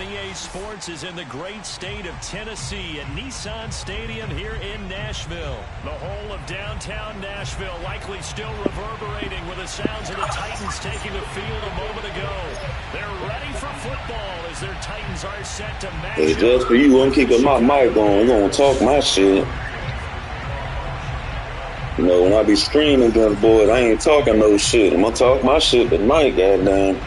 EA Sports is in the great state of Tennessee at Nissan Stadium here in Nashville. The whole of downtown Nashville likely still reverberating with the sounds of the Titans taking the field a moment ago. They're ready for football as their Titans are set to match. Hey, just for you, I'm keeping my mic on. I'm going to talk my shit. You know, when I be streaming against boys, I ain't talking no shit. I'm going to talk my shit tonight, goddamn.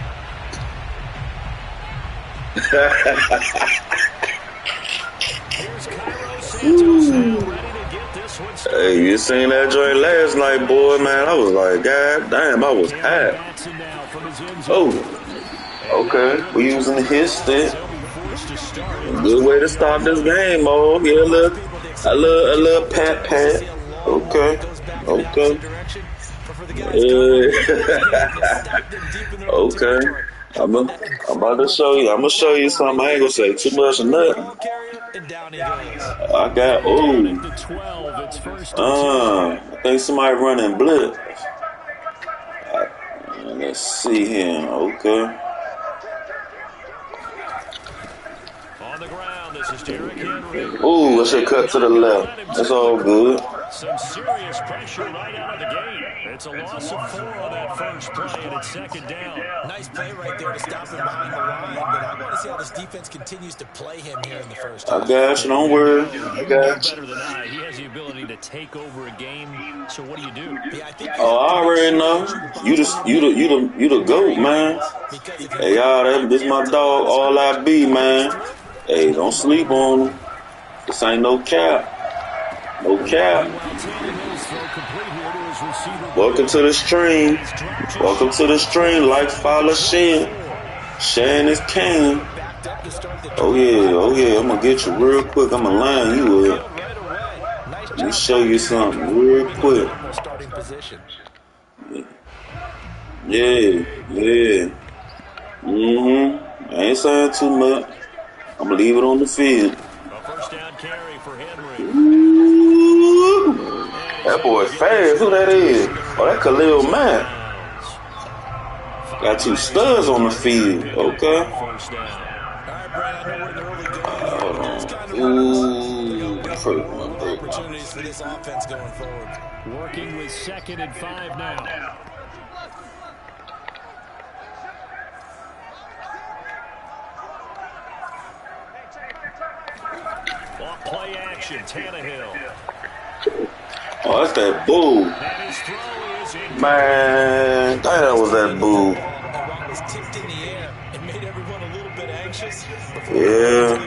Hey, you seen that joint last night, boy, man? I was like, god damn, I was hot. Oh, okay. We using his stick. Good way to start this game, oh. Yeah, a little pat. Okay. Okay. I'm about to show you. I'm gonna show you something. I ain't gonna say too much or nothing. I got I think somebody running blitz. Let's see here. Okay. On the ground, this is Derrick Henry. Ooh, it should cut to the left. That's all good. Some serious pressure right out of the gate. It's a loss of 4 on that first play, and it's second down. Nice play right there to stop him behind the line, but I want to see how this defense continues to play him here in the first half. I got you, don't worry. I got you. Better than I. He has the ability to take over a game. So what do you do? Yeah, I already know. You the GOAT, man. Hey, y'all, this my dog, all I be, man. Hey, don't sleep on him. This ain't no cap. No cap. Welcome to the stream. Welcome to the stream. Like, follow, share. Sharing is king. Oh yeah. I'm gonna get you real quick. I'm gonna line you up. Let me show you something real quick. Yeah. I ain't saying too much. I'm gonna leave it on the field. A first down carry for Henry. Ooh, that boy fast. Who that is? Oh, that Khalil Mack. Got 2 studs on the field. Okay. Hold on. Ooh, opportunities for this offense going forward. Working with 2nd and 5 now. Play action, Tannehill. Oh, that's that bull. Man, that was that bull. That was tipped in the air and made everyone a little bit anxious. Yeah.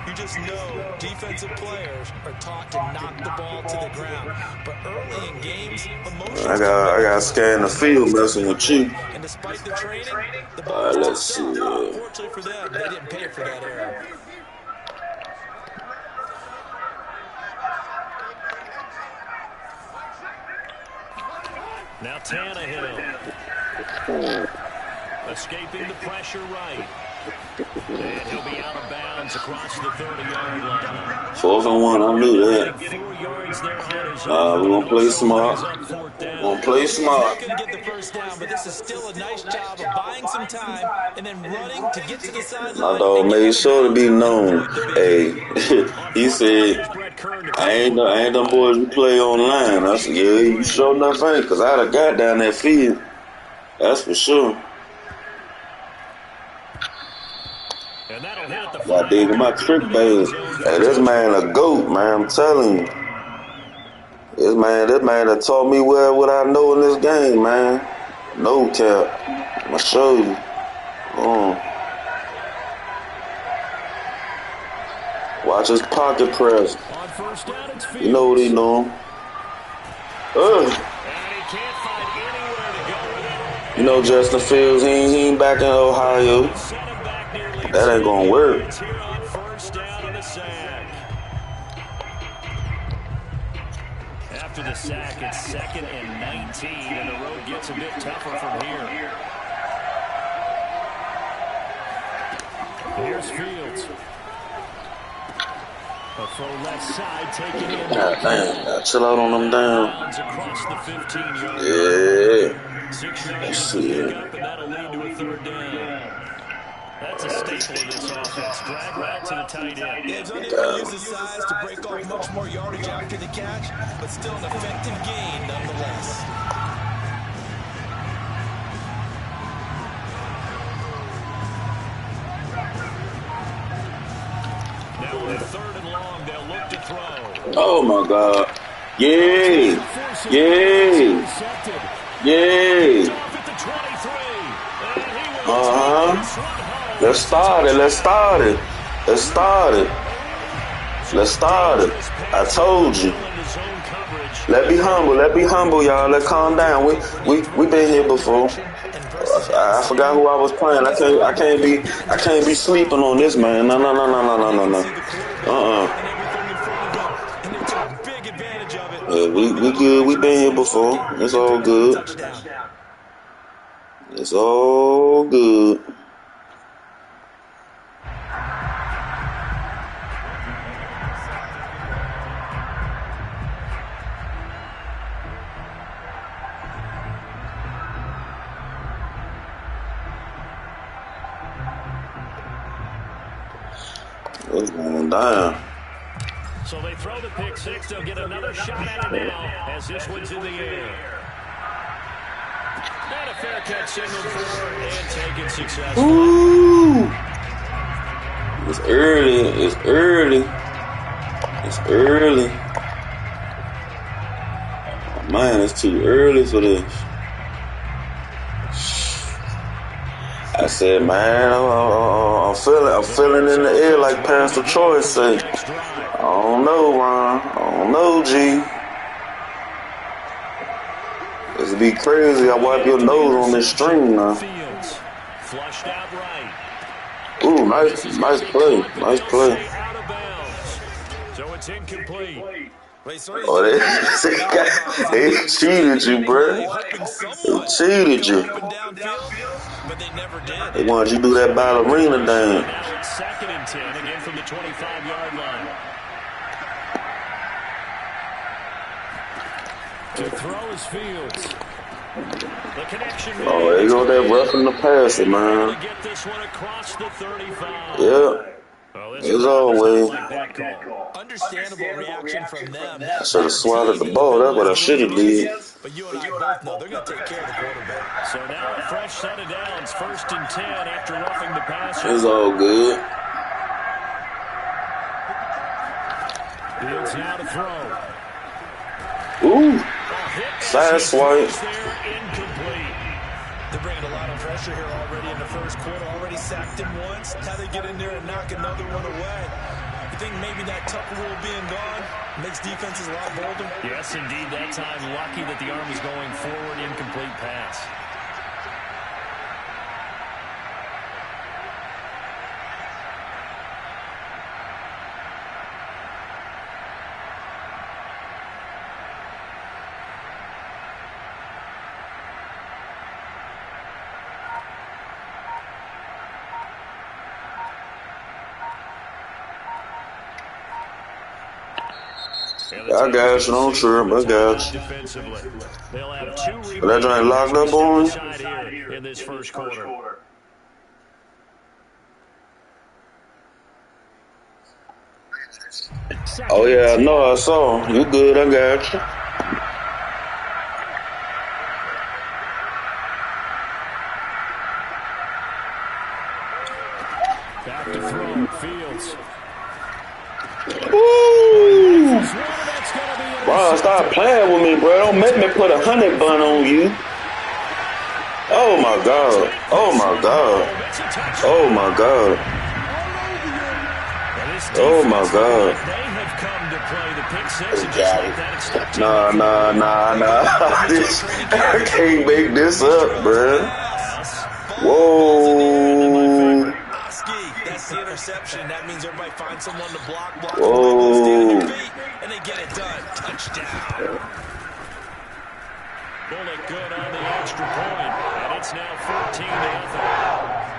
You just know defensive players are taught to knock the ball to the ground. But early in games, emotions. I got to scan the field messing with you. And despite the training, the ball let's see. Unfortunately for them, they didn't pay for that error. Now Tannehill. Escaping the pressure right. And he'll be out of bounds across the 30-yard line. 4th and 1, I knew that. We're going to play smart. Going to play smart. Going to get the first down, but this is still a nice job of buying some time and then running to get to the sideline. My dog made sure to be known. Hey, he said, I ain't them boys who play online. I said, yeah, you sure enough ain't, because I'd have got down that field. That's for sure. I dig my trick bags. Hey, this man a GOAT, man. I'm telling you. This man that taught me what I know in this game, man. No cap. I'm gonna show you. Watch his pocket press. You know what he doing. You know Justin Fields, he ain't back in Ohio. That ain't gonna work. After the sack, it's 2nd and 19, and the road gets a bit tougher from here. Here's Fields. A throw left side, taking in. God damn, chill out on them down. Across the 15-yard line. Yeah. Let's see it. And that'll lead to a 3rd down. That's a staple of this offense. Drag route to the tight end. It's unable to use his size to break off much more yardage after the catch, but still an effective gain nonetheless. Now on 3rd and long, they'll look to throw. Oh my God. Yay. Yay. Yay. Let's start it. Let's start it. Let's start it. Let's start it. I told you. Let's be humble. Let's be humble, y'all. Let's calm down. We been here before. I forgot who I was playing. I can't be sleeping on this, man. No. Yeah, we good. We been here before. It's all good. It's all good. It's going down. So they throw the pick six. They'll get another shot at it now as this one's in the air. And a fair catch signal for and taken successfully. Ooh. It's early. It's early. It's early. Oh, man, it's too early for this. I said, man, I'm feeling in the air like Pastor Troy said. I don't know, Ron. I don't know, G. This would be crazy. I wipe your nose on this string now. Flushed out right. Ooh, nice play. Nice play. So it's incomplete. Oh, they cheated you, bro. They cheated you. They wanted you to do that ballerina dance. Now it's 2nd and 10, again from the 25-yard line. To throw his Fields. The connection. Oh, there you go, that roughing the passer, man. Get this one across the 35. Yeah. As always. Understandable reaction from them. I should have swatted the ball. That's what I should have did. But you and I both know they're going to take care of the quarterback. So now a fresh set of downs. 1st and 10 after roughing the passer. It's all good. Fields now to throw. Ooh. Side swipe. Incomplete. They're bringing a lot of pressure here already in the first quarter. Already sacked him once. Now they get in there and knock another one away. You think maybe that Tucker rule being gone makes defenses a lot bolder? Yes, indeed. That time, lucky that the arm was going forward. Incomplete pass. I got you, don't trip. I got you. They'll have 2 rebounds. That joint locked up on you? In this first quarter. Oh, yeah, I know. I saw. You good. I got you. Back to throw. Fields. Ooh. Bro, stop playing with me, bro. Don't make me put a honey bun on you. Oh, my God. Oh, my God. Oh, my God. Oh, my God. Nah. I can't make this up, bro. Whoa. That's the interception. That means everybody finds someone to block. Whoa. And they get it done. Touchdown. Bullet good on the extra point. And it's now 14-0.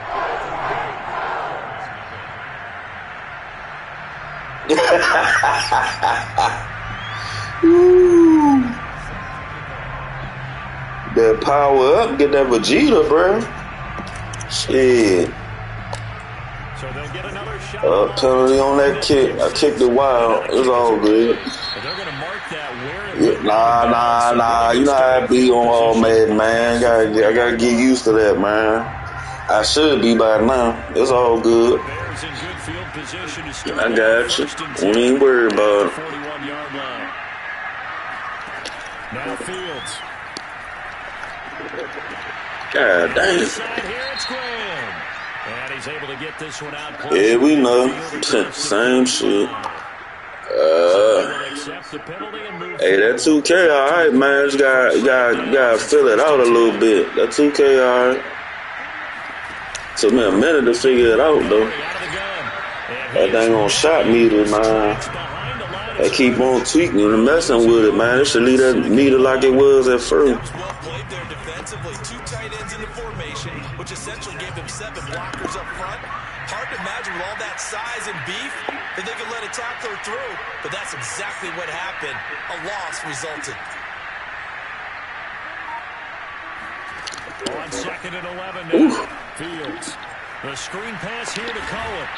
That power up, get that Vegeta, bro. Shit. So they'll get another shot. Penalty on that kick. I kicked it wild. It was all good. But they're going to mark that where it Yeah, nah. You know how I be on all Madden, man. I gotta get used to that, man. I should be by now. It's all good. Bears in good field position to start. I got you. We ain't worried about it. 41-yard line. Now Fields. God dang. Inside here, it's Graham. And he's able to get this one out. Yeah, we know. Same shit. Hey, that 2K, all right, man. You gotta fill it out a little bit. That 2K, all right. Took me a minute to figure it out, though. That dang on shot meter, man. They keep on tweaking and messing with it, man. They should leave that meter like it was at first. Well played there defensively. 2 tight ends in the formation, which essentially gave them 7 blockers up front. Hard to imagine with all that size and beef that they could let a tackler through, but that's exactly what happened. A loss resulted. On 2nd and 11 now. Fields. The screen pass here to Cohen.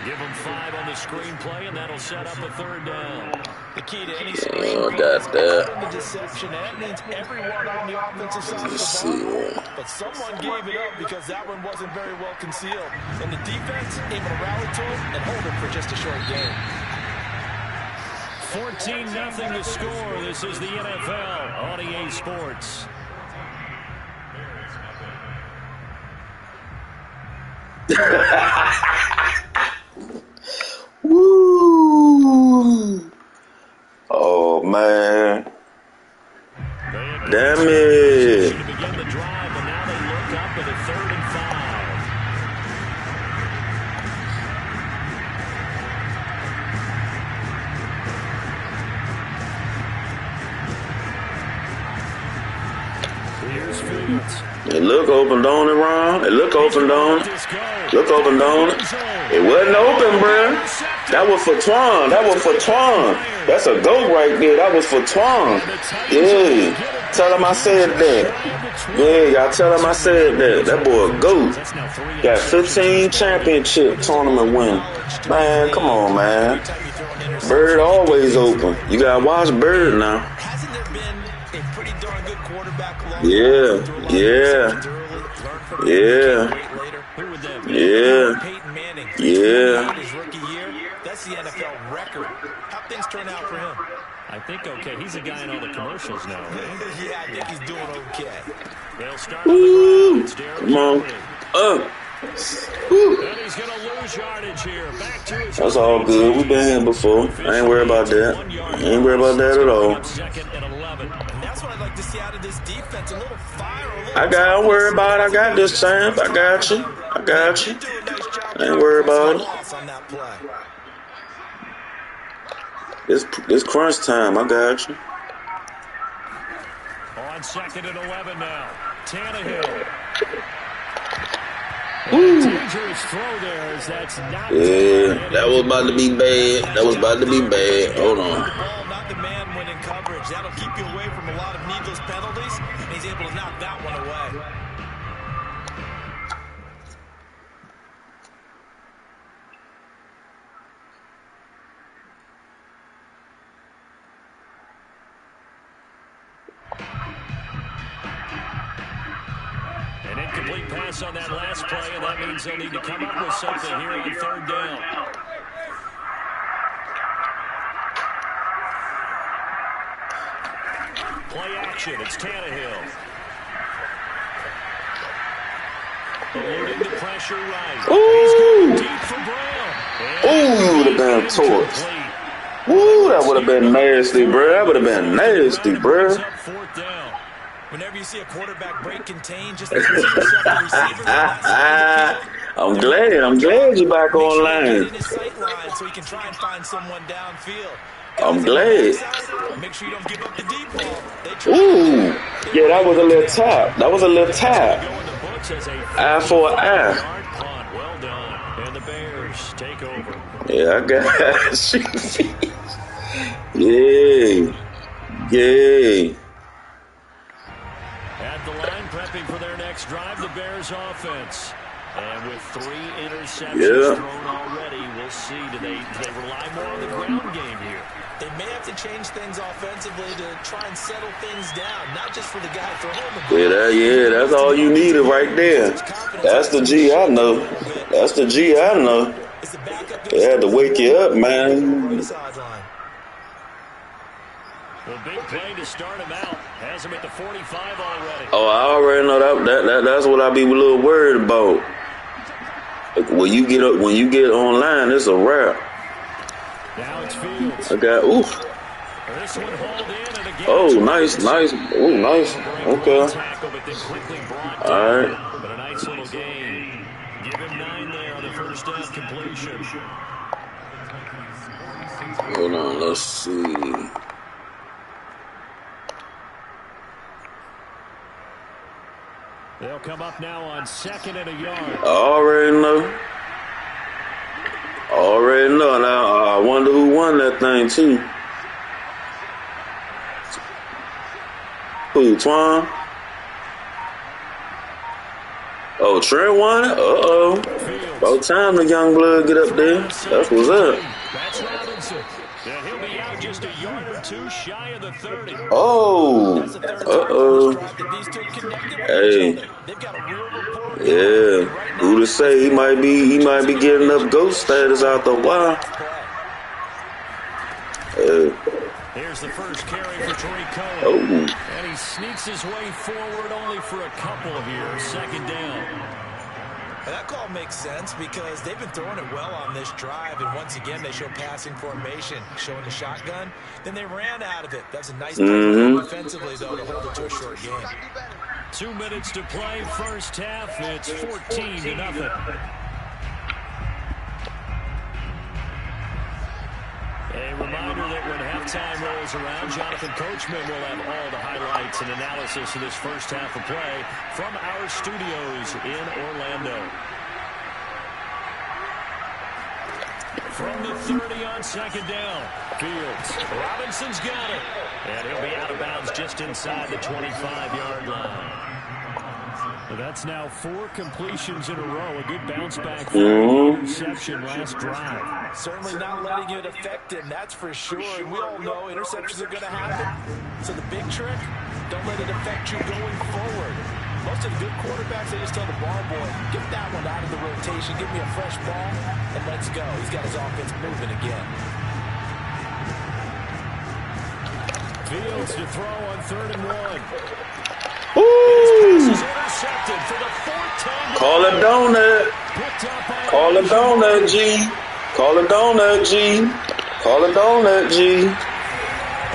Give him 5 on the screen play, and that'll set up a 3rd down. The key to any screen got that. the deception. That means everyone on the offensive side of the ball. But someone gave it up because that one wasn't very well concealed. And the defense able to rally to it and hold it for just a short game. 14-0 to score. This is the NFL on EA Sports. Woo! Oh man! Damn it! To begin the drive, but now they look up at a 3rd and 5. Here's Fields. It look open, don't it, Ron? It look open, don't it? Look open, don't it? It wasn't open, bruh. That was for Twan. That was for Twan. That's a goat right there. That was for Twan. Yeah. Tell him I said that. Yeah, y'all tell him I said that. That boy a goat. Got 15 championship tournament win. Man, come on, man. Bird always open. You gotta watch Bird now. Hasn't there been a pretty darn good quarterback along Yeah. Peyton Manning. Yeah. His rookie year, that's the NFL record. How things turn out for him? I think okay. He's a guy in all the commercials now, right? Yeah, I think he's doing okay. They'll start on the ground. It's Derrick Come on. Henry. Woo. And he's going to lose yardage here. Back to his That's all good. We've been here before. I ain't worried about that. Ain't worried about that at all. 2nd and 11. And that's what I'd like to see out of this defense. A little fire. Don't worry about it. I got this, champ. I got you. I ain't worried about it. This crunch time. I got you. On 2nd and 11 now. Tannehill. Dangerous throw there as that's not. Yeah, that was about to be bad. Hold on. Not the man winning coverage. That'll keep you away from a lot of needless penalties, and he's able to knock that one away. An incomplete pass on that last play, and that means they'll need to come up with something here on 3rd down. Play action. It's Tannehill. Eluding the pressure right. He's going deep for Brown. Ooh, would have been a torch. Ooh, that would have been nasty, bro. That would have been nasty, bro. 4th down. Whenever you see a quarterback break contain, just yourself the receiver. I'm glad you're back online. So he can try and find someone downfield. I'm glad. Make sure you don't give up the deep ball. Ooh, yeah, that was a little tap. Eye for an eye. Well done. And the Bears take over. Yeah, I got you. Yay. At the line, prepping for their next drive, the Bears offense. And with 3 interceptions thrown already, we'll see. Do they rely more on the ground game here? They may have to change things offensively to try and settle things down, not just for the guy throwing the ball. Yeah, that's all you needed right there. That's the G I know. That's the G I know. They had to wake you up, man. Well, big play to start him out. Has him at the 45 already. Oh, I already know that's what I be a little worried about. When you get online, it's a wrap. Now it's Fields. I got This one hauled in and again. Oh, nice. Ooh, nice. Okay. All right. But a nice little game. Give him 9 there on the first down completion. Hold on, let's see. They'll come up now on 2nd and a yard. I already know. Now, I wonder who won that thing, too. Who, Twan? Oh, Trent won it? Uh-oh. About time the young blood get up there. That's what's up. That's Robinson. Yeah, he'll be out just a yard or 2 shy of the 30. Oh. Uh-oh. Hey. Yeah. Who to say he might be getting up ghost status out the while. Here's the first carry for Tariq Cohen. Oh. And he sneaks his way forward only for a couple of years. 2nd down. And that call makes sense because they've been throwing it well on this drive, and once again they show passing formation, showing the shotgun. Then they ran out of it. That's a nice play defensively, though, to hold it to a short game. 2 minutes to play, first half. It's 14-0. A reminder that when halftime rolls around, Jonathan Coachman will have all the highlights and analysis of this first half of play from our studios in Orlando. From the 30 on 2nd down, Fields. Robinson's got it. And he'll be out of bounds just inside the 25-yard line. So that's now 4 completions in a row. A good bounce back from the interception last drive. Certainly not letting it affect him, that's for sure. And we all know interceptions are going to happen. So the big trick, don't let it affect you going forward. Most of the good quarterbacks, they just tell the ball boy, get that one out of the rotation, give me a fresh ball, and let's go. He's got his offense moving again. Fields to throw on 3rd and 1. Ooh. Call it donut. Call it donut, G. Call it donut, G. Call it donut, G.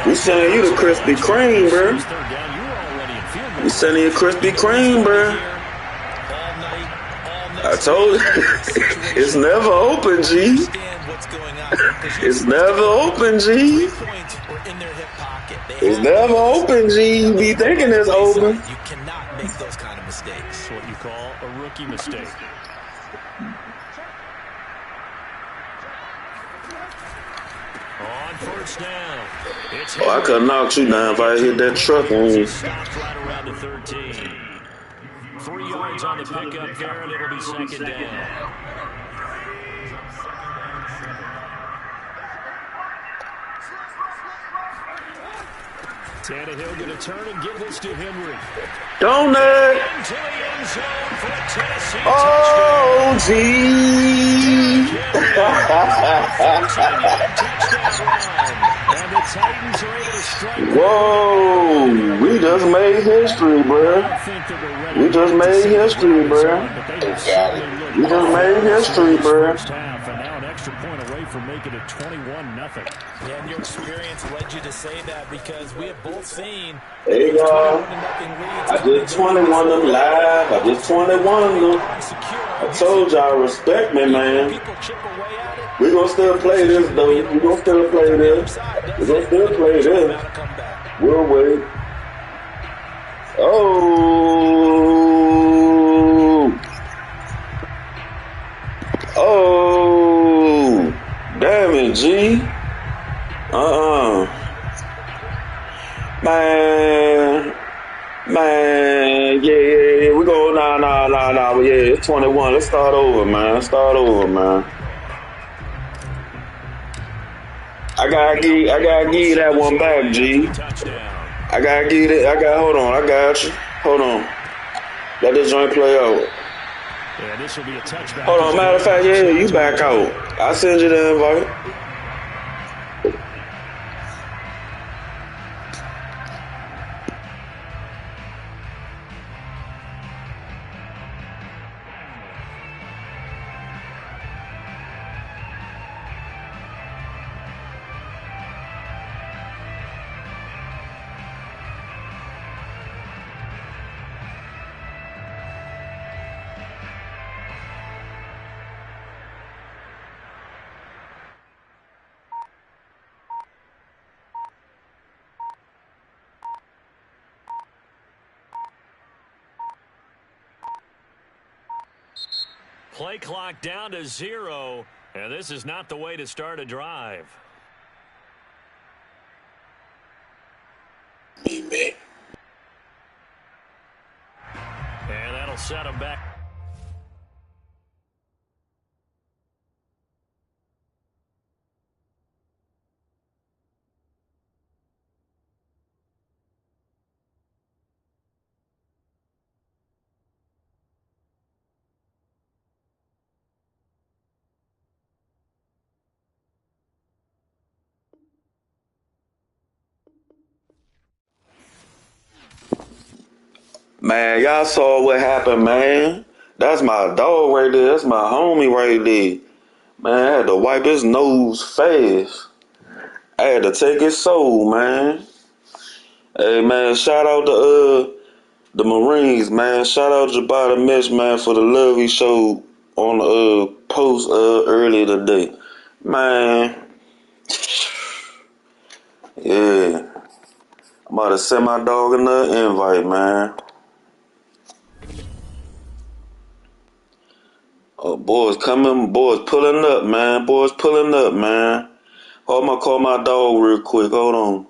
We sending you the Krispy Kreme, bro. We sending you Krispy Kreme, bro. I told you. It's never open, G. It's never open, G. It's never open, G. You be thinking it's open. You cannot make those kind of mistakes. It's what you call a rookie mistake. On first down. I could knock you down if I hit that truck on you. Stopped right around the 13. 3 yards on the pickup there, and it'll be 2nd down. Tannehill going to turn and give this to Henry. Donut. Into the end zone for a Tennessee Oh, G. And the Titans are able to strike. Whoa. We just made history, bro. We just made history, bro. We just made history, bro. And now an extra point away from making it 21-0. Yeah, and your experience led you to say that because we have both seen. Hey, y'all. I just 21 them live. I just 21 them. I told y'all, respect me, man. We're going to still play this, though. We're going to still play this. We're going to still play this. We'll wait. Oh, damn it, G. Man, yeah, we go, nah, yeah, it's 21. Let's start over, man. Start over, man. I gotta give you that one back, G. I gotta give it. Hold on. I got you. Hold on. Let this joint play out. Yeah, this will be a touchback. Hold on. Matter of fact, yeah, you back out. I send you the invite. Play clock down to 0, and this is not the way to start a drive. And that'll set them back. Man, y'all saw what happened, man. That's my dog right there. That's my homie right there. Man, I had to wipe his nose fast. I had to take his soul, man. Hey, man, shout out to the Marines, man. Shout out to Jabata Mitch, man, for the love he showed on the post earlier today. Man, yeah. I'm about to send my dog another invite, man. Oh, boys coming, boys pulling up, man. Boys pulling up, man. Oh, I'm gonna call my dog real quick. Hold on.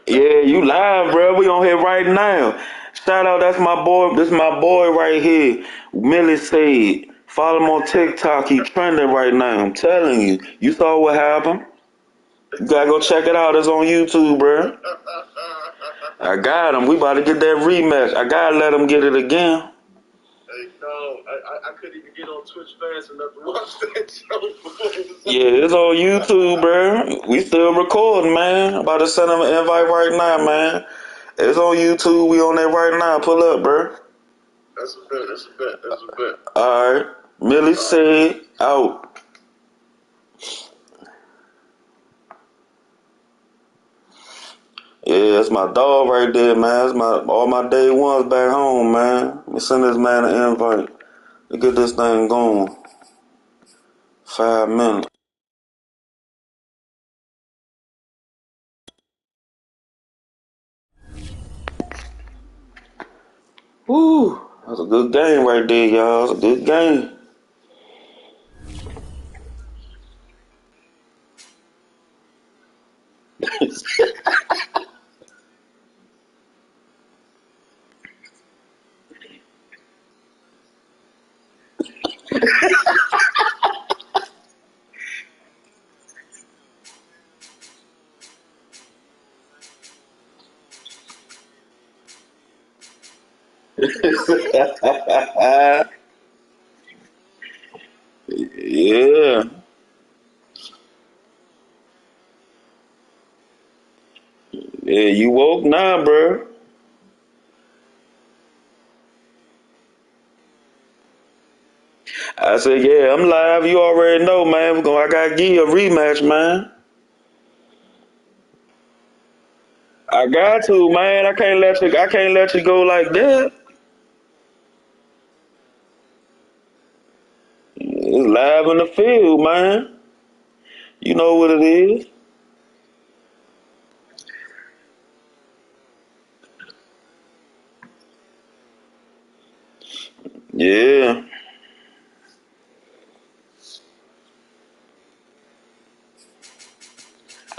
Yeah, you live, bro. We on here right now. Shout out, that's my boy. This is my boy right here. Millie said, follow him on TikTok. He trending right now. I'm telling you. You saw what happened? You gotta go check it out. It's on YouTube, bro. I got him. We about to get that rematch. I gotta let him get it again. Hey, no, I couldn't even get on Twitch fast enough to watch that show. Yeah, it's on YouTube, bro. We still recording, man. About to send him an invite right now, man. It's on YouTube. We on there right now. Pull up, bro. That's a bet. That's a bet. That's a bet. All right. Millie said out. Yeah, that's my dog right there, man. That's all my day ones back home, man. Let me send this man an invite to get this thing going. 5 minutes. Woo, that's a good game right there, y'all. It's a good game. Yeah. Yeah, you woke now, bro. I said, yeah, I'm live. You already know, man. I gotta give you a rematch, man. I got to, man. I can't let you go like that. It's live in the field, man. You know what it is. Yeah.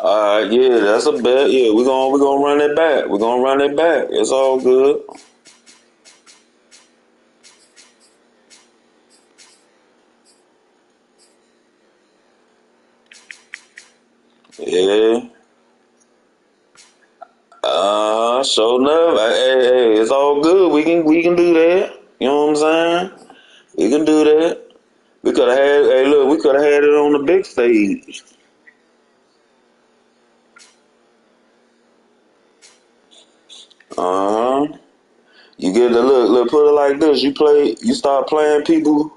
Yeah, that's a bet. Yeah, we gonna run it back. We're gonna run it back. It's all good. Yeah. So enough. Hey, it's all good. We can do that. You know what I'm saying? We can do that. We could have had. Hey, look, we could have had it on the big stage. Uh huh. You get the look. Put it like this. You start playing people.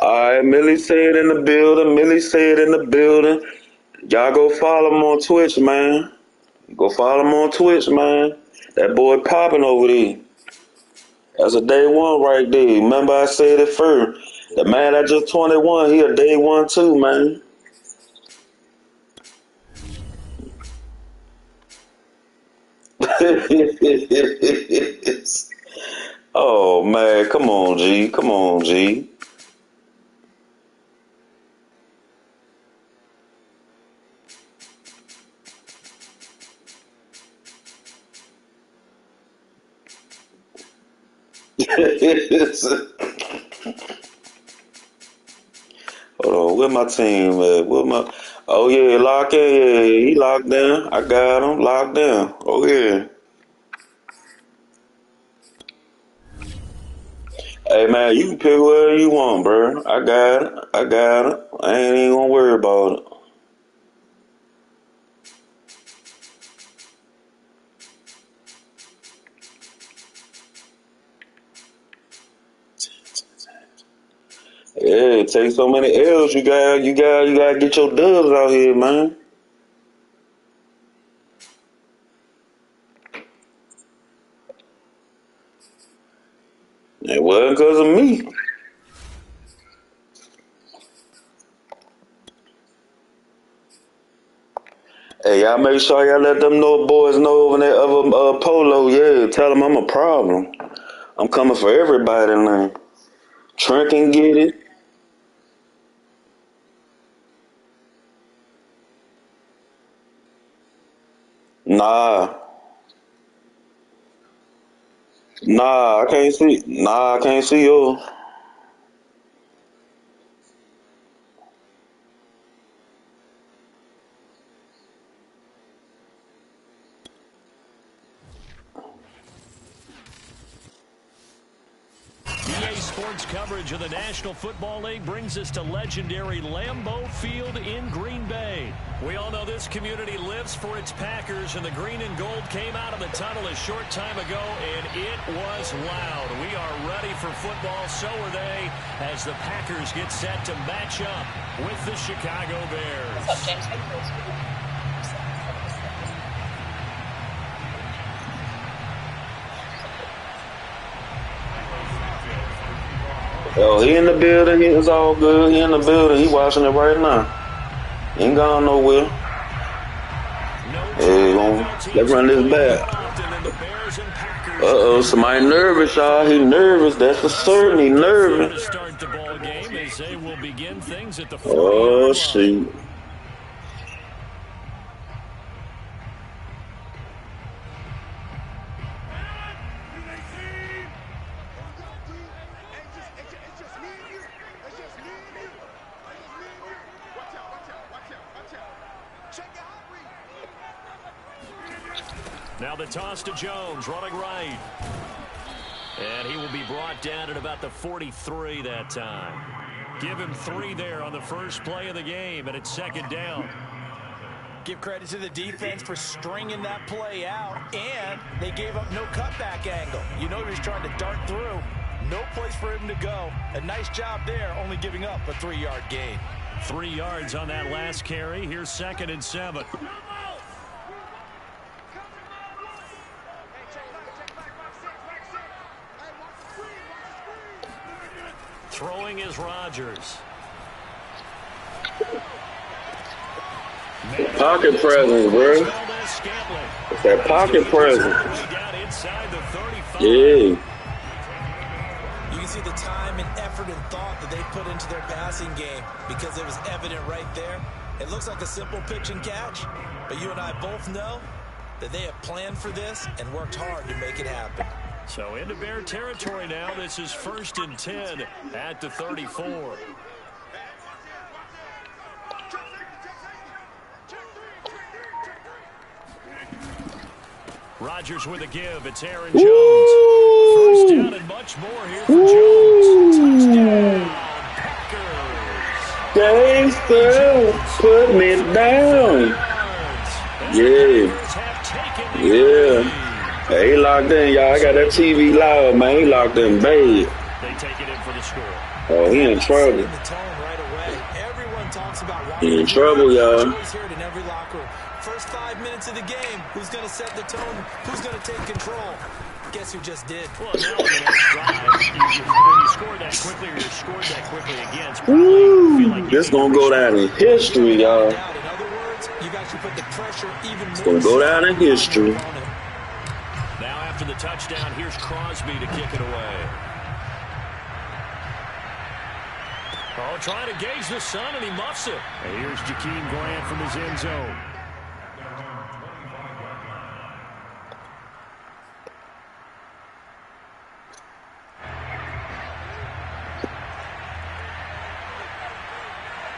All right, Millie said in the building. Millie said in the building. Y'all go follow him on Twitch, man. Go follow him on Twitch, man. That boy popping over there. That's a day one right there. Remember I said it first. The man that just 21, he a day one too, man. Oh man, come on, G. Come on, G. Hold on, where my team at? Where my? Oh yeah, lock in. Yeah, he locked down. I got him locked down. Oh yeah. Hey man, you can pick whatever you want, bro. I got it. I got it. I ain't even gonna worry about it. Yeah, it takes so many L's. You gotta get your dubs out here, man. It wasn't because of me. Hey, y'all make sure y'all let them know boys know over there other polo. Yeah, tell them I'm a problem. I'm coming for everybody now. Trent can get it. Nah, nah, I can't see. Nah, I can't see you. EA Sports coverage of the National Football League brings us to legendary Lambeau Field in Green Bay. We all know this community lives for its Packers, and the green and gold came out of the tunnel a short time ago, and it was loud. We are ready for football, so are they, as the Packers get set to match up with the Chicago Bears. What's up, James? How you doing? Yo, he in the building. It's all good. He in the building. He watching it right now. He ain't gone nowhere. Hey, let's run this back. Uh-oh, somebody nervous, y'all. He nervous. That's for certain. He nervous. Oh, shoot. Now the toss to Jones, running right. And he will be brought down at about the 43 that time. Give him 3 there on the first play of the game, and it's second down. Give credit to the defense for stringing that play out, and they gave up no cutback angle. You know he was trying to dart through. No place for him to go. A nice job there, only giving up a 3-yard gain. 3 yards on that last carry. Here's 2nd and 7. Throwing is Rodgers. Pocket presence, bro. It's that pocket presence. Yeah. You can see the time and effort and thought that they put into their passing game because it was evident right there. It looks like a simple pitch and catch, but you and I both know that they have planned for this and worked hard to make it happen. So into Bear territory now. This is 1st and 10 at the 34. Rodgers with a give. It's Aaron Jones. Woo! 1st down and much more here for Jones. Touchdown, Packers. They still putting it down. Yeah. Yeah. Hey, he locked in, y'all. I got that TV loud, man. He locked in bad. They take it in for the score. Oh, he in trouble. He in trouble, y'all. First 5 minutes of the game, who's going to set the tone? Who's going to take control? Guess who just did? Well, now in the next drive, when you score that quickly or you're scored that quickly again, it's probably feel like this going to go down in history, y'all. In other words, you've actually put the pressure even more. It's going to go down in history. Now after the touchdown, here's Crosby to kick it away. Oh, trying to gauge the sun, and he muffs it. And here's Jakeem Grant from his end zone.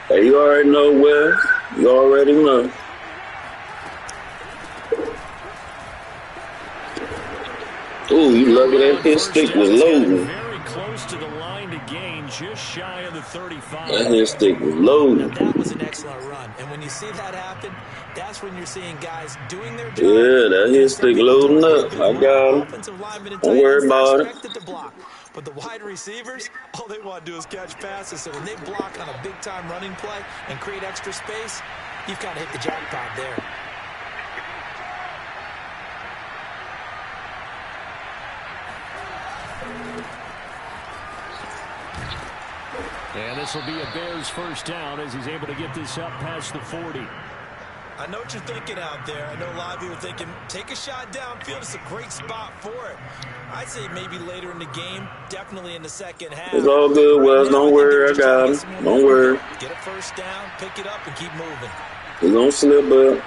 Hey, you already know where. You already know. Ooh, you lucky that his stick was loading. Very close to the line to gain, just shy of the 35. That his stick was loading. That was an excellent run. And when you see that happen, that's when you're seeing guys doing their job. Yeah, that his stick loading up. I got him. Don't worry about it. But the wide receivers, all they want to do is catch passes. So when they block on a big-time running play and create extra space, you've kind of hit the jackpot there. And this will be a Bears 1st down as he's able to get this up past the 40. I know what you're thinking out there. I know a lot of you are thinking, take a shot downfield. It's a great spot for it. I'd say maybe later in the game, definitely in the second half. It's all good, Wes. Don't worry, I got him. Don't worry. Get a 1st down, pick it up, and keep moving. He's going to slip up.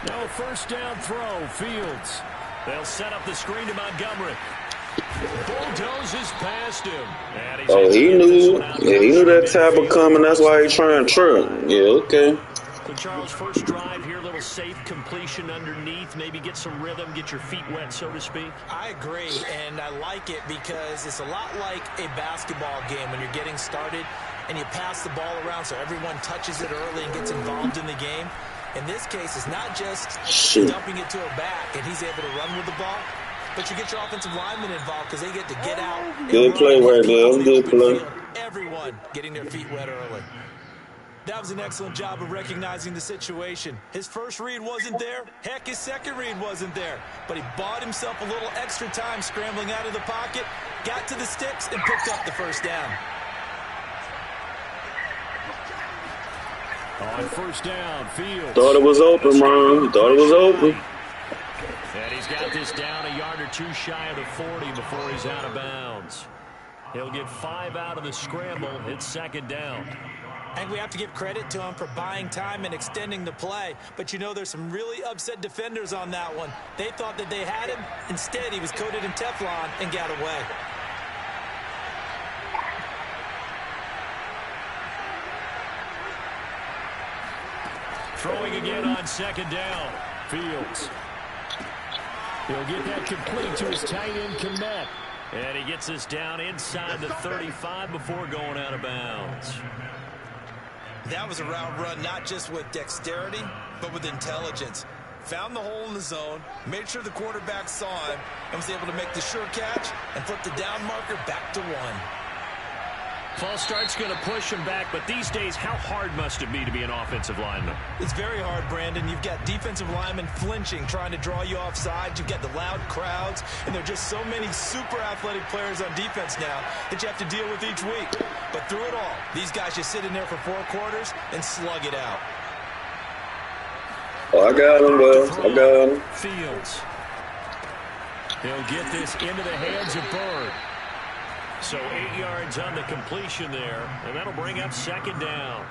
Now a 1st down throw, Fields. They'll set up the screen to Montgomery. Bulldozes past him. Oh, he knew. Yeah, he knew that tackle coming. That's why he's trying to trip. Yeah, okay. So Charles, first drive here, little safe completion underneath, maybe get some rhythm, get your feet wet, so to speak. I agree, and I like it because it's a lot like a basketball game when you're getting started and you pass the ball around so everyone touches it early and gets involved in the game. In this case, it's not just dumping it to a back and he's able to run with the ball, but you get your offensive linemen involved because they get to get out. Good play right there. Good play. Everyone getting their feet wet early. That was an excellent job of recognizing the situation. His first read wasn't there. Heck, his second read wasn't there. But he bought himself a little extra time scrambling out of the pocket, got to the sticks, and picked up the 1st down. On 1st down, Fields. Thought it was open, Ron. Thought it was open. And he's got this down a yard or two shy of the 40 before he's out of bounds. He'll get 5 out of the scramble. It's 2nd down. And we have to give credit to him for buying time and extending the play. But you know there's some really upset defenders on that one. They thought that they had him. Instead, he was coated in Teflon and got away. Throwing again on 2nd down. Fields. He'll get that complete to his tight end, Kmet. And he gets this down inside the 35 before going out of bounds. That was a route run not just with dexterity, but with intelligence. Found the hole in the zone, made sure the quarterback saw him, and was able to make the sure catch and flip the down marker back to 1. False start's going to push him back, but these days, how hard must it be to be an offensive lineman? It's very hard, Brandon. You've got defensive linemen flinching, trying to draw you off sides. You've got the loud crowds, and there are just so many super athletic players on defense now that you have to deal with each week. But through it all, these guys just sit in there for 4 quarters and slug it out. Oh, I got him, Wes. I got him. Fields. He'll get this into the hands of Bird. So 8 yards on the completion there, and that'll bring up 2nd down.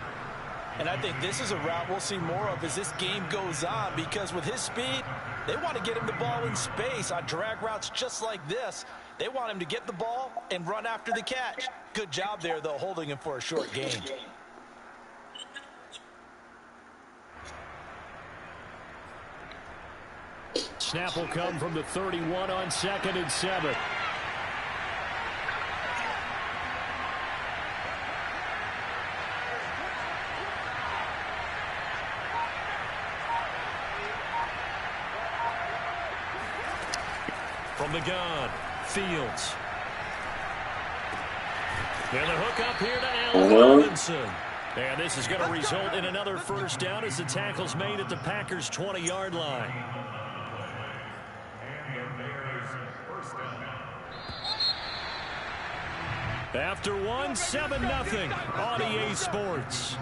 And I think this is a route we'll see more of as this game goes on, because with his speed, they want to get him the ball in space on drag routes just like this. They want him to get the ball and run after the catch. Good job there, though, holding him for a short gain. Snap will come from the 31 on 2nd and 7. From the gun, Fields. And the hook up here to Allen Robinson. And this is going to result in another first down as the tackle's made at the Packers' 20-yard line. After one, 7-0 on EA Sports.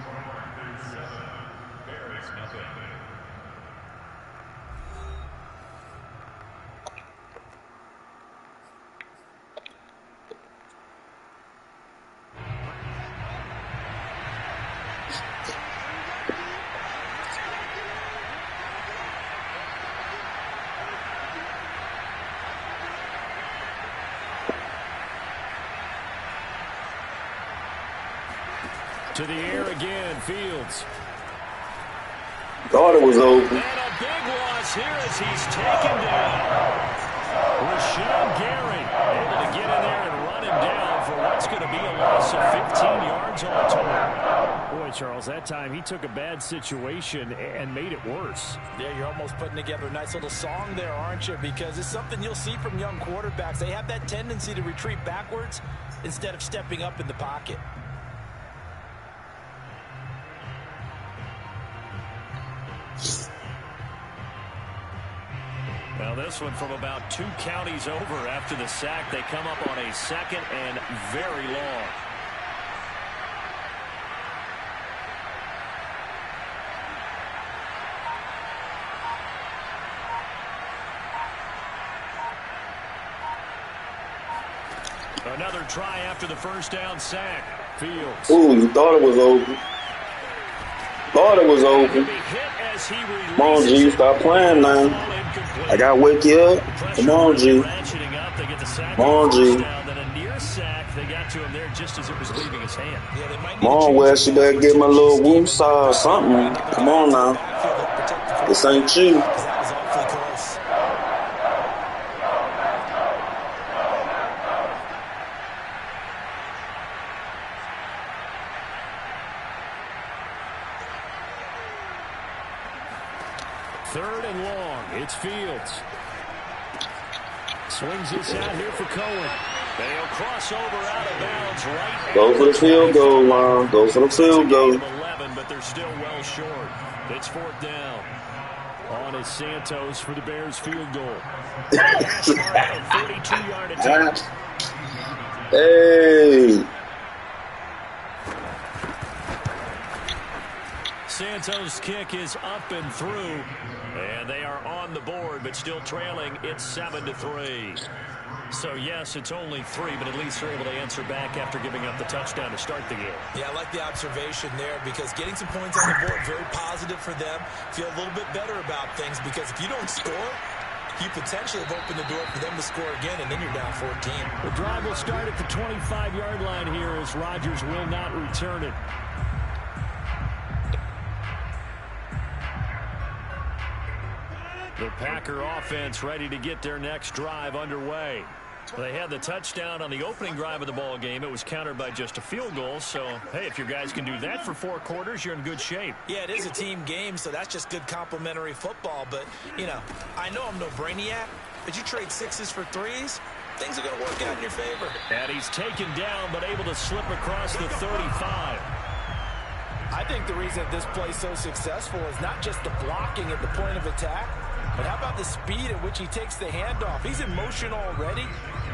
To the air again, Fields. Thought it was open. And a big loss here as he's taken down. Rashawn Gary able to get in there and run him down for what's going to be a loss of 15 yards all total. Boy, Charles, that time he took a bad situation and made it worse. Yeah, you're almost putting together a nice little song there, aren't you? Because it's something you'll see from young quarterbacks. They have that tendency to retreat backwards instead of stepping up in the pocket. Well, this one from about 2 counties over after the sack. They come up on a 2nd and very long. Another try after the first down sack. Fields. Ooh, you thought it was open. Thought it was open. Come on, G, stop playing now. I gotta wake you up. Come on, G. Come on, G. Come on, Wes, you better give him a little woo-saw or something. Come on now. This ain't you. Third and long. It's Fields. Swings this out here for Cohen. They'll cross over out of bounds right. Go for the field goal line. Go for the field goal. 11, but they're still well short. It's 4th down. On is Santos for the Bears field goal. 32-yard attempt. Hey. Santos' kick is up and through, and they are on the board, but still trailing. It's 7-3. So, yes, it's only 3, but at least they're able to answer back after giving up the touchdown to start the game. Yeah, I like the observation there, because getting some points on the board, very positive for them. Feel a little bit better about things, because if you don't score, you potentially have opened the door for them to score again, and then you're down 14. The drive will start at the 25-yard line here as Rodgers will not return it. The Packer offense ready to get their next drive underway. They had the touchdown on the opening drive of the ball game. It was countered by just a field goal. So, hey, if your guys can do that for 4 quarters, you're in good shape. Yeah, it is a team game, so that's just good complementary football. But, you know, I know I'm no brainiac, but you trade 6s for 3s, things are going to work out in your favor. And he's taken down, but able to slip across the 35. I think the reason this play is so successful is not just the blocking at the point of attack, but how about the speed at which he takes the handoff? He's in motion already,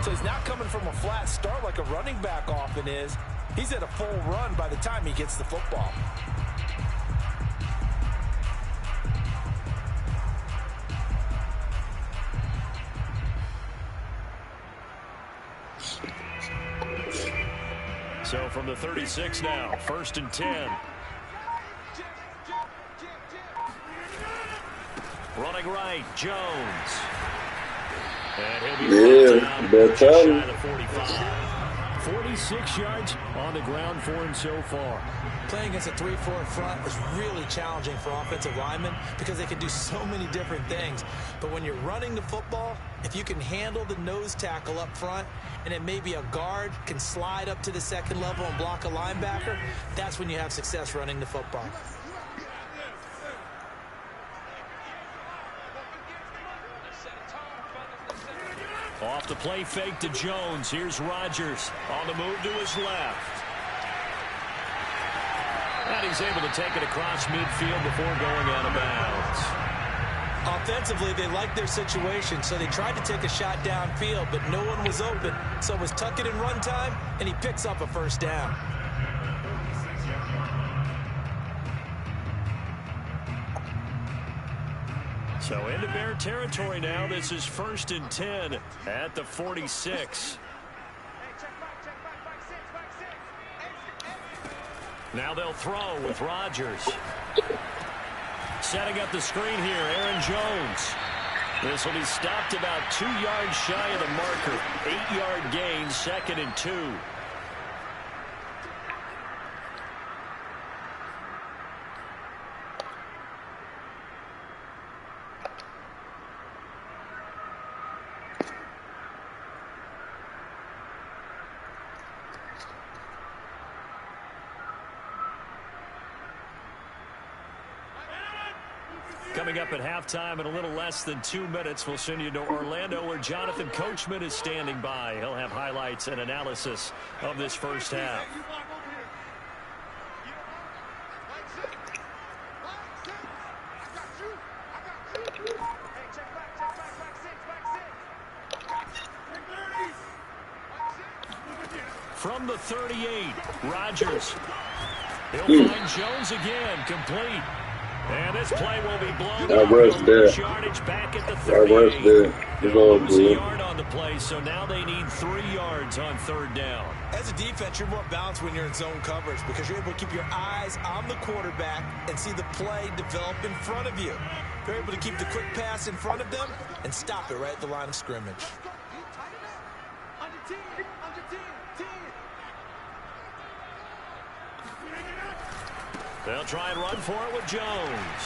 so he's not coming from a flat start like a running back often is. He's at a full run by the time he gets the football. So from the 36 now, 1st and 10. Running right, Jones. And he'll be that's shy of the 45. 46 yards on the ground for him so far. Playing against a 3-4 front is really challenging for offensive linemen because they can do so many different things. But when you're running the football, if you can handle the nose tackle up front, and then maybe a guard can slide up to the second level and block a linebacker, that's when you have success running the football. Off the play fake to Jones. Here's Rodgers on the move to his left. And he's able to take it across midfield before going out of bounds. Offensively, they liked their situation, so they tried to take a shot downfield, but no one was open. So it was tuck it in run time, and he picks up a first down. So into Bear territory now. This is 1st and 10 at the 46. Now they'll throw with Rodgers. Setting up the screen here, Aaron Jones. This will be stopped about 2 yards shy of the marker. 8-yard gain, 2nd and 2. Coming up at halftime in a little less than 2 minutes, we'll send you to Orlando where Jonathan Coachman is standing by. He'll have highlights and analysis of this first half. From the 38, Rodgers. He'll find Jones again, complete. And this play will be blown up. Yardage back at the 38. Lose a yard on the play, so now they need 3 yards on 3rd down. As a defense, you're more balanced when you're in zone coverage because you're able to keep your eyes on the quarterback and see the play develop in front of you. You're able to keep the quick pass in front of them and stop it right at the line of scrimmage. They'll try and run for it with Jones.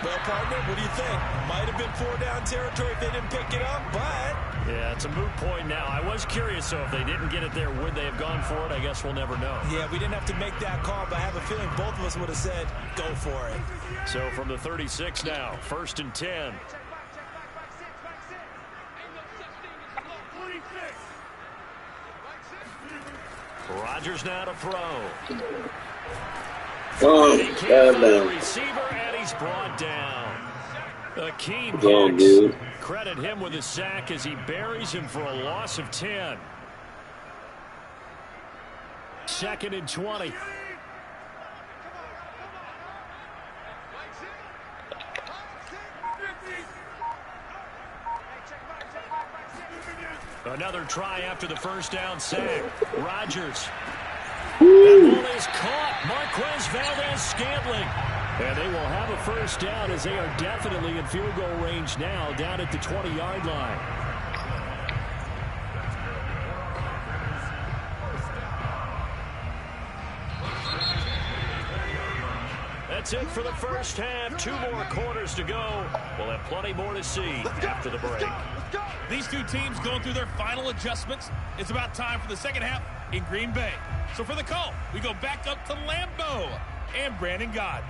Well, partner, what do you think? Might have been 4-down territory if they didn't pick it up, but... Yeah, it's a moot point now. I was curious, so if they didn't get it there, would they have gone for it? I guess we'll never know. Yeah, we didn't have to make that call, but I have a feeling both of us would have said, go for it. So from the 36 now, 1st and 10. Rodgers now to throw. Oh, the receiver, and he's brought down. Akeem Hicks, credit him with a sack as he buries him for a loss of 10. 2nd and 20. Another try after the first down sack. Rodgers. That ball is caught. Marquez Valdez-Scantling. And they will have a first down as they are definitely in field goal range now down at the 20-yard line. That's it for the first half. 2 more quarters to go. We'll have plenty more to see after the break. These two teams going through their final adjustments. It's about time for the second half in Green Bay. So for the call, we go back up to Lambeau and Brandon Gott.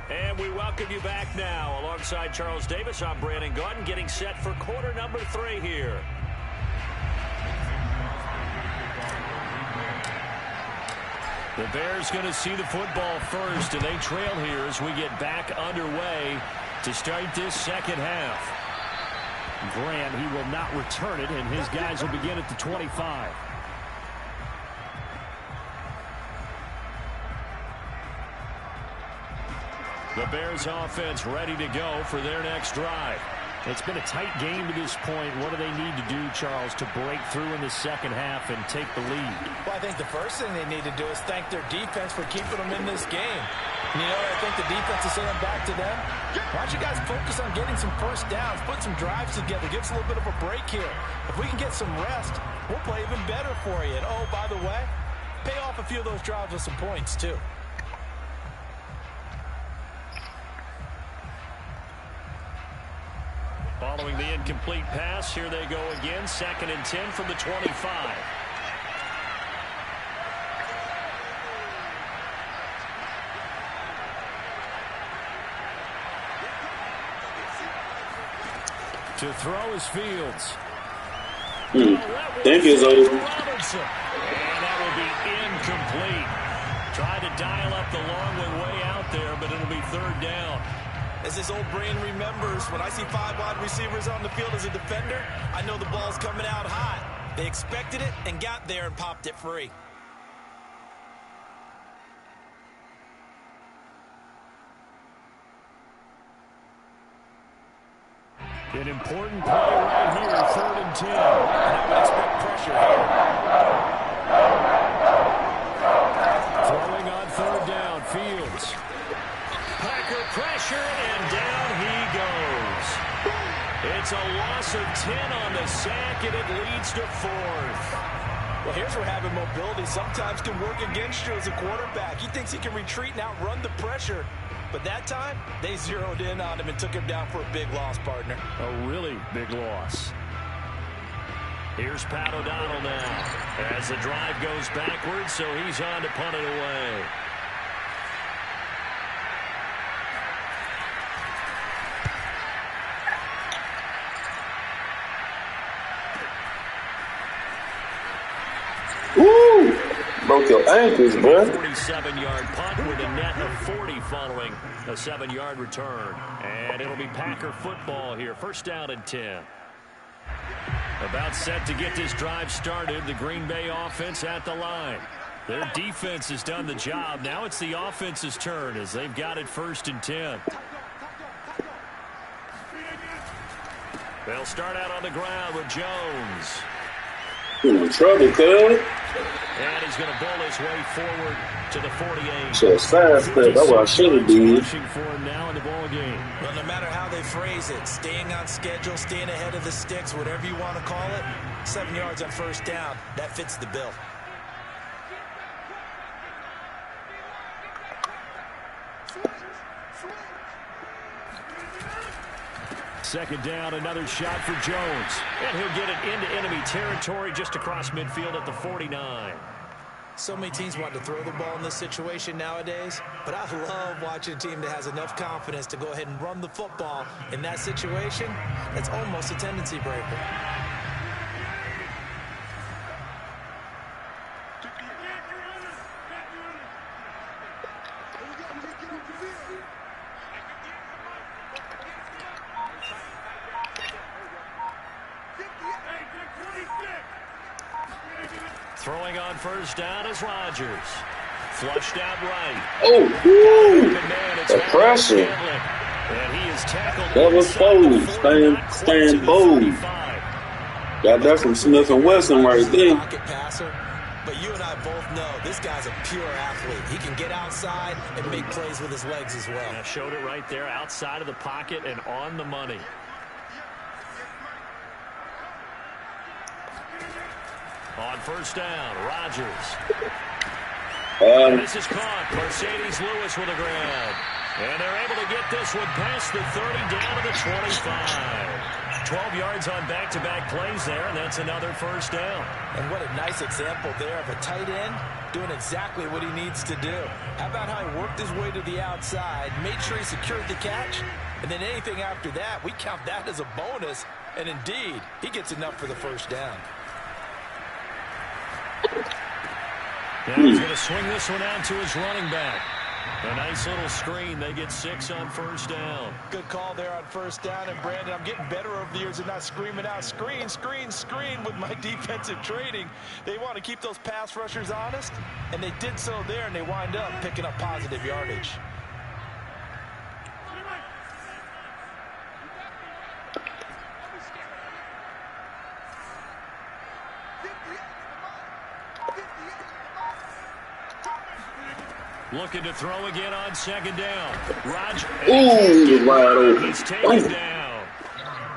And we welcome you back now. Alongside Charles Davis, I'm Brandon Gott, getting set for quarter number 3 here. The Bears going to see the football first, and they trail here as we get back underway to start this second half. Graham, he will not return it, and his guys will begin at the 25. The Bears offense ready to go for their next drive. It's been a tight game to this point. What do they need to do, Charles, to break through in the second half and take the lead? Well, I think the first thing they need to do is thank their defense for keeping them in this game. And you know what I think the defense is saying back to them? Why don't you guys focus on getting some first downs, put some drives together, give us a little bit of a break here. If we can get some rest, we'll play even better for you. And, oh, by the way, pay off a few of those drives with some points, too. Following the incomplete pass, here they go again. 2nd and 10 from the 25. To throw is Fields. Think it's over. Robinson. And that will be incomplete. Tried to dial up the long way out there, but it'll be 3rd down. As this old brain remembers, when I see 5 wide receivers on the field as a defender, I know the ball's coming out hot. They expected it and got there and popped it free. An important play right here, 3rd and 10. And I would expect pressure here. Throwing on 3rd down, Fields. Packer pressure, and down he goes. It's a loss of 10 on the sack, and it leads to 4th. Well, here's where having mobility sometimes can work against you as a quarterback. He thinks he can retreat and outrun the pressure. But that time, they zeroed in on him and took him down for a big loss, partner. A really big loss. Here's Pat O'Donnell now as the drive goes backwards, so he's on to punt it away. Woo! Broke your ankles, bro. 47-yard punt with a net of 40 following a 7-yard return. And it'll be Packer football here. 1st down and 10. About set to get this drive started. The Green Bay offense at the line. Their defense has done the job. Now it's the offense's turn as they've got it 1st and 10. They'll start out on the ground with Jones. In trouble, cuz. And he's going to bowl his way forward to the 48. So sidestep. That's what I should have did. Rushing for him now in the ball game. Well, no matter how they phrase it, staying on schedule, staying ahead of the sticks, whatever you want to call it, 7 yards on 1st down, that fits the bill. Second down, another shot for Jones. And he'll get it into enemy territory just across midfield at the 49. So many teams want to throw the ball in this situation nowadays, but I love watching a team that has enough confidence to go ahead and run the football in that situation. That's almost a tendency breaker. Throwing on 1st down is Rodgers. Flushed out right. Oh, woo! The pressure. And he is tackled. That was bold. Stand bold. Got that from Smith and Wesson right there. Pocket passer, but you and I both know this guy's a pure athlete. He can get outside and make plays with his legs as well. I showed it right there, outside of the pocket and on the money. On 1st down, Rodgers. This is caught. Mercedes Lewis with a grab. And they're able to get this one past the 30 down to the 25. 12 yards on back-to-back plays there, and that's another 1st down. And what a nice example there of a tight end doing exactly what he needs to do. How about how he worked his way to the outside, made sure he secured the catch, and then anything after that, we count that as a bonus. And indeed, he gets enough for the 1st down. Now he's going to swing this one out to his running back. A nice little screen. They get 6 on 1st down. Good call there on 1st down. And, Brandon, I'm getting better over the years and not screaming out, screen, screen, screen with my defensive training. They want to keep those pass rushers honest, and they did so there, and they wind up picking up positive yardage. Looking to throw again on second down. Rodgers. Ooh, he was wide open. He's taken down.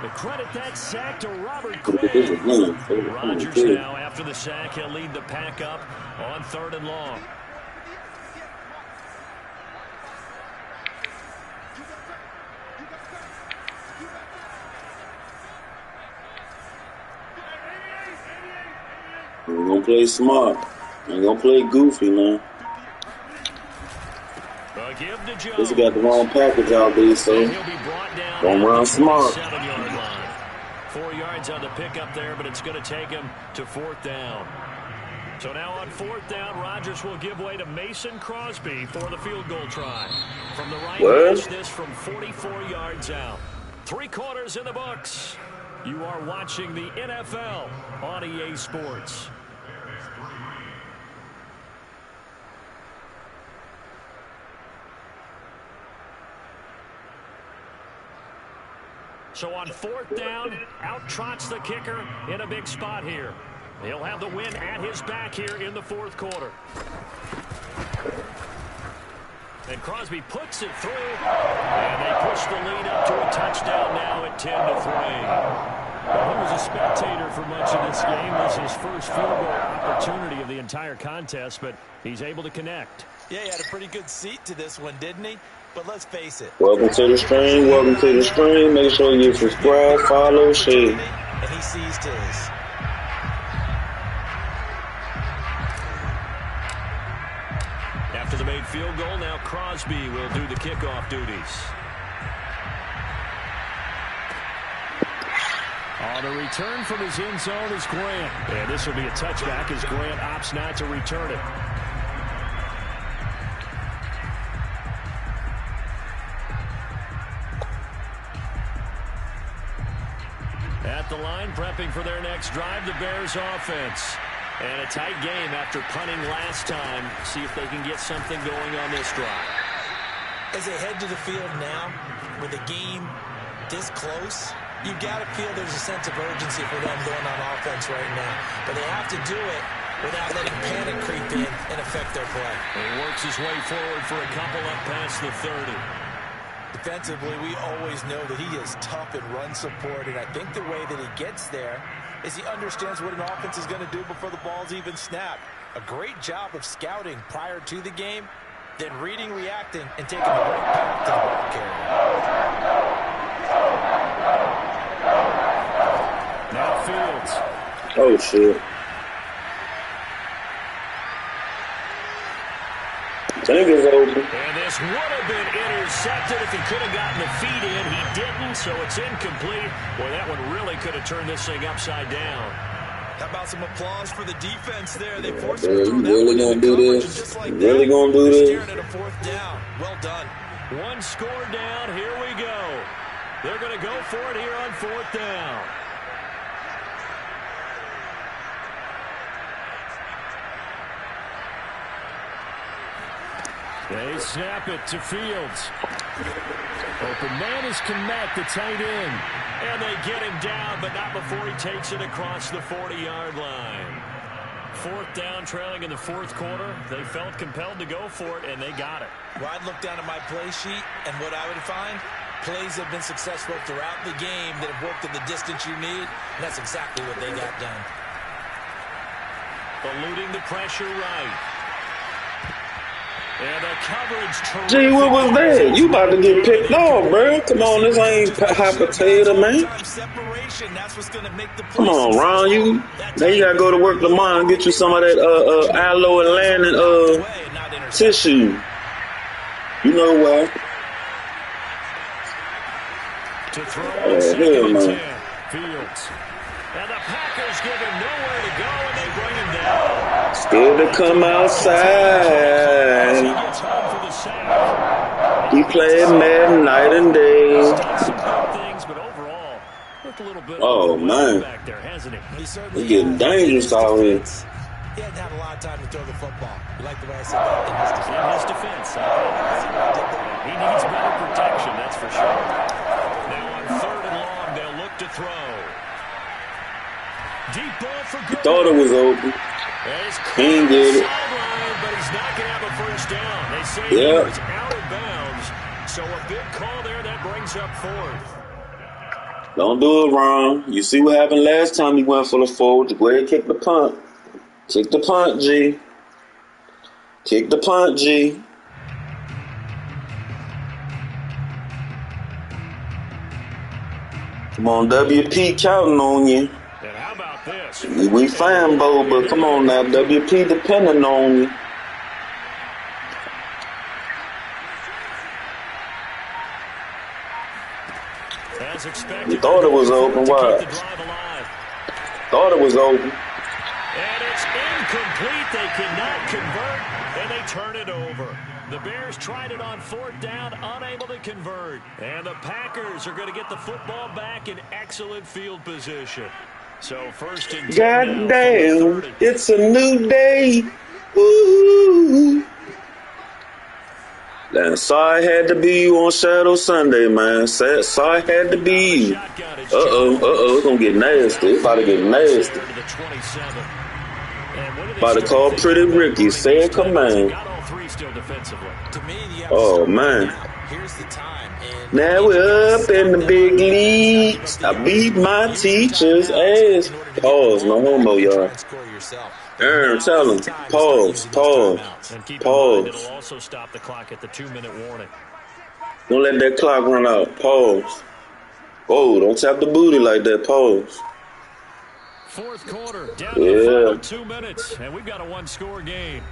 The credit that sack to Robert Quinn. Rodgers now, after the sack, he'll lead the pack up on 3rd and long. We're gonna play smart. We're gonna play goofy, man. This got the wrong package out there, so gonna run smart. 4 yards on the pickup there, but it's going to take him to 4th down. So now on 4th down, Rodgers will give way to Mason Crosby for the field goal try. From the right, catch this from 44 yards out. 3 quarters in the books. You are watching the NFL on EA Sports. So on 4th down, out trots the kicker in a big spot here. He'll have the win at his back here in the 4th quarter. And Crosby puts it through, and they push the lead up to a touchdown now at 10-3. Well, he was a spectator for much of this game. This is his first field goal opportunity of the entire contest, but he's able to connect. Yeah, he had a pretty good seat to this one, didn't he? But let's face it. Welcome to the stream. Welcome to the stream. Make sure you subscribe, follow, share. And he seized his. After the made field goal, now Crosby will do the kickoff duties. On the return from his end zone is Grant. And this will be a touchback as Grant opts not to return it. At the line, prepping for their next drive, the Bears offense. And a tight game after punting last time. See if they can get something going on this drive. As they head to the field now, with the game this close, you've got to feel there's a sense of urgency for them going on offense right now. But they have to do it without letting panic creep in and affect their play. He works his way forward for a couple up past the 30. Defensively, we always know that he is tough in run support, and I think the way that he gets there is he understands what an offense is going to do before the ball's even snapped. A great job of scouting prior to the game, then reading, reacting, and taking the right path to the ball carrier. Now Fields. Oh, shit. Tank is open. And this would have been intercepted if he could have gotten the feet in. He didn't, so it's incomplete. Boy, that one really could have turned this thing upside down. How about some applause for the defense there? They forced him to throw that one into coverage, and just like that, they're staring at a 4th down. Well done. One score down. Here we go. They're going to go for it here on 4th down. They snap it to Fields. Open man is Kmet, the tight end. And they get him down, but not before he takes it across the 40-yard line. 4th down, trailing in the 4th quarter. They felt compelled to go for it, and they got it. Well, I'd look down at my play sheet, and what I would find, plays have been successful throughout the game that have worked at the distance you need, and that's exactly what they got done. Eluding the pressure right. And the coverage. Gee, what was that? You about to get picked off, bro. Come on, this ain't hot potato, man. Come on, Ron. Now you gotta go to work tomorrow and get you some of that aloe and landing tissue. You know why? To throw hell no. Fields. And the Packers give him nowhere to go, and they bring him down. Scared to come outside. He played Madden night and day. Oh, man. He's getting dangerous out here. He hadn't had a lot of time to throw the football. You like the way I said that? In his defense. He needs better protection, that's for sure. Now on 3rd and long, they'll look to throw. Deep ball for He thought it was open. He ain't get it. But he's not going to have a first down. They say he was out of bounds. So a big call there that brings up fourth. Don't do it wrong. You see what happened last time he went for the forward. Go ahead and kick the punt. Kick the punt, G. Kick the punt, G. Come on, WP counting on you. And how about this? We fine, Bo, but come on now, WP depending on you. As expected, You thought it was open. Why? Thought it was open. And it's incomplete. They cannot convert, and they turn it over. The Bears tried it on fourth down, unable to convert. And the Packers are going to get the football back in excellent field position. So first and 10. Goddamn, it's a new day. Ooh. Damn, sorry had to be you on Shadow Sunday, man. Sorry had to be you. It's gonna get nasty. It's about to get nasty. About to call Pretty Ricky. Say a command. Oh, man. Now we're up in the big leagues. I beat my teacher's ass. Pause, no homo, y'all. Aaron, tell him. Pause. It'll also stop the clock at the 2-minute warning. Don't let that clock run out. Pause. Oh, don't tap the booty like that. Pause. Fourth quarter, down to the final 2 minutes, and we've got a one-score game.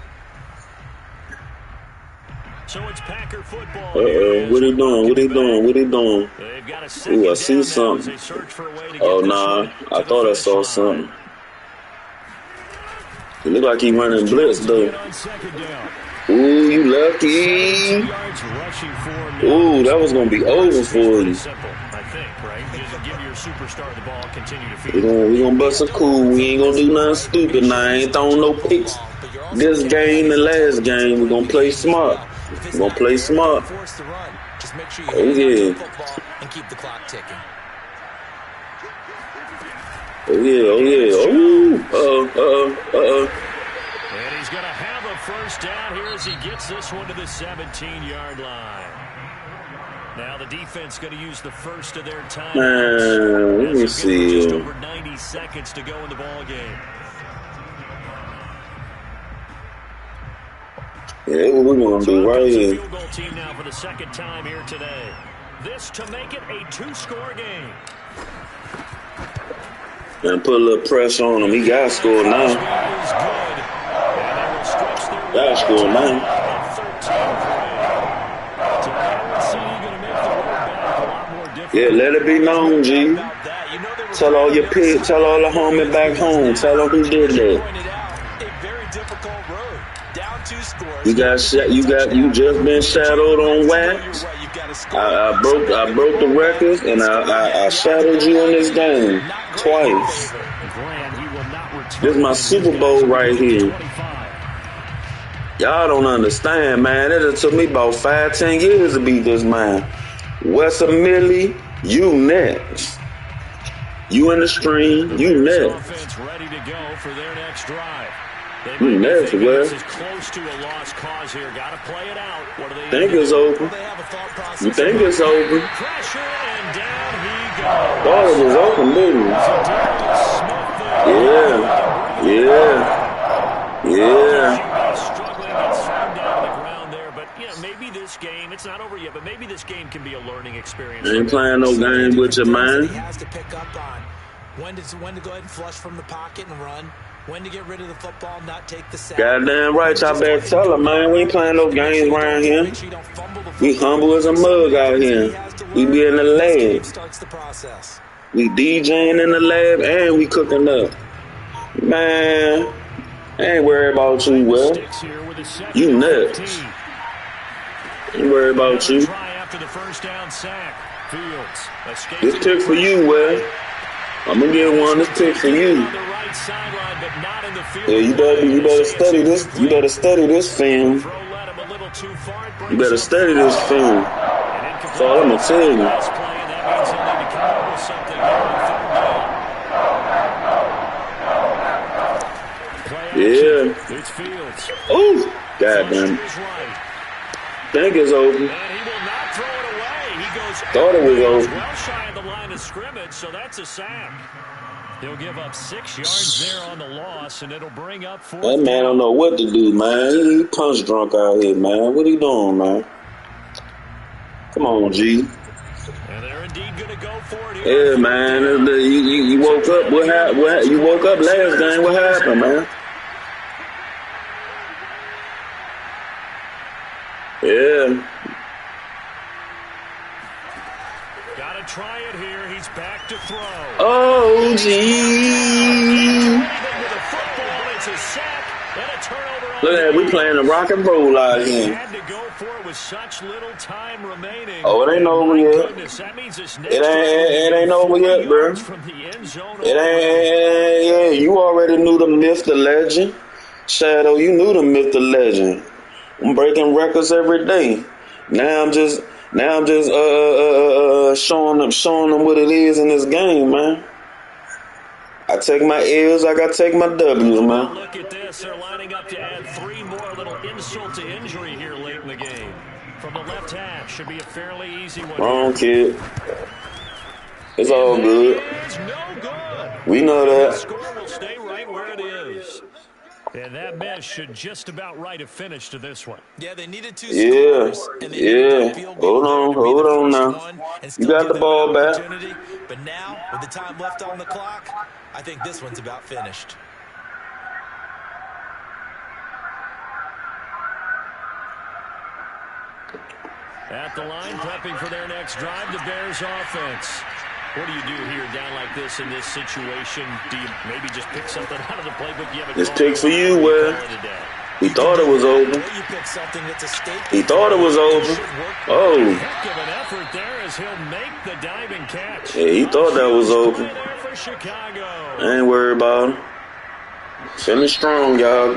So it's Packer football. What he doing? They've got a second Ooh, I see something. Oh, nah. I thought I saw something. It look like he running blitz, though. Ooh, you lucky. Ooh, that was going to be over for you. We're going to bust a cool. We ain't going to do nothing stupid now. I ain't throwing no picks. This game, the last game, we're going to play smart. We're going to play smart. Oh, yeah. Oh, yeah. And he's going to have a first down here as he gets this one to the 17-yard line. Now the defense going to use the first of their time. Let me see. Just over 90 seconds to go in the ball game. Yeah, what we're going to do right here. Field goal team now for the second time here today. This to make it a two-score game. And put a little pressure on him. He got to score now. Got to score now. Yeah, let it be known, G. Tell all your pigs, tell all the homie back home. Tell them who did that. You just been shadowed on wax. I broke the records, and I shadowed you in this game twice. This is my Super Bowl right here. Y'all don't understand, man. It took me about 5-10 years to beat this man. Wes Millie, you next. You in the stream, you next. Ready to go for their next drive. You next, Wes. Close to a lost cause here. Got to play it out. What do they think it's open? You think it's open? Pressure and down he goes. Thought it was open, didn't you? Yeah. Maybe this game, it's not over yet, but maybe this game can be a learning experience. Ain't playing no game with your man. He has to pick up on when to go ahead and flush from the pocket and run, when to get rid of the football, not take the sack. Goddamn right, y'all better tell him, man. We ain't playing no games around here. We humble as a mug out here. We be in the lab. We DJing in the lab and we cooking up. Man, I ain't worried about you, Will. You nuts. Ain't worried about you. This pick for you, Will. I'm gonna get one. This pick for you. Yeah, you better study this. You better study this film. You better study this film. That's all I'm gonna tell you. 2 Yeah. It's Fields. Oh, goddamn. Think it's open. And he will not throw it away. He goes Thought it was open. well shy of the line of scrimmage, so that's a sack. He'll give up 6 yards there on the loss, and it'll bring up 4th That man down. don't know what to do, man. He punch drunk out here, man. What he doing, man? Come on, G. And they're indeed going to go for it here. Yeah, man. You woke up. What happened? You woke up last game. What happened, man? Yeah. Got to try it here. He's back to throw. Oh, gee. With a football, it's a sack and a turnover. Look at that. We playing the rock and roll out here. Had to go for it with such little time remaining. Oh, it ain't over yet. That means this It ain't over yet, bro. It ain't. Yeah, you already knew the myth, the legend. Shadow, you knew the myth, the legend. I'm breaking records every day. Now I'm just showing them what it is in this game, man. I take my L's, I gotta take my W's, man. Look at this. They're lining up to add 3 more. A little insult to injury here late in the game. From the left half, should be a fairly easy one. Wrong, kid. It's all good. It's no good. We know The that. score will stay right where it is. And that mess should just about right have finished to this one. Yeah, they needed 2 Yeah, scores. And they needed that field goal hold on now. You got the ball back. But now, with the time left on the clock, I think this one's about finished. At the line, prepping for their next drive, the Bears offense. What do you do here down like this in this situation? Do you maybe just pick something out of the playbook? You This pick for you, Will. He thought it was open. He thought it was open. Oh. Heck of an effort there as he'll make the diving catch. Yeah, he thought that was open. For Chicago. I ain't worried about him. Feeling strong, y'all.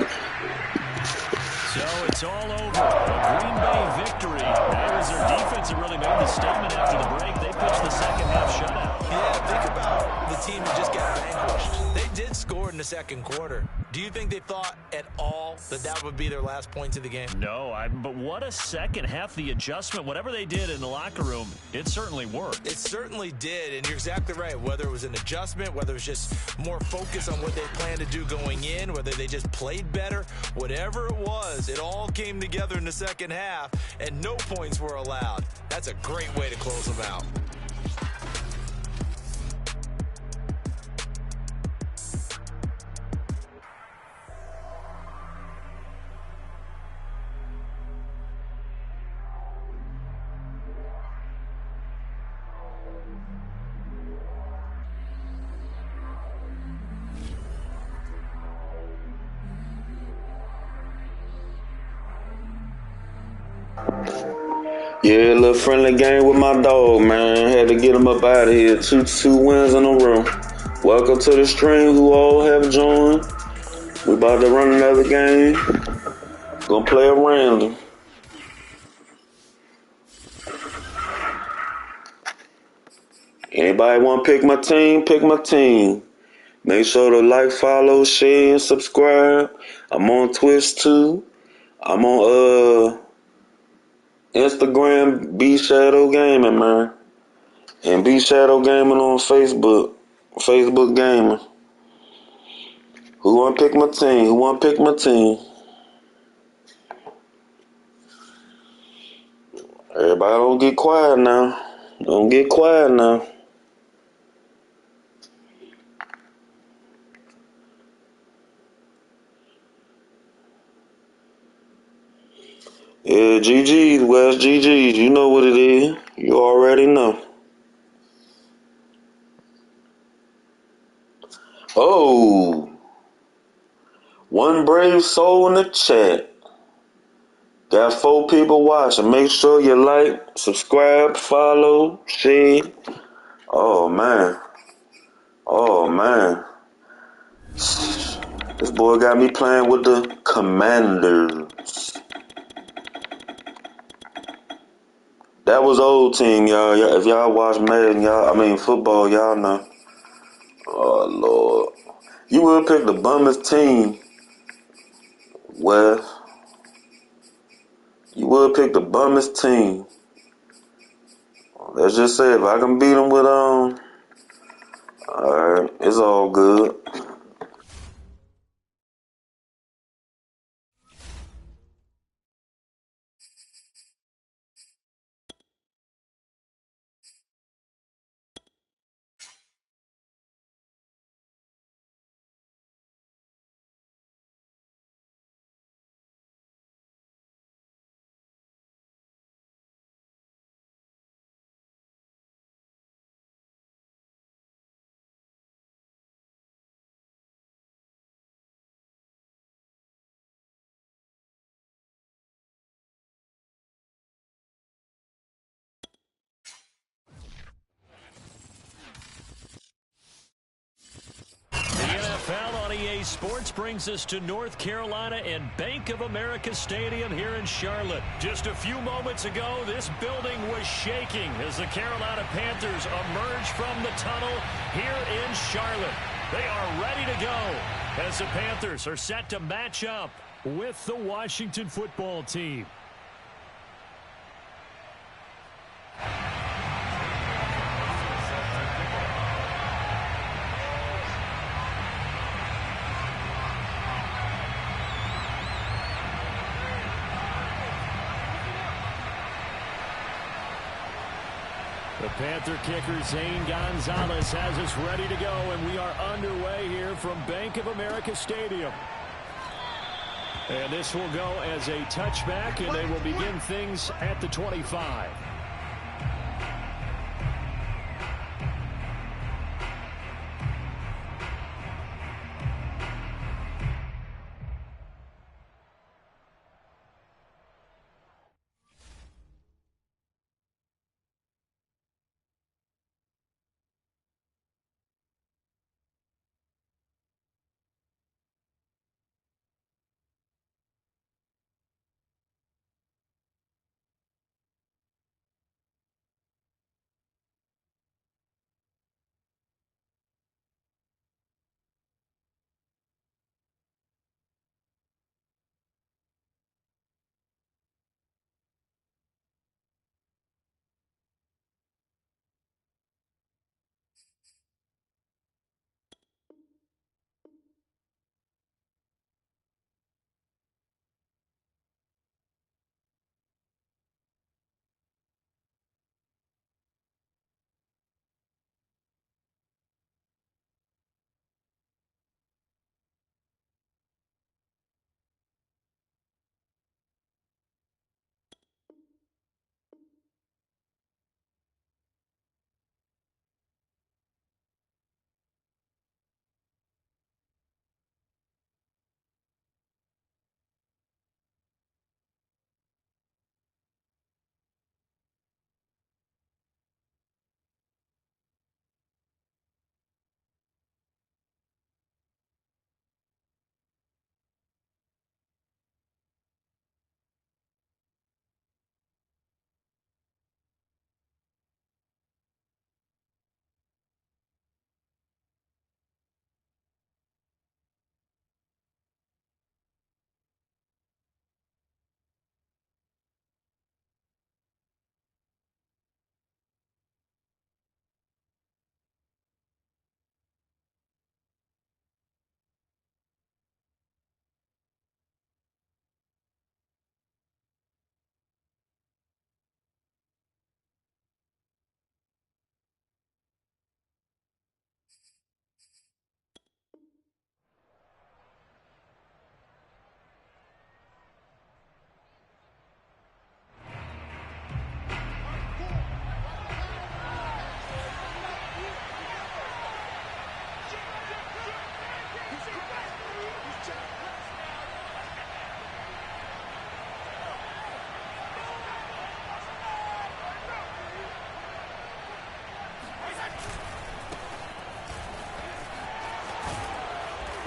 So it's all over. A Green Bay victory. That was their defense that really made the statement after the break. They pitched the second half shutout. Yeah, think about the team who just got vanquished. They did score in the second quarter. Do you think they thought at all that that would be their last points of the game? No, but what a second half. The adjustment, whatever they did in the locker room, it certainly worked. It certainly did, and you're exactly right. Whether it was an adjustment, whether it was just more focus on what they planned to do going in, whether they just played better, whatever it was, it all came together in the second half, and no points were allowed. That's a great way to close them out. Yeah, a little friendly game with my dog, man. Had to get him up out of here. Two wins in a row. Welcome to the stream, who all have joined. We about to run another game. Gonna play a random. Anybody want to pick my team? Pick my team. Make sure to like, follow, share, and subscribe. I'm on Twitch too. I'm on Instagram, B Shadow Gaming, man. And B Shadow Gaming on Facebook. Facebook Gaming. Who want to pick my team? Who want to pick my team? Everybody don't get quiet now. Don't get quiet now. Yeah, GG's, West GG's. You know what it is. You already know. Oh. One brave soul in the chat. Got 4 people watching. Make sure you like, subscribe, follow, share. Oh, man. Oh, man. This boy got me playing with the Commanders. That was old team, y'all. If y'all watch Madden, football, y'all know. Oh, Lord. You will pick the bummest team Well, you would pick the bummest team. Let's just say if I can beat them with alright, it's all good. NFL on EA Sports brings us to North Carolina and Bank of America Stadium here in Charlotte. Just a few moments ago, this building was shaking as the Carolina Panthers emerge from the tunnel here in Charlotte. They are ready to go as the Panthers are set to match up with the Washington football team. The Panther kicker, Zane Gonzalez, has us ready to go, and we are underway here from Bank of America Stadium. And this will go as a touchback, and they will begin things at the 25.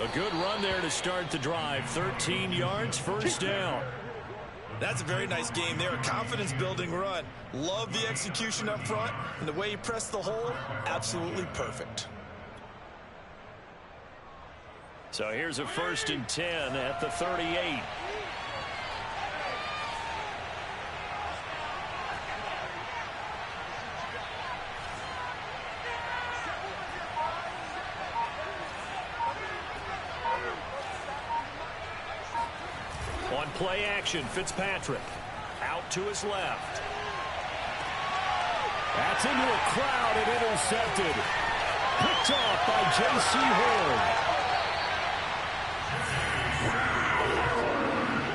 A good run there to start the drive. 13 yards, first down. That's a very nice game there. A confidence-building run. Love the execution up front. And the way he pressed the hole, absolutely perfect. So here's a 1st and 10 at the 38. On play action, Fitzpatrick out to his left. That's into a crowd and intercepted. Picked off by J.C. Horn.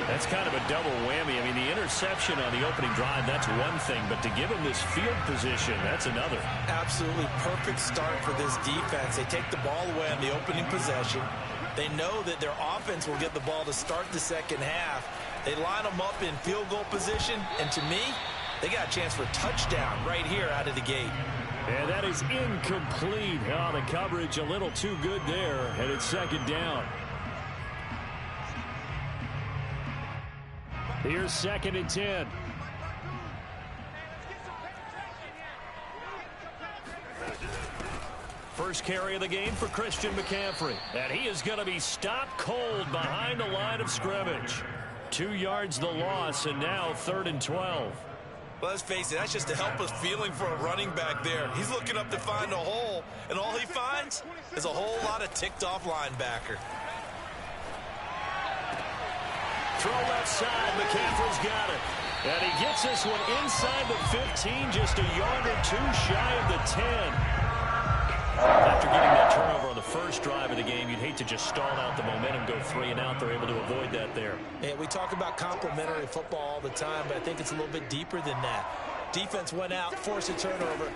That's kind of a double whammy. I mean, the interception on the opening drive, that's one thing. But to give him this field position, that's another. Absolutely perfect start for this defense. They take the ball away on the opening possession. They know that their offense will get the ball to start the second half. They line them up in field goal position. And to me, they got a chance for a touchdown right here out of the gate. And that is incomplete. Oh, the coverage a little too good there. And it's 2nd down. Here's 2nd and 10. First carry of the game for Christian McCaffrey. And he is going to be stopped cold behind the line of scrimmage. 2 yards the loss, and now 3rd and 12. Well, let's face it, that's just a helpless feeling for a running back there. He's looking up to find a hole, and all he finds is a whole lot of ticked-off linebacker. Throw left side, McCaffrey's got it. And he gets this one inside the 15, just a yard or two shy of the 10. After getting that turnover on the first drive of the game, you'd hate to just stall out the momentum, go 3 and out. They're able to avoid that there. And we talk about complementary football all the time, but I think it's a little bit deeper than that. Defense went out, forced a turnover,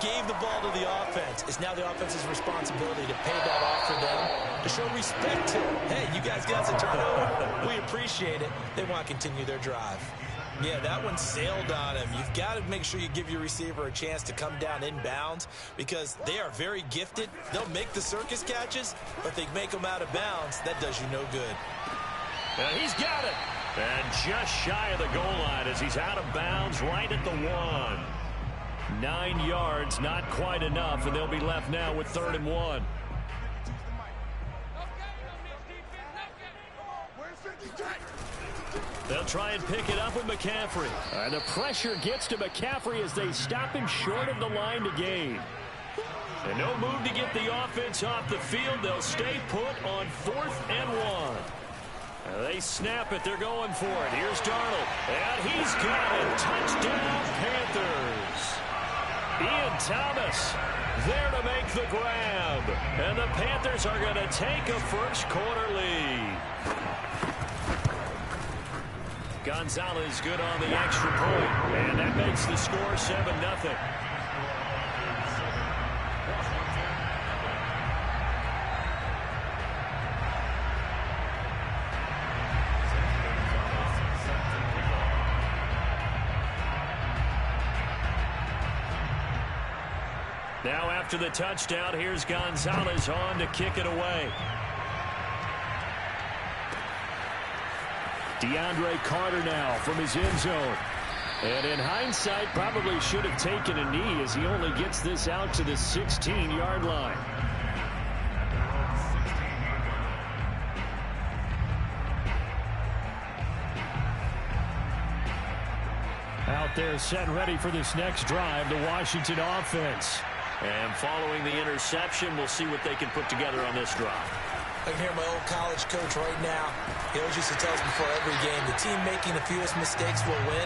gave the ball to the offense. It's now the offense's responsibility to pay that off for them, to show respect to them. Hey, you guys got some turnover. We appreciate it. They want to continue their drive. Yeah, that one sailed on him. You've got to make sure you give your receiver a chance to come down inbounds because they are very gifted. They'll make the circus catches, but they make them out of bounds. That does you no good. And he's got it. And just shy of the goal line as he's out of bounds right at the 1. 9 yards, not quite enough, and they'll be left now with 3rd and 1. They'll try and pick it up with McCaffrey. And the pressure gets to McCaffrey as they stop him short of the line to gain. And no move to get the offense off the field. They'll stay put on 4th and 1. They snap it. They're going for it. Here's Darnold. And he's got it. Touchdown, Panthers. Ian Thomas there to make the grab. And the Panthers are going to take a first-quarter lead. Gonzalez good on the extra point. And that makes the score 7-0. Now after the touchdown, here's Gonzalez on to kick it away. DeAndre Carter now from his end zone. And in hindsight, probably should have taken a knee as he only gets this out to the 16-yard line. Out there set and ready for this next drive, the Washington offense. And following the interception, we'll see what they can put together on this drive. I can hear my old college coach right now. He always used to tell us before every game, the team making the fewest mistakes will win.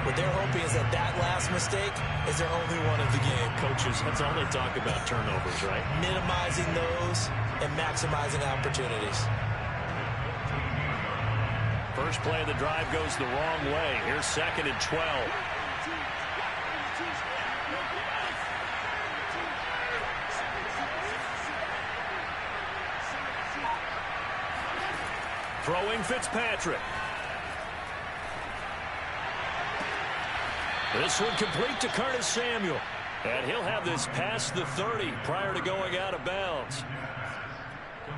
What they're hoping is that that last mistake is their only one of the game. Coaches, that's all they talk about, turnovers, right? Minimizing those and maximizing opportunities. First play of the drive goes the wrong way. Here's 2nd and 12. Throwing Fitzpatrick. This one complete to Curtis Samuel. And he'll have this past the 30 prior to going out of bounds.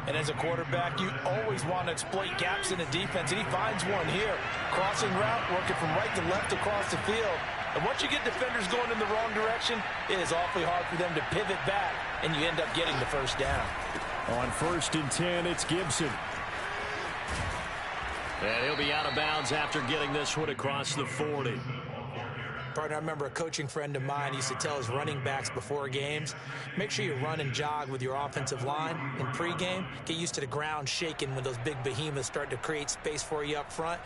And as a quarterback, you always want to exploit gaps in the defense, and he finds one here. Crossing route, working from right to left across the field. And once you get defenders going in the wrong direction, it is awfully hard for them to pivot back, and you end up getting the first down. On 1st and 10, it's Gibson. And he'll be out of bounds after getting this one across the 40. Partner, I remember a coaching friend of mine used to tell his running backs before games, make sure you run and jog with your offensive line in pregame. Get used to the ground shaking when those big behemoths start to create space for you up front.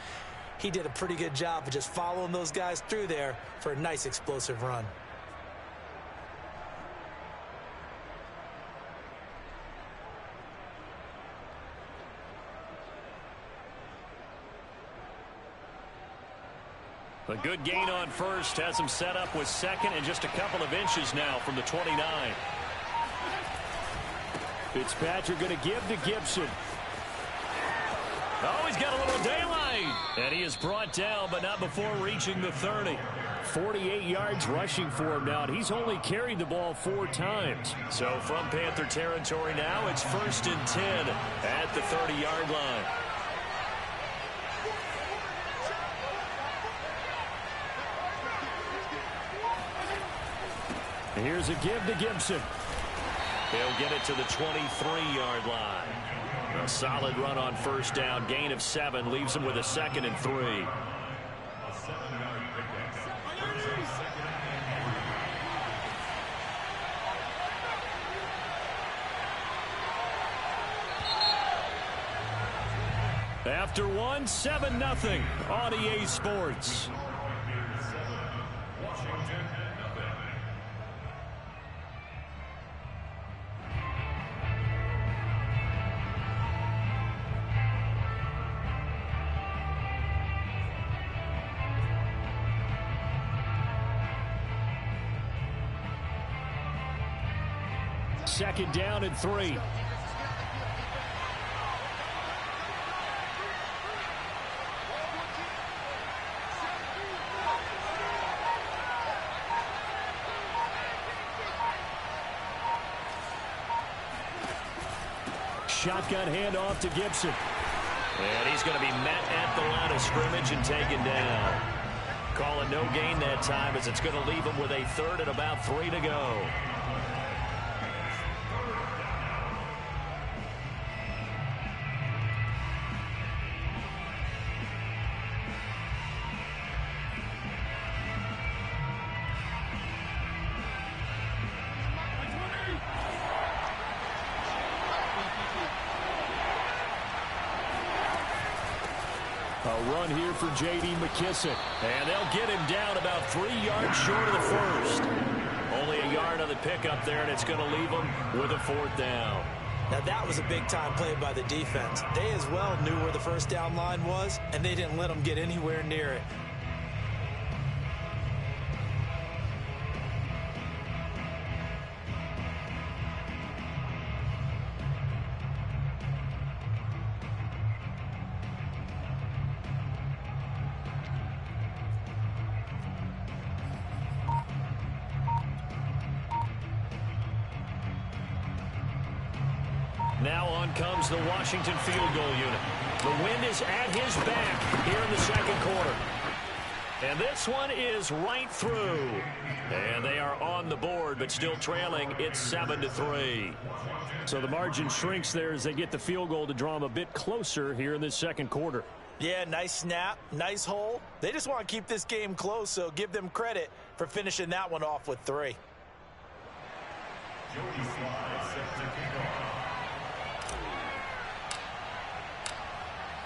He did a pretty good job of just following those guys through there for a nice explosive run. A good gain on 1st has him set up with 2nd and just a couple of inches now from the 29. Fitzpatrick going to give to Gibson. Oh, he's got a little daylight. And he is brought down, but not before reaching the 30. 48 yards rushing for him now, and he's only carried the ball 4 times. So from Panther territory now, it's 1st and 10 at the 30-yard line. Here's a give to Gibson. He'll get it to the 23-yard line. A solid run on 1st down. Gain of 7 leaves him with a 2nd and 3. After 1, 7-0 on EA Sports. Second down and 3. Shotgun handoff to Gibson. And he's going to be met at the line of scrimmage and taken down. Calling no gain that time as it's going to leave him with a 3rd and about 3 to go. A run here for J.D. McKissick. And they'll get him down about 3 yards short of the 1st. Only a yard on the pickup there, and it's going to leave him with a 4th down. Now that was a big-time play by the defense. They as well knew where the 1st down line was, and they didn't let them get anywhere near it. Now on comes the Washington field goal unit. The wind is at his back here in the 2nd quarter. And this one is right through. And they are on the board, but still trailing. It's 7-3. So the margin shrinks there as they get the field goal to draw them a bit closer here in the 2nd quarter. Yeah, nice snap, nice hole. They just want to keep this game close, so give them credit for finishing that one off with 3.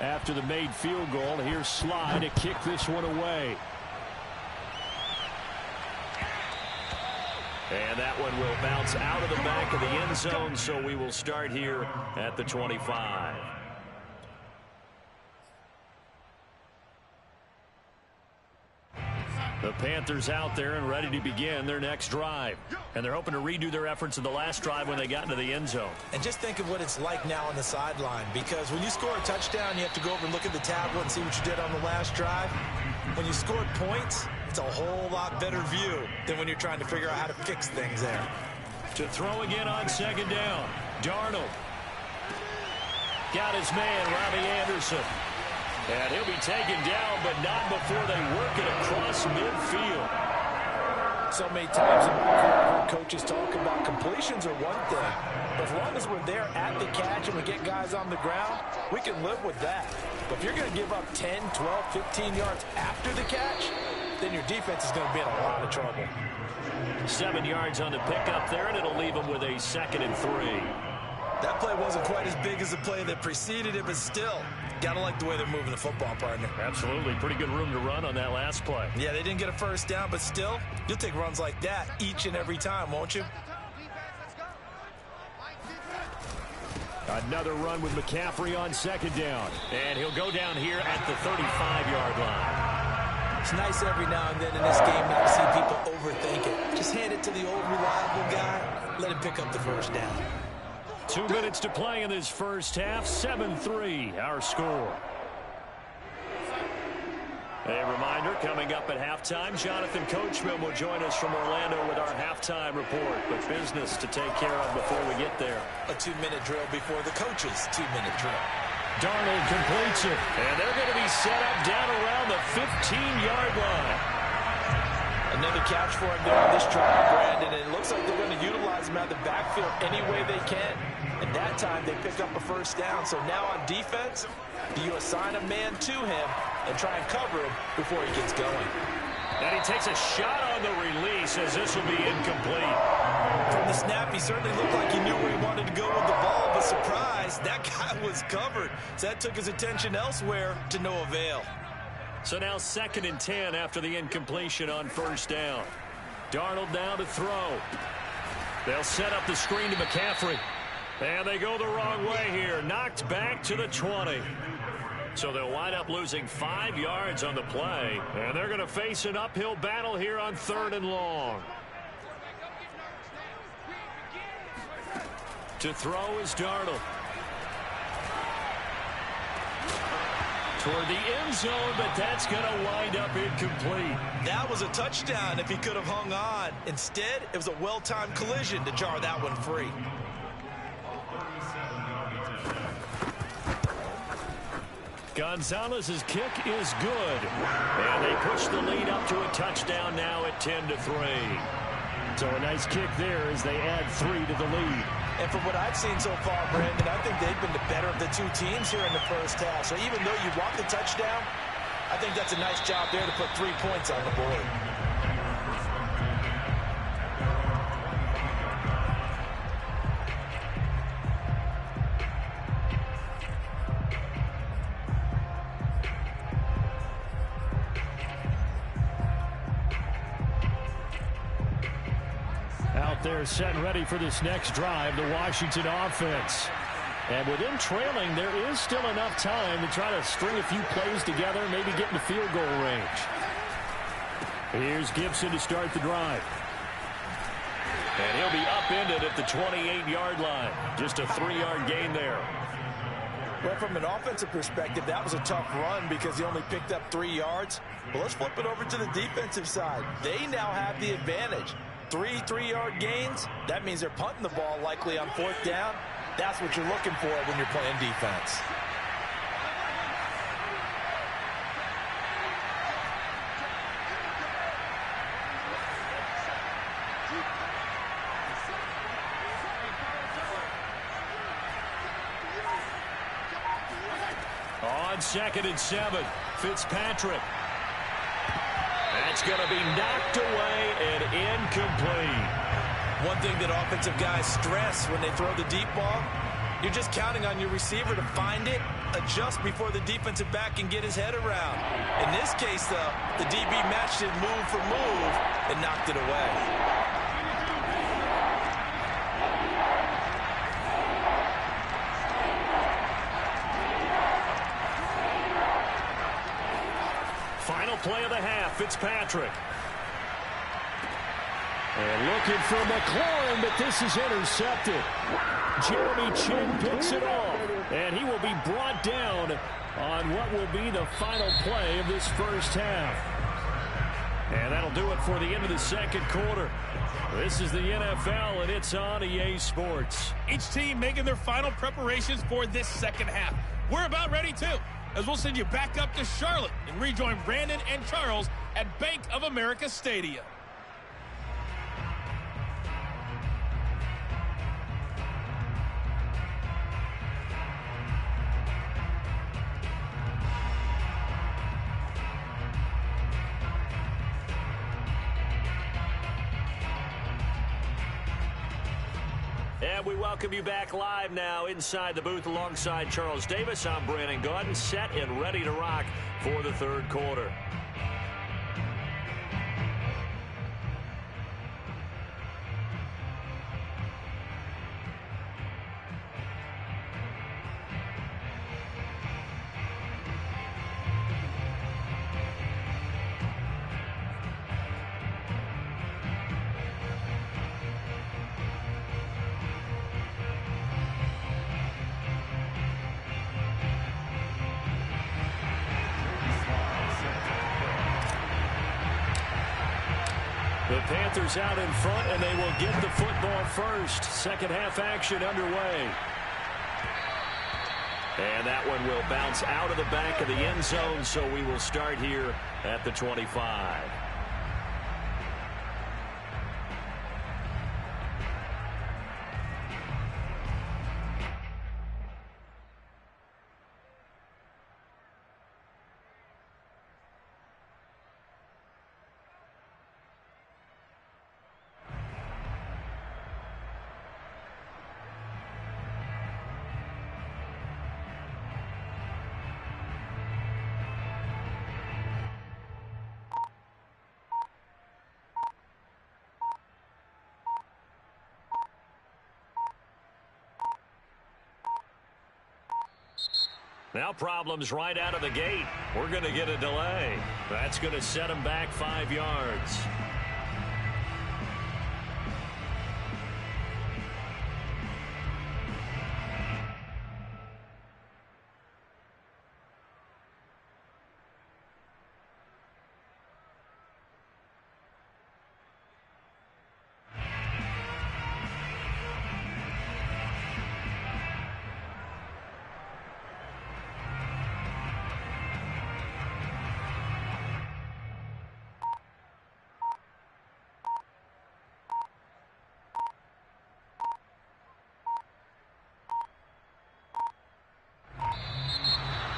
After the made field goal, here's Sly to kick this one away. And that one will bounce out of the back of the end zone, so we will start here at the 25. The Panthers out there and ready to begin their next drive. And they're hoping to redo their efforts in the last drive when they got into the end zone. And just think of what it's like now on the sideline, because when you score a touchdown, you have to go over and look at the tablet and see what you did on the last drive. When you scored points, it's a whole lot better view than when you're trying to figure out how to fix things there. To throw again on 2nd down. Darnold. Got his man, Robbie Anderson. And he'll be taken down, but not before they work it across midfield. So many times in my career, I've heard coaches talk about completions are one thing. But as long as we're there at the catch and we get guys on the ground, we can live with that. But if you're going to give up 10, 12, 15 yards after the catch, then your defense is going to be in a lot of trouble. 7 yards on the pickup there, and it'll leave them with a 2nd and 3. That play wasn't quite as big as the play that preceded it, but still, gotta like the way they're moving the football, partner. Absolutely. Pretty good room to run on that last play. Yeah, they didn't get a first down, but still, you'll take runs like that each and every time, won't you? Another run with McCaffrey on 2nd down. And he'll go down here at the 35-yard line. It's nice every now and then in this game not to see people overthink it. Just hand it to the old reliable guy, let him pick up the first down. 2 minutes to play in this first half. 7-3, our score. A reminder, coming up at halftime, Jonathan Coachman will join us from Orlando with our halftime report. But business to take care of before we get there. A 2-minute drill before the coach's 2-minute drill. Darnold completes it, and they're going to be set up down around the 15-yard line. Another catch for him there on this drive, Brandon, and it looks like they're going to utilize him out of the backfield any way they can. And that time they pick up a first down. So now on defense, do you assign a man to him and try and cover him before he gets going? And he takes a shot on the release as this will be incomplete. From the snap, he certainly looked like he knew where he wanted to go with the ball, but surprise, that guy was covered. So that took his attention elsewhere to no avail. So now 2nd and 10 after the incompletion on first down. Darnold now to throw. They'll set up the screen to McCaffrey. And they go the wrong way here. Knocked back to the 20. So they'll wind up losing 5 yards on the play. And they're going to face an uphill battle here on 3rd and long. To throw is Darnold. Toward the end zone, but that's going to wind up incomplete. That was a touchdown if he could have hung on. Instead, it was a well-timed collision to jar that one free. Gonzalez's kick is good. And they push the lead up to a touchdown now at 10-3. So a nice kick there as they add 3 to the lead. And from what I've seen so far, Brandon, I think they've been the better of the two teams here in the first half. So even though you want the touchdown, I think that's a nice job there to put 3 points on the board. Out there set and ready for this next drive, the Washington offense. And with them trailing, there is still enough time to try to string a few plays together, maybe get in the field goal range. Here's Gibson to start the drive. And he'll be upended at the 28-yard line. Just a 3-yard gain there. Well, from an offensive perspective, that was a tough run because he only picked up 3 yards. But let's flip it over to the defensive side. They now have the advantage. 3 3-yard gains, that means they're punting the ball likely on 4th down. That's what you're looking for when you're playing defense. On 2nd and 7, Fitzpatrick. That's going to be knocked away and incomplete. One thing that offensive guys stress when they throw the deep ball, you're just counting on your receiver to find it, adjust before the defensive back can get his head around. In this case, though, the DB matched it move for move and knocked it away. Final play of the half, Fitzpatrick. And looking for McLaurin, but this is intercepted. Jeremy Chin picks it off, and he will be brought down on what will be the final play of this first half. And that'll do it for the end of the second quarter. This is the NFL, and it's on EA Sports. Each team making their final preparations for this second half. We're about ready, too, as we'll send you back up to Charlotte and rejoin Brandon and Charles at Bank of America Stadium. And we welcome you back live now inside the booth alongside Charles Davis. I'm Brandon Gaudin, set and ready to rock for the third quarter. The Panthers out in front, and they will get the football first. Second half action underway. And that one will bounce out of the back of the end zone, so we will start here at the 25. Now problems right out of the gate. We're going to get a delay. That's going to set them back 5 yards.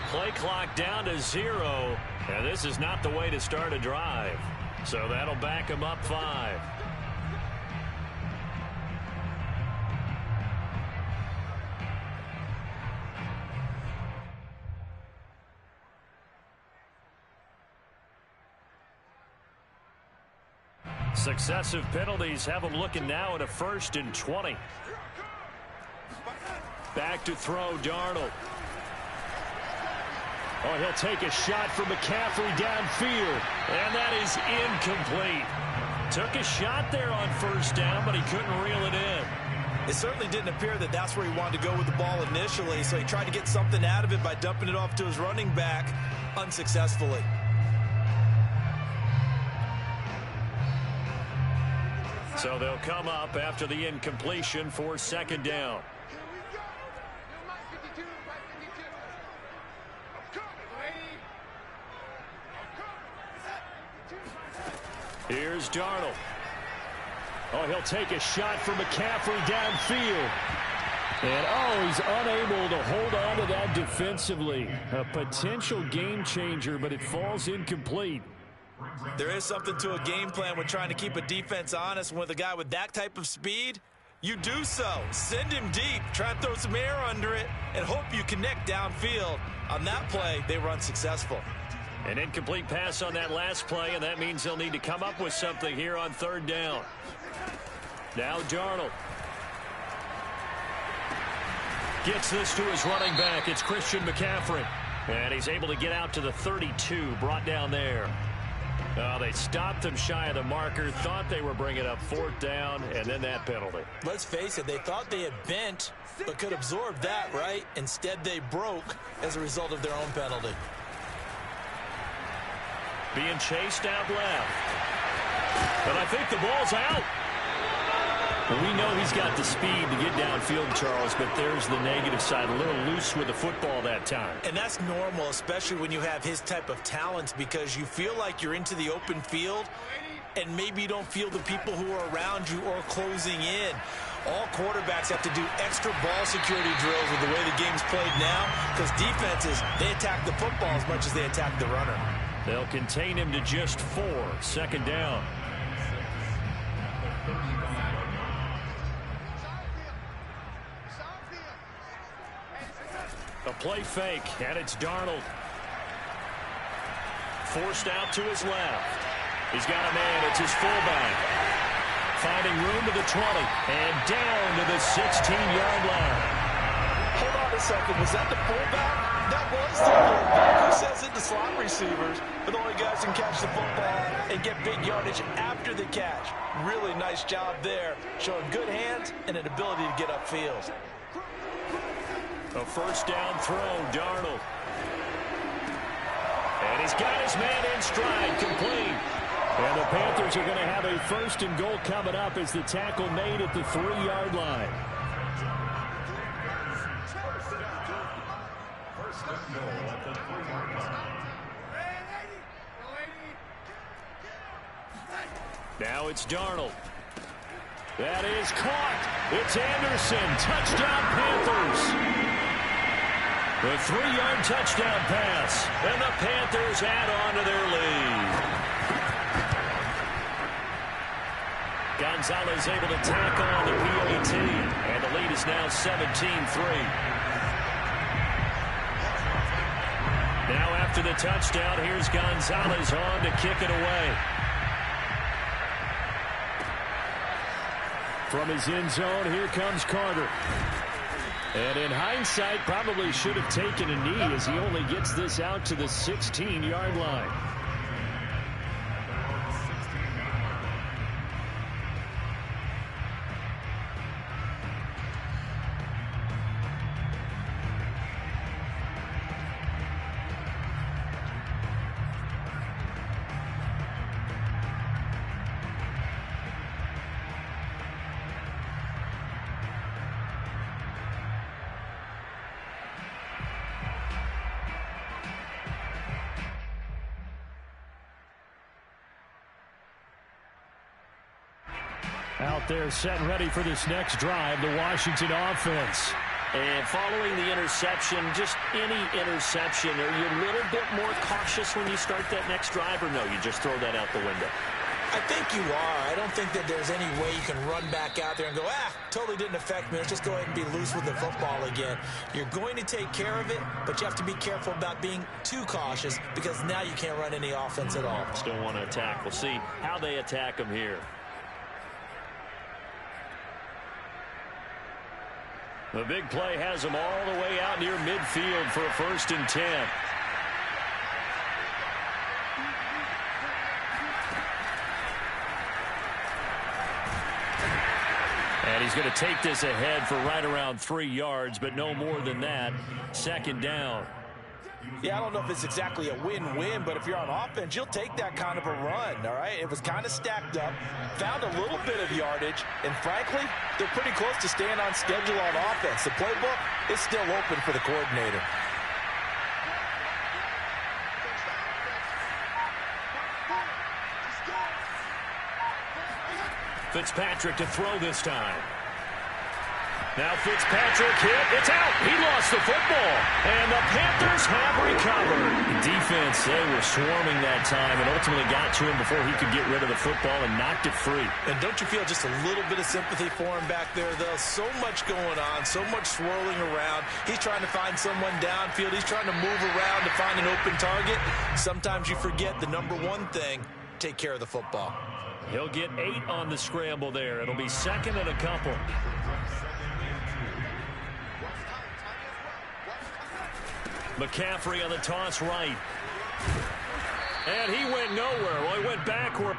Play clock down to 0, and this is not the way to start a drive. So that'll back them up 5. Successive penalties have them looking now at a 1st and 20. Back to throw, Darnold. Oh, he'll take a shot from McCaffrey downfield, and that is incomplete. Took a shot there on 1st down, but he couldn't reel it in. It certainly didn't appear that that's where he wanted to go with the ball initially, so he tried to get something out of it by dumping it off to his running back unsuccessfully. So they'll come up after the incompletion for 2nd down. Here's Darnold. Oh, he'll take a shot from McCaffrey downfield. And, he's unable to hold on to that defensively. A potential game changer, but it falls incomplete. There is something to a game plan when trying to keep a defense honest. With a guy with that type of speed, you do so. Send him deep, try and throw some air under it, and hope you connect downfield. On that play, they were unsuccessful. An incomplete pass on that last play, and that means they'll need to come up with something here on 3rd down. Now Darnold gets this to his running back. It's Christian McCaffrey. And he's able to get out to the 32, brought down there. They stopped him shy of the marker, thought they were bringing up 4th down, and then that penalty. Let's face it, they thought they had bent, but could absorb that, right? Instead, they broke as a result of their own penalty. Being chased out left. But I think the ball's out. We know he's got the speed to get downfield, Charles, but there's the negative side. A little loose with the football that time. And that's normal, especially when you have his type of talents, because you feel like you're into the open field, and maybe you don't feel the people who are around you or closing in. All quarterbacks have to do extra ball security drills with the way the game's played now, because defenses, they attack the football as much as they attack the runner. They'll contain him to just 4. 2nd down. Play fake, and it's Darnold. Forced out to his left. He's got a man. It's his fullback. Finding room to the 20, and down to the 16-yard line. Hold on a second. Was that the fullback? That was the fullback. Who says it? The slot receivers are the only guys who can catch the football and get big yardage after the catch. Really nice job there, showing good hands and an ability to get upfield. A first down throw, Darnold. And he's got his man in stride, complete. And the Panthers are going to have a first and goal coming up as the tackle made at the 3-yard line. Now it's Darnold. That is caught. It's Anderson. Touchdown, Panthers. The 3-yard touchdown pass. And the Panthers add on to their lead. Gonzalez able to tack on the PAT. And the lead is now 17-3. Now after the touchdown, here's Gonzalez on to kick it away. From his end zone, here comes Carter. And in hindsight, probably should have taken a knee as he only gets this out to the 16-yard line. Out there set and ready for this next drive, the Washington offense. And following the interception, just any interception, are you a little bit more cautious when you start that next drive, or no, you just throw that out the window? I think you are. I don't think that there's any way you can run back out there and go, totally didn't affect me. Let's just go ahead and be loose with the football again. You're going to take care of it, but you have to be careful about being too cautious because now you can't run any offense at all. Still want to attack. We'll see how they attack them here. The big play has them all the way out near midfield for a 1st and 10. And he's going to take this ahead for right around 3 yards, but no more than that. 2nd down. Yeah, I don't know if it's exactly a win-win, but if you're on offense, you'll take that kind of a run, all right? It was kind of stacked up, found a little bit of yardage, and frankly, they're pretty close to staying on schedule on offense. The playbook is still open for the coordinator. Fitzpatrick to throw this time. Now Fitzpatrick hit. It's out. He lost the football. And the Panthers have recovered. The defense, they were swarming that time and ultimately got to him before he could get rid of the football and knocked it free. And don't you feel just a little bit of sympathy for him back there, though? So much going on, so much swirling around. He's trying to find someone downfield. He's trying to move around to find an open target. Sometimes you forget the number one thing, take care of the football. He'll get 8 on the scramble there. It'll be 2nd and a couple. McCaffrey on the toss right. And he went nowhere. Well, he went backward.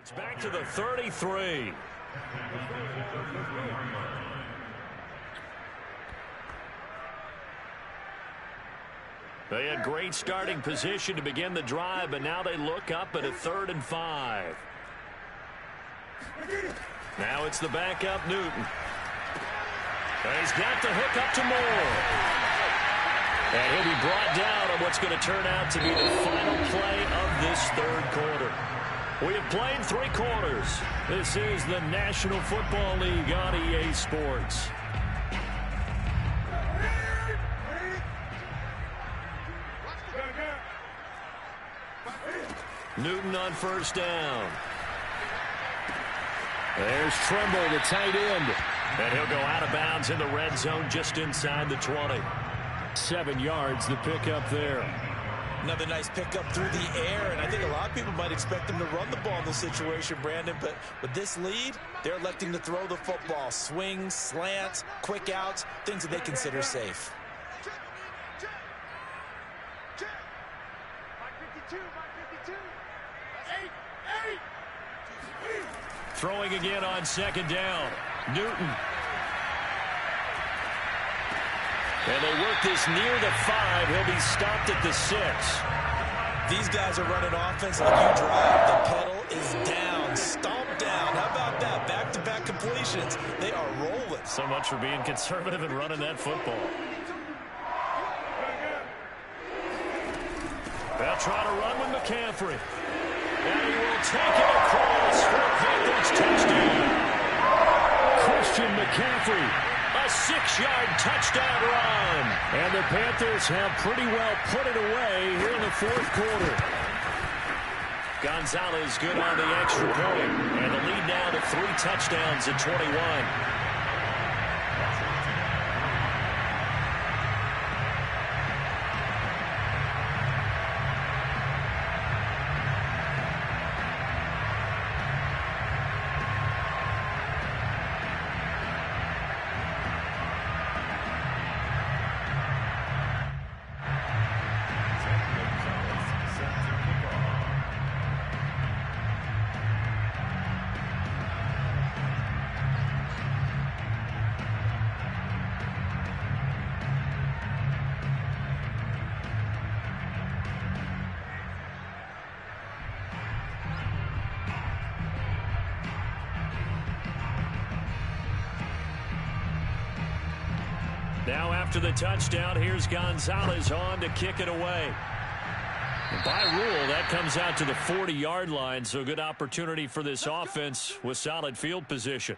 It's back to the 33. They had great starting position to begin the drive, but now they look up at a 3rd and 5. Now it's the backup Newton. And he's got the hook up to Moore. And he'll be brought down on what's going to turn out to be the final play of this 3rd quarter. We have played 3 quarters. This is the National Football League on EA Sports. Newton on first down. There's Trimble, the tight end. And he'll go out of bounds in the red zone just inside the 20. 7 yards, the pickup there. Another nice pickup through the air, and I think a lot of people might expect him to run the ball in this situation, Brandon, but with this lead, they're electing to throw the football. Swings, slants, quick outs, things that they consider safe. Throwing again on second down. Newton. And they work this near the 5. He'll be stopped at the 6. These guys are running offense like you drive. The pedal is down, stomped down. How about that? Back-to-back completions. They are rolling. So much for being conservative and running that football. They'll try to run with McCaffrey. And he will take it across for a Panthers touchdown. Christian McCaffrey. A 6-yard touchdown run. And the Panthers have pretty well put it away here in the 4th quarter. Gonzalez good on the extra point. And the lead now to 3 touchdowns at 21. Now after the touchdown, here's Gonzalez on to kick it away. And by rule, that comes out to the 40-yard line, so good opportunity for this offense with solid field position.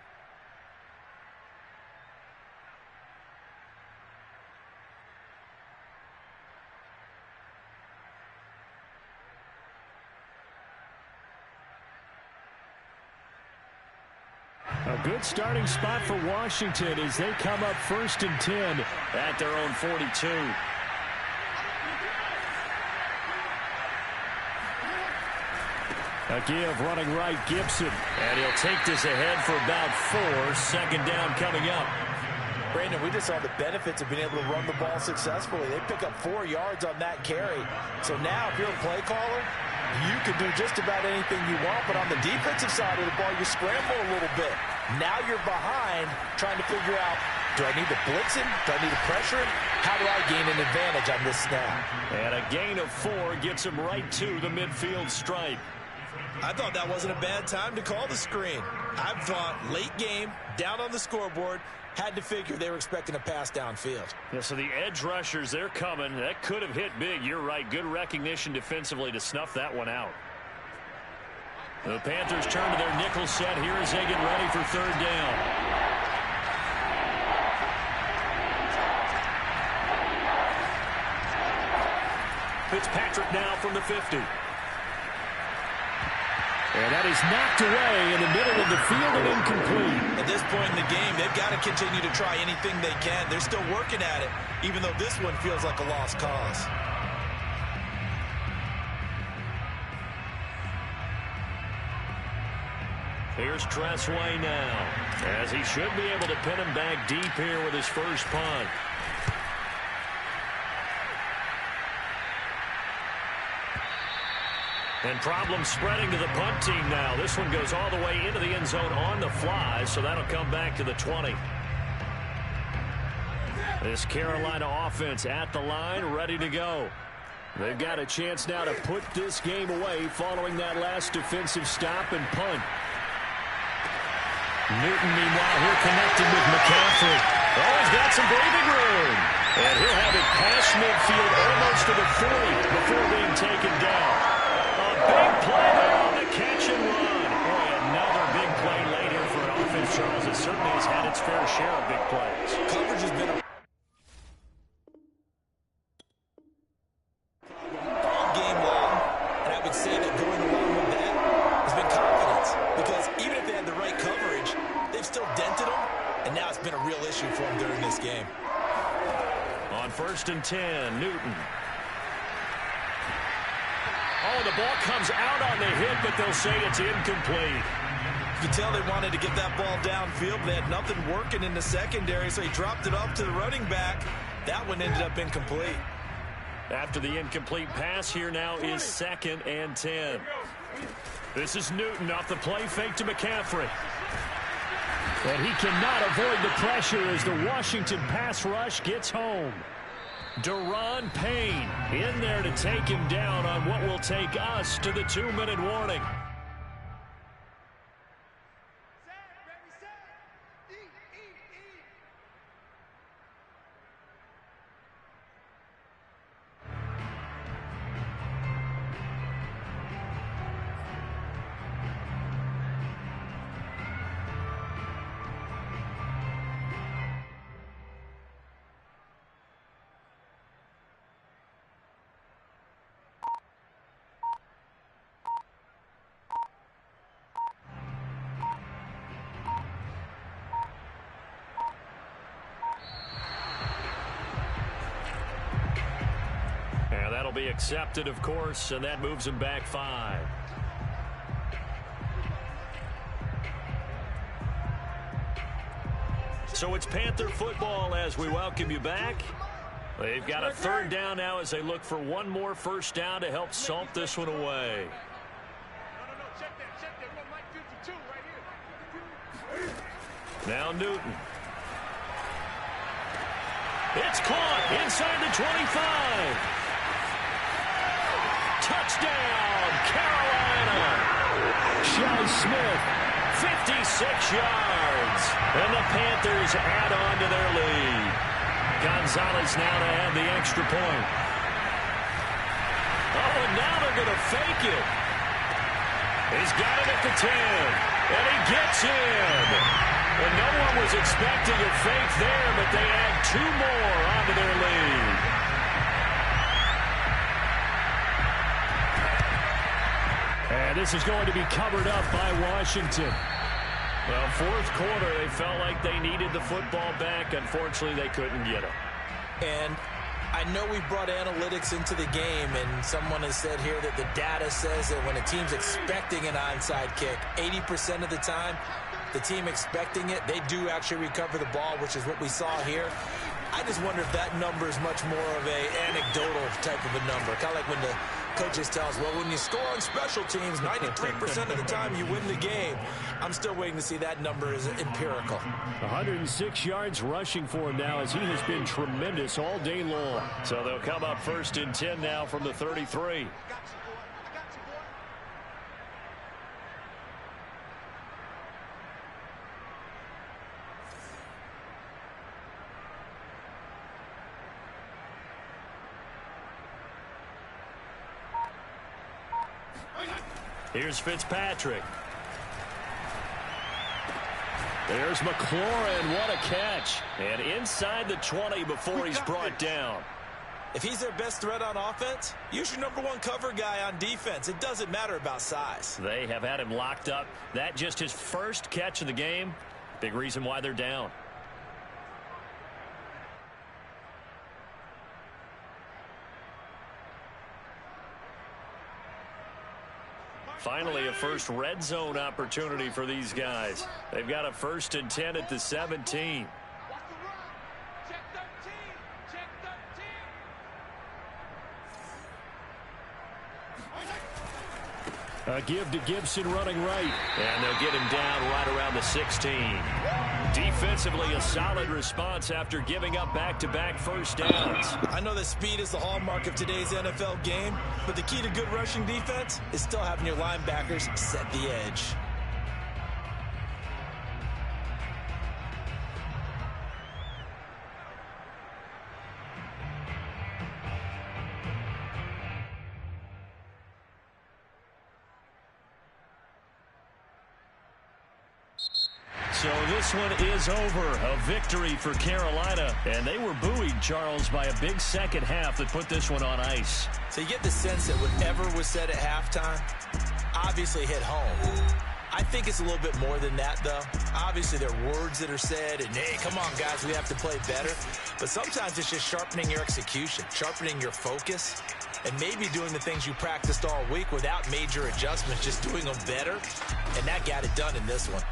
A good starting spot for Washington as they come up 1st and 10 at their own 42. A give running right, Gibson. And he'll take this ahead for about 4. Second down coming up. Brandon, we just saw the benefits of being able to run the ball successfully. They pick up 4 yards on that carry. So now if you're a play caller, you can do just about anything you want, but on the defensive side of the ball, you scramble a little bit. Now you're behind trying to figure out, do I need to blitz him? Do I need to pressure him? How do I gain an advantage on this snap? And a gain of 4 gets him right to the midfield stripe. I thought that wasn't a bad time to call the screen. I thought late game, down on the scoreboard, had to figure they were expecting a pass downfield. Yeah, so the edge rushers, they're coming. That could have hit big. You're right. Good recognition defensively to snuff that one out. The Panthers turn to their nickel set here as they get ready for 3rd down. Fitzpatrick now from the 50. And that is knocked away in the middle of the field and incomplete. At this point in the game, they've got to continue to try anything they can. They're still working at it, even though this one feels like a lost cause. Here's Tressway now, as he should be able to pin him back deep here with his first punt. And problems spreading to the punt team now. This one goes all the way into the end zone on the fly, so that'll come back to the 20. This Carolina offense at the line, ready to go. They've got a chance now to put this game away following that last defensive stop and punt. Newton, meanwhile, here connected with McCaffrey. Oh, he's got some breathing room. And he'll have it past midfield almost to the 40 before being taken down. A big play there on the catch and Charles, it certainly has had its fair share of big plays. Coverage has been all game long, and I would say that going along with that has been confidence. Because even if they had the right coverage, they've still dented them, and now it's been a real issue for them during this game. On 1st and 10, Newton. Oh, the ball comes out on the hit, but they'll say it's incomplete. You can tell they wanted to get that ball downfield. They had nothing working in the secondary, so he dropped it off to the running back. That one ended up incomplete. After the incomplete pass, here now is 2nd and 10. This is Newton off the play fake to McCaffrey. And he cannot avoid the pressure as the Washington pass rush gets home. Daron Payne in there to take him down on what will take us to the 2-minute warning. That'll be accepted, of course, and that moves him back 5. So it's Panther football as we welcome you back. They've got a 3rd down now as they look for one more 1st down to help salt this one away. Now Newton. It's caught inside the 25. Touchdown, Carolina. Shai Smith, 56 yards. And the Panthers add on to their lead. Gonzalez now to have the extra point. Oh, and now they're going to fake it. He's got it at the 10. And he gets in. And no one was expecting a fake there, but they add 2 more onto their lead. And this is going to be covered up by Washington. Well, 4th quarter, they felt like they needed the football back. Unfortunately, they couldn't get it. And I know we brought analytics into the game, and someone has said here that the data says that when a team's expecting an onside kick, 80% of the time, the team expecting it, they do actually recover the ball, which is what we saw here. I just wonder if that number is much more of a anecdotal type of a number. Kind of like when the coaches tell us, well, when you score on special teams, 93% of the time you win the game. I'm still waiting to see that number is empirical. 106 yards rushing for him now as he has been tremendous all day long. So they'll come up 1st and 10 now from the 33. Here's Fitzpatrick. There's McLaurin. What a catch. And inside the 20 before he's brought down. If he's their best threat on offense, use your #1 cover guy on defense. It doesn't matter about size. They have had him locked up. That just his first catch of the game. Big reason why they're down. Finally, a first red zone opportunity for these guys. They've got a 1st and 10 at the 17. A give to Gibson running right. And they'll get him down right around the 16. Defensively, a solid response after giving up back-to-back 1st downs. I know that speed is the hallmark of today's NFL game, but the key to good rushing defense is still having your linebackers set the edge. So this one is over. A victory for Carolina. And they were buoyed, Charles, by a big second half that put this one on ice. So you get the sense that whatever was said at halftime obviously hit home. I think it's a little bit more than that, though. Obviously, there are words that are said, and, hey, come on, guys, we have to play better. But sometimes it's just sharpening your execution, sharpening your focus, and maybe doing the things you practiced all week without major adjustments, just doing them better. And that got it done in this one.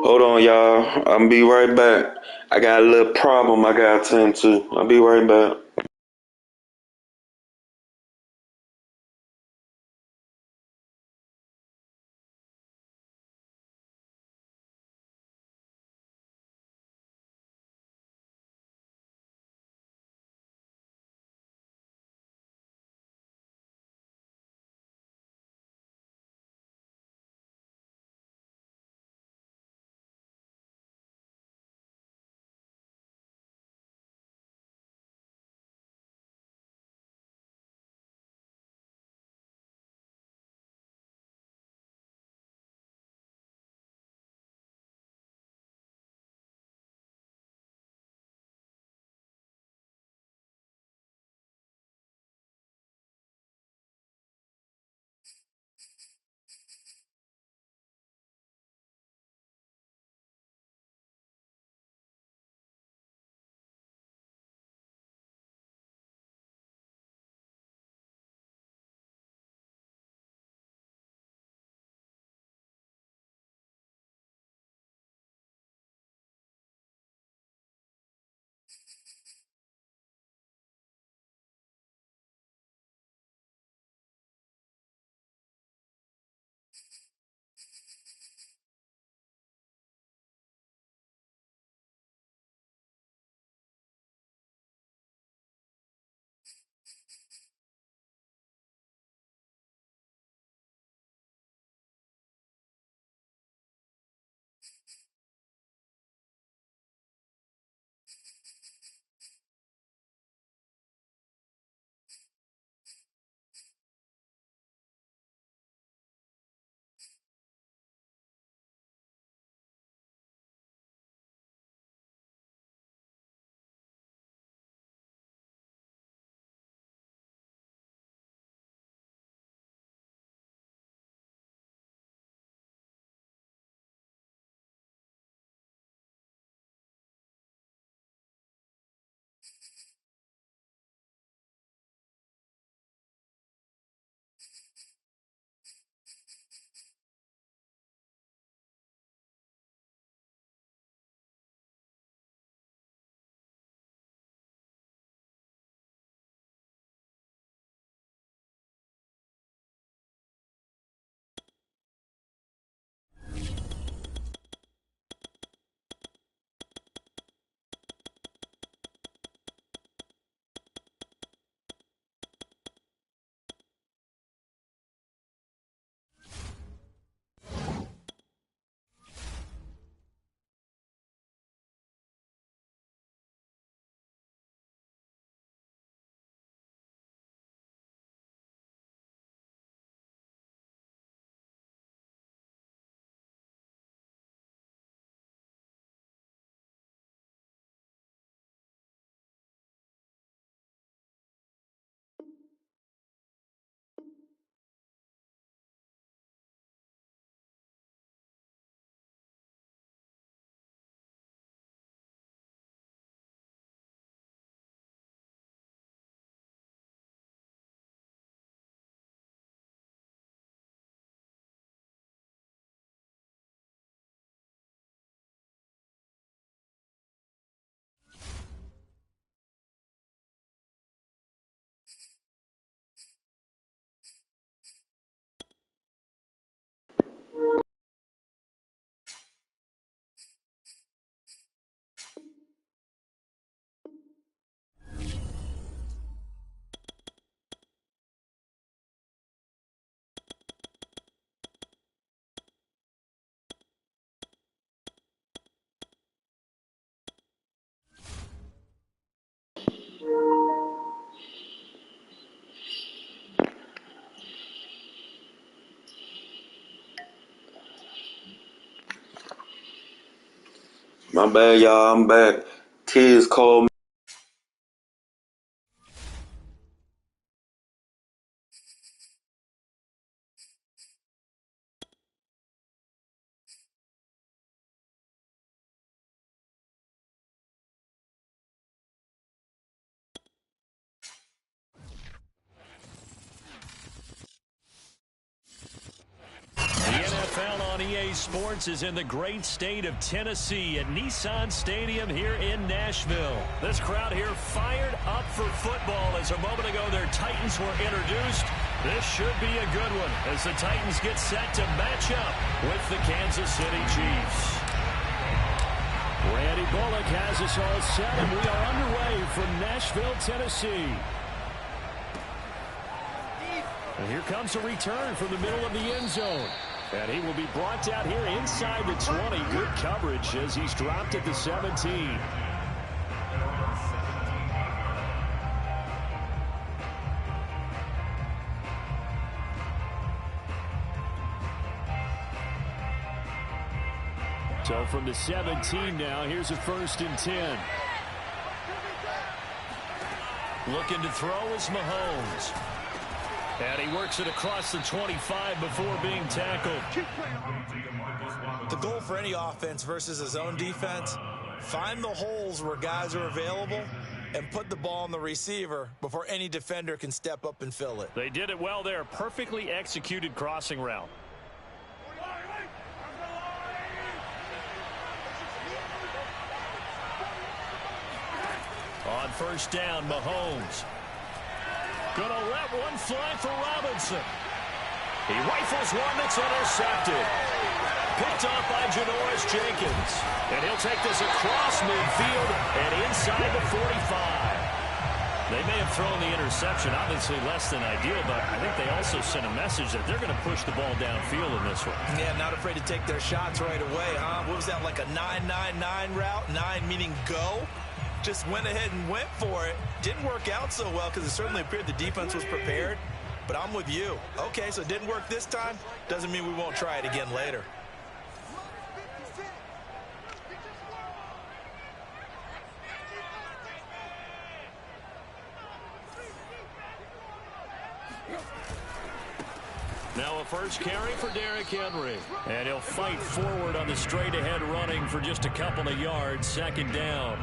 Hold on, y'all. I'll be right back. I got a little problem I gotta attend to. I'll be right back. My bad, y'all. I'm back. Tiz called me. The NFL on EA Sports is in the great state of Tennessee at Nissan Stadium here in Nashville. This crowd here fired up for football as a moment ago their Titans were introduced. This should be a good one as the Titans get set to match up with the Kansas City Chiefs. Randy Bullock has us all set, and we are underway from Nashville, Tennessee. And here comes a return from the middle of the end zone. And he will be brought down here inside the 20. Good coverage as he's dropped at the 17. So from the 17 now, here's a 1st and 10. Looking to throw is Mahomes. And he works it across the 25 before being tackled. The goal for any offense versus his own defense, find the holes where guys are available and put the ball on the receiver before any defender can step up and fill it. They did it well there. Perfectly executed crossing route. On 1st down, Mahomes. Gonna let one fly for Robinson. He rifles one that's intercepted. Picked off by Janoris Jenkins. And he'll take this across midfield and inside the 45. They may have thrown the interception, obviously less than ideal, but I think they also sent a message that they're going to push the ball downfield in this one. Yeah, not afraid to take their shots right away, huh? What was that, like a 9-9-9 route? 9 meaning go? Just went ahead and went for it. Didn't work out so well because it certainly appeared the defense was prepared. But I'm with you. Okay, so it didn't work this time. Doesn't mean we won't try it again later. Now a first carry for Derrick Henry. And he'll fight forward on the straight-ahead running for just a couple of yards. 2nd down.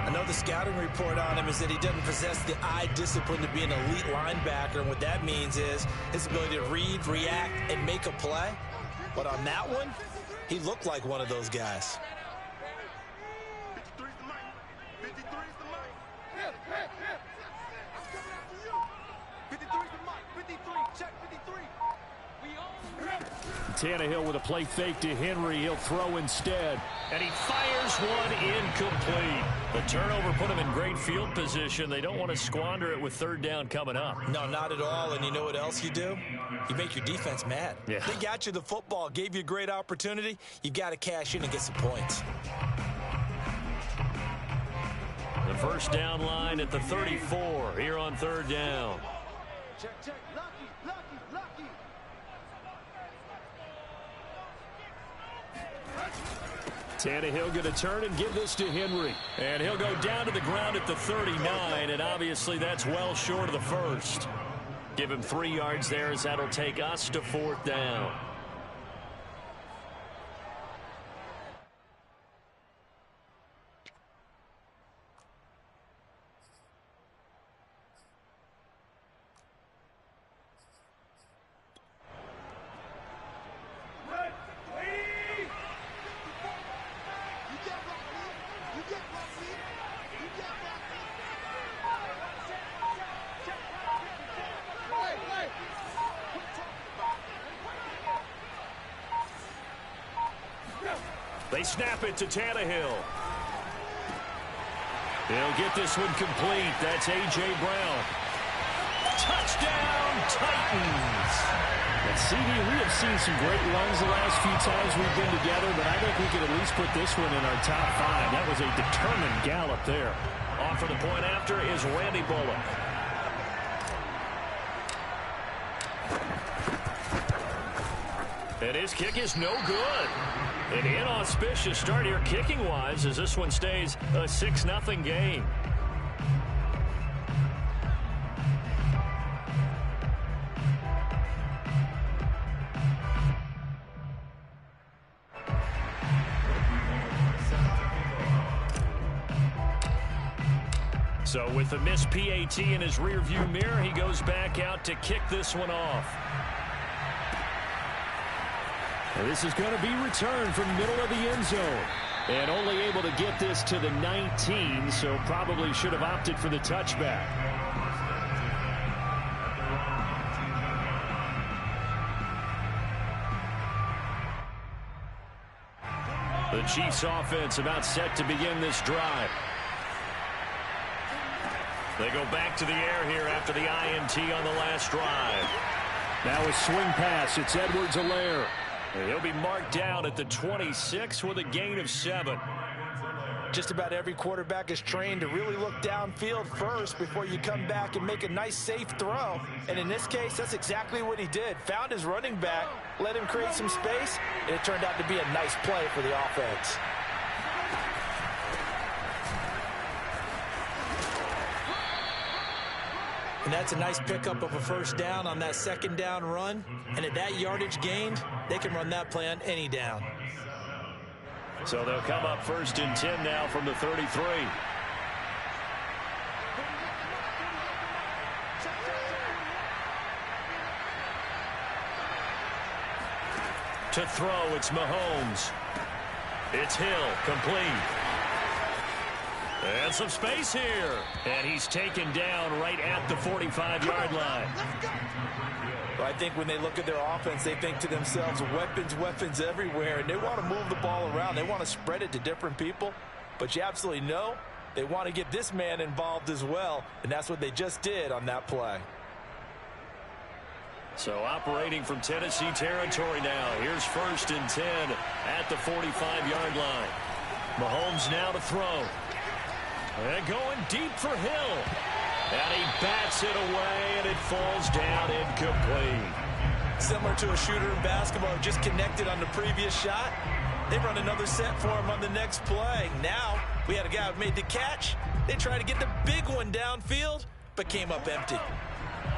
I know the scouting report on him is that he doesn't possess the eye discipline to be an elite linebacker. And what that means is his ability to read, react, and make a play. But on that one, he looked like one of those guys. Tannehill with a play fake to Henry. He'll throw instead. And he fires one incomplete. The turnover put him in great field position. They don't want to squander it with 3rd down coming up. No, not at all. And you know what else you do? You make your defense mad. Yeah. They got you the football, gave you a great opportunity. You've got to cash in and get some points. The 1st down line at the 34 here on 3rd down. Check. Lucky. Tannehill going to turn and give this to Henry. And he'll go down to the ground at the 39, and obviously that's well short of the 1st. Give him 3 yards there as that'll take us to 4th down. They snap it to Tannehill. He'll get this one complete. That's A.J. Brown. Touchdown, Titans. And CD, we have seen some great runs the last few times we've been together, but I think we could at least put this one in our top 5. That was a determined gallop there. On for the point after is Randy Bullock. And his kick is no good. An inauspicious start here kicking-wise as this one stays a 6-0 game. So with the missed PAT in his rearview mirror, he goes back out to kick this one off. And this is going to be returned from middle of the end zone. And only able to get this to the 19, so probably should have opted for the touchback. The Chiefs offense about set to begin this drive. They go back to the air here after the INT on the last drive. Now a swing pass. It's Edwards-Helaire. He'll be marked down at the 26 with a gain of 7. Just about every quarterback is trained to really look downfield first before you come back and make a nice, safe throw. And in this case, that's exactly what he did. Found his running back, let him create some space, and it turned out to be a nice play for the offense. And that's a nice pickup of a first down on that second down run. And at that yardage gained, they can run that play on any down. So they'll come up 1st and 10 now from the 33. To throw, it's Mahomes. It's Hill, complete. And some space here. And he's taken down right at the 45-yard line. Well, I think when they look at their offense, they think to themselves, weapons, weapons everywhere. And they want to move the ball around. They want to spread it to different people. But you absolutely know they want to get this man involved as well. And that's what they just did on that play. So operating from Tennessee territory now. Here's 1st and 10 at the 45-yard line. Mahomes now to throw. And going deep for Hill. And he bats it away, and it falls down incomplete. Similar to a shooter in basketball who just connected on the previous shot. They run another set for him on the next play. Now, we had a guy who made the catch. They tried to get the big one downfield, but came up empty.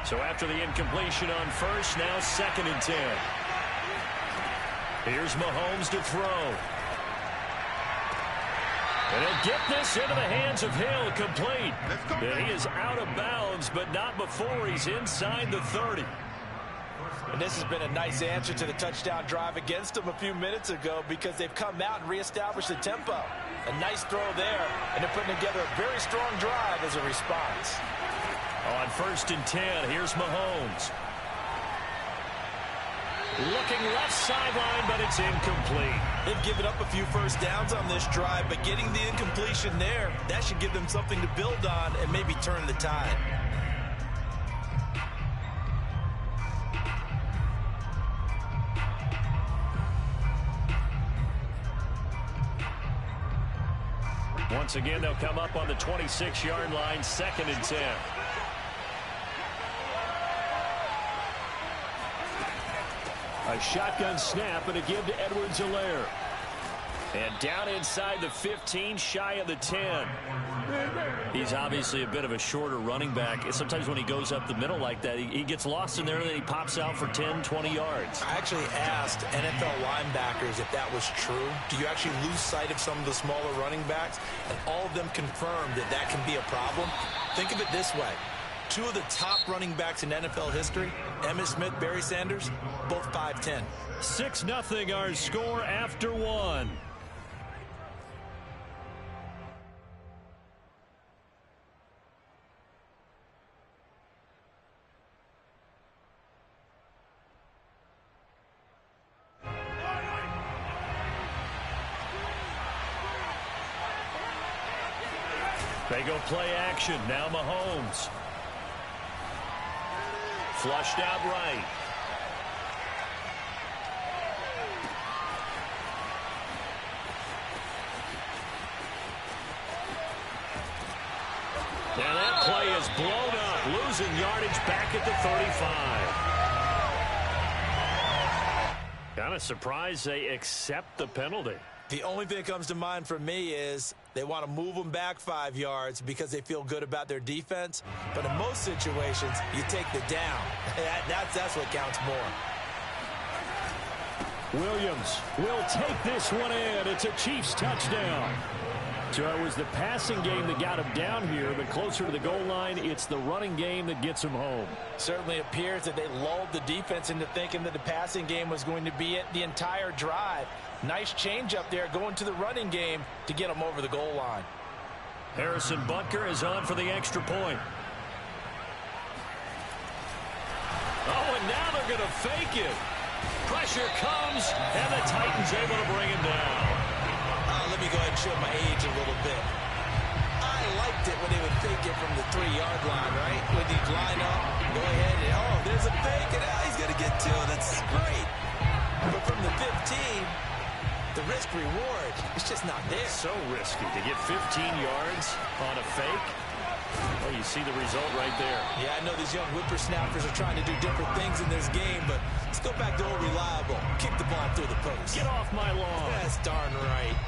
So after the incompletion on 1st, now 2nd and 10. Here's Mahomes to throw. And he'll get this into the hands of Hill, complete. And he is out of bounds, but not before he's inside the 30. And this has been a nice answer to the touchdown drive against them a few minutes ago because they've come out and reestablished the tempo. A nice throw there, and they're putting together a very strong drive as a response. On 1st and 10, here's Mahomes. Looking left sideline, but it's incomplete. They've given up a few first downs on this drive, but getting the incompletion there, that should give them something to build on and maybe turn the tide. Once again, they'll come up on the 26-yard line, 2nd and 10. A shotgun snap and a give to Edwards-Helaire. And down inside the 15, shy of the 10. He's obviously a bit of a shorter running back. Sometimes when he goes up the middle like that, he gets lost in there and then he pops out for 10, 20 yards. I actually asked NFL linebackers if that was true. Do you actually lose sight of some of the smaller running backs? And all of them confirmed that that can be a problem. Think of it this way. Two of the top running backs in NFL history, Emmitt Smith, Barry Sanders, both 5'10". 6-0 our score after one. They go play action. Now Mahomes. Flushed out right. Now that play is blown up, losing yardage back at the 35. Kind of surprised they accept the penalty. The only thing that comes to mind for me is they want to move them back 5 yards because they feel good about their defense. But in most situations, you take the down. That's what counts more. Williams will take this one in. It's a Chiefs touchdown. So it was the passing game that got him down here, but closer to the goal line, it's the running game that gets him home. Certainly appears that they lulled the defense into thinking that the passing game was going to be it the entire drive. Nice change up there going to the running game to get them over the goal line. Harrison Butker is on for the extra point. Oh, and now they're going to fake it. Pressure comes, and the Titans able to bring him down. Let me go ahead and show my age a little bit. I liked it when they would fake it from the 3-yard line, right? When you line up, go ahead, and oh, there's a fake, and he's going to get 2. That's great. But from the 15, the risk-reward is just not there. So risky to get 15 yards on a fake. Well, you see the result right there. Yeah, I know these young whippersnappers are trying to do different things in this game, but let's go back to old reliable. Kick the ball through the post. Get off my lawn. That's darn right.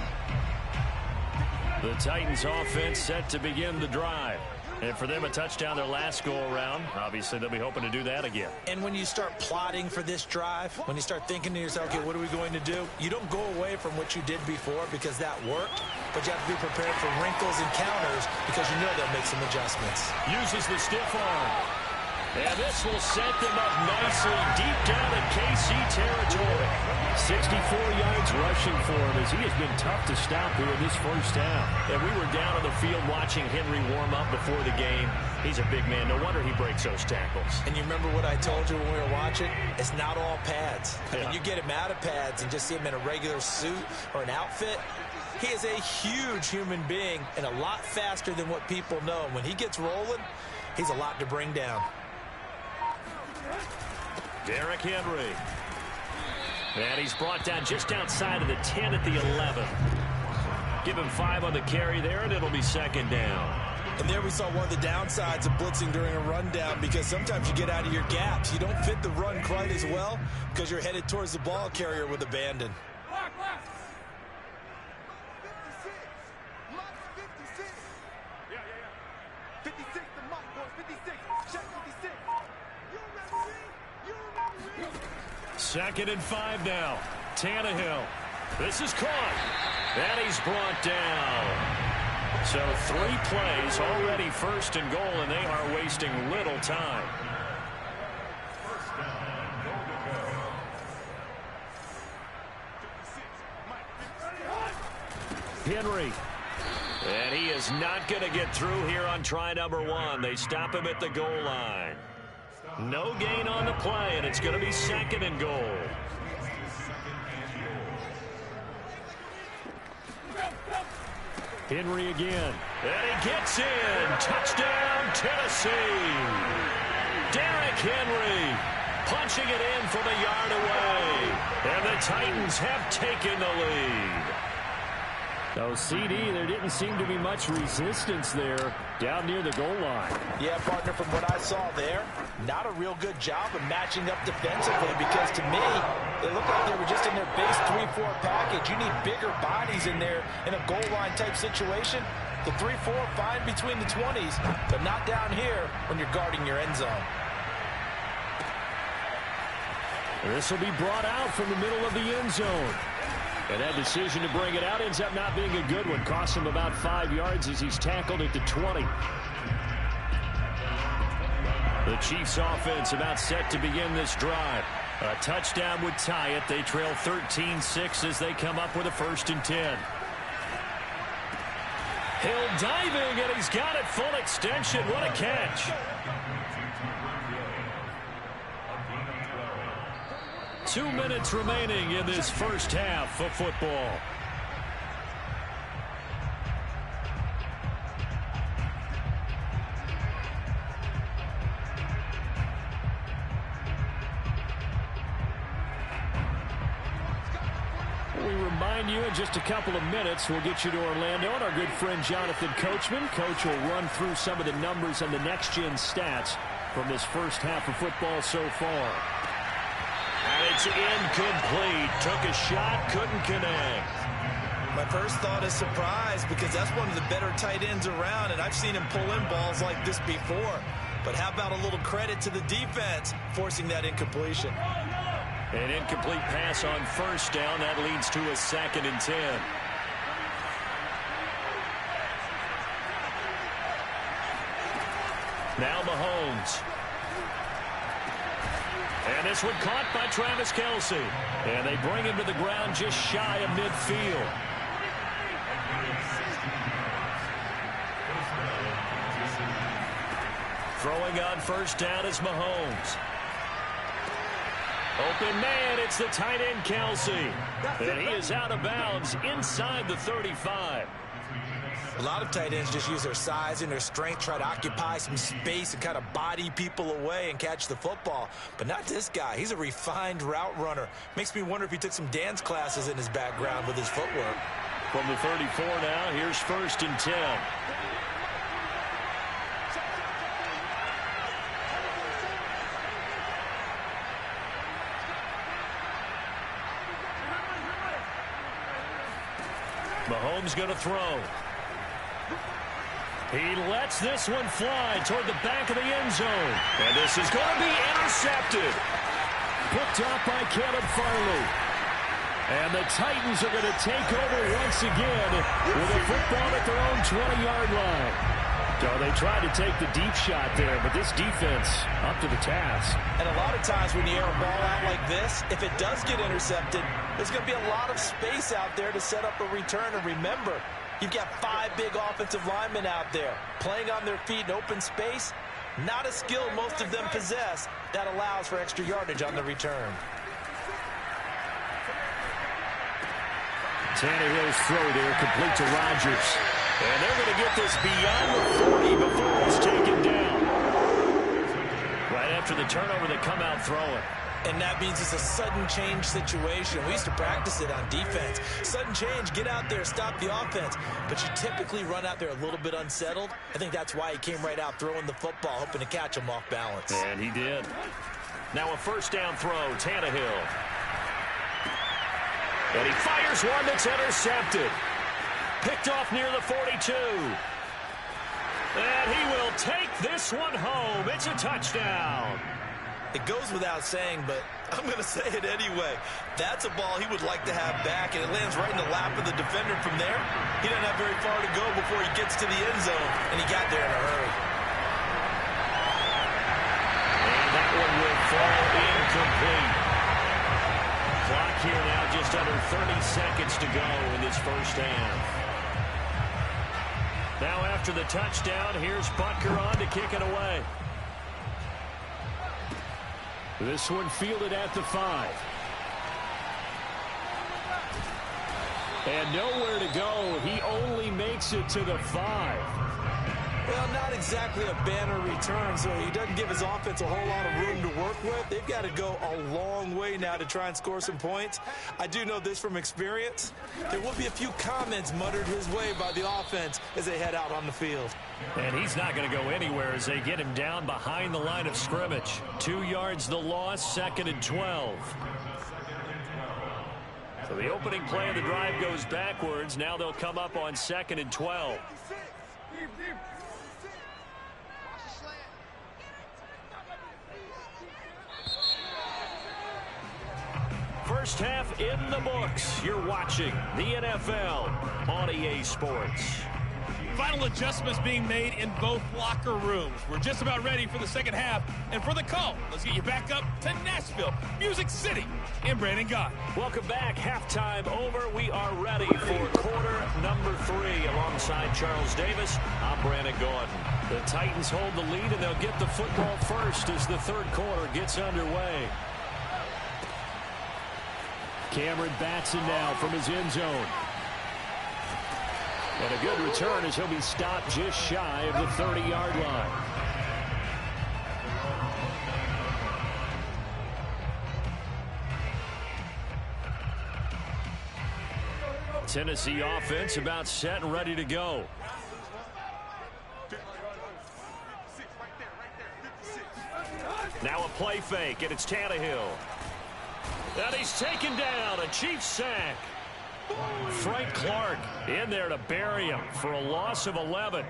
The Titans offense set to begin the drive. And for them, a touchdown their last go-around. Obviously, they'll be hoping to do that again. And when you start plotting for this drive, when you start thinking to yourself, okay, what are we going to do? You don't go away from what you did before because that worked, but you have to be prepared for wrinkles and counters because you know they'll make some adjustments. Uses the stiff arm. And this will set them up nicely deep down in KC territory. 64 yards rushing for him as he has been tough to stop here in this first half. And we were down on the field watching Henry warm up before the game. He's a big man. No wonder he breaks those tackles. And you remember what I told you when we were watching? It's not all pads. I mean, you get him out of pads and just see him in a regular suit or an outfit. He is a huge human being and a lot faster than what people know. And when he gets rolling, he's a lot to bring down. Derrick Henry. And he's brought down just outside of the 10 at the 11. Give him 5 on the carry there, and it'll be second down. And there we saw one of the downsides of blitzing during a rundown because sometimes you get out of your gaps. You don't fit the run quite as well because you're headed towards the ball carrier with abandon. Second and 5 now. Tannehill. This is caught. And he's brought down. So 3 plays already first and goal, and they are wasting little time. Henry. And he is not going to get through here on try number 1. They stop him at the goal line. No gain on the play, and it's going to be second and goal. Henry again. And he gets in. Touchdown, Tennessee. Derrick Henry punching it in from a yard away. And the Titans have taken the lead. So, CD, there didn't seem to be much resistance there down near the goal line. Yeah, partner, from what I saw there, not a real good job of matching up defensively because to me, it looked like they were just in their base 3-4 package. You need bigger bodies in there in a goal line type situation. The 3-4 fine between the 20s, but not down here when you're guarding your end zone. This will be brought out from the middle of the end zone. And that decision to bring it out ends up not being a good one. Costs him about 5 yards as he's tackled at the 20. The Chiefs offense about set to begin this drive. A touchdown would tie it. They trail 13-6 as they come up with a 1st and 10. Hill diving, and he's got it full extension. What a catch. 2 minutes remaining in this first half of football. We remind you in just a couple of minutes we'll get you to Orlando and our good friend Jonathan Coachman. Coach will run through some of the numbers and the next-gen stats from this first half of football so far. And It's incomplete. Took a shot, couldn't connect. My first thought is surprise because that's one of the better tight ends around, and I've seen him pull in balls like this before. But how about a little credit to the defense forcing that incompletion? An incomplete pass on first down. That leads to a 2nd and 10. Now Mahomes. And this one caught by Travis Kelce. And they bring him to the ground just shy of midfield. Throwing on first down is Mahomes. Open man, it's the tight end Kelce. And he is out of bounds inside the 35. A lot of tight ends just use their size and their strength, try to occupy some space and kind of body people away and catch the football. But not this guy. He's a refined route runner. Makes me wonder if he took some dance classes in his background with his footwork. From the 34 now, here's 1st and 10. Mahomes going to throw. He lets this one fly toward the back of the end zone. And this is going to be intercepted. Picked off by Caleb Farley. And the Titans are going to take over once again with a football at their own 20-yard line. So they tried to take the deep shot there, but this defense up to the task. And a lot of times when you air a ball out like this, if it does get intercepted, there's going to be a lot of space out there to set up a return. And remember, you've got 5 big offensive linemen out there playing on their feet in open space. Not a skill most of them possess that allows for extra yardage on the return. Tannehill's throw there, complete to Rodgers. And they're going to get this beyond the 40 before it's taken down. Right after the turnover, they come out throwing. And that means it's a sudden change situation. We used to practice it on defense. Sudden change, get out there, stop the offense. But you typically run out there a little bit unsettled. I think that's why he came right out throwing the football, hoping to catch him off balance. And he did. Now a first down throw, Tannehill. And he fires one that's intercepted. Picked off near the 42. And he will take this one home. It's a touchdown. It goes without saying, but I'm going to say it anyway. That's a ball he would like to have back, and it lands right in the lap of the defender from there. He doesn't have very far to go before he gets to the end zone, and he got there in a hurry. And that one will fall incomplete. Clock here now just under 30 seconds to go in this first half. Now after the touchdown, here's Butker on to kick it away. This one fielded at the 5. And nowhere to go. He only makes it to the 5. Well, not exactly a banner return, so he doesn't give his offense a whole lot of room to work with. They've got to go a long way now to try and score some points. I do know this from experience. There will be a few comments muttered his way by the offense as they head out on the field. And he's not going to go anywhere as they get him down behind the line of scrimmage. 2 yards the loss, 2nd and 12. So the opening play of the drive goes backwards. Now they'll come up on 2nd and 12. First half in the books. You're watching the NFL on EA Sports. Final adjustments being made in both locker rooms. We're just about ready for the second half. And for the call, let's get you back up to Nashville, Music City, and Brandon Gott. Welcome back. Halftime over. We are ready for quarter number 3. Alongside Charles Davis, I'm Brandon Gordon. The Titans hold the lead, and they'll get the football first as the third quarter gets underway. Cameron Batson now from his end zone. And a good return as he'll be stopped just shy of the 30-yard line. Tennessee offense about set and ready to go. Now a play fake, and it's Tannehill. And he's taken down, a Chiefs sack. Frank Clark in there to bury him for a loss of 11.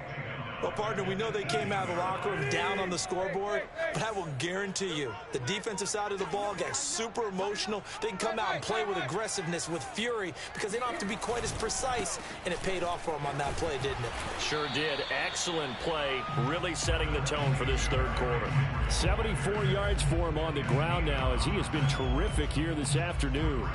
Well, partner, we know they came out of the locker room down on the scoreboard, but I will guarantee you the defensive side of the ball got super emotional. They can come out and play with aggressiveness, with fury, because they don't have to be quite as precise, and it paid off for them on that play, didn't it? Sure did. Excellent play, really setting the tone for this third quarter. 74 yards for him on the ground now as he has been terrific here this afternoon.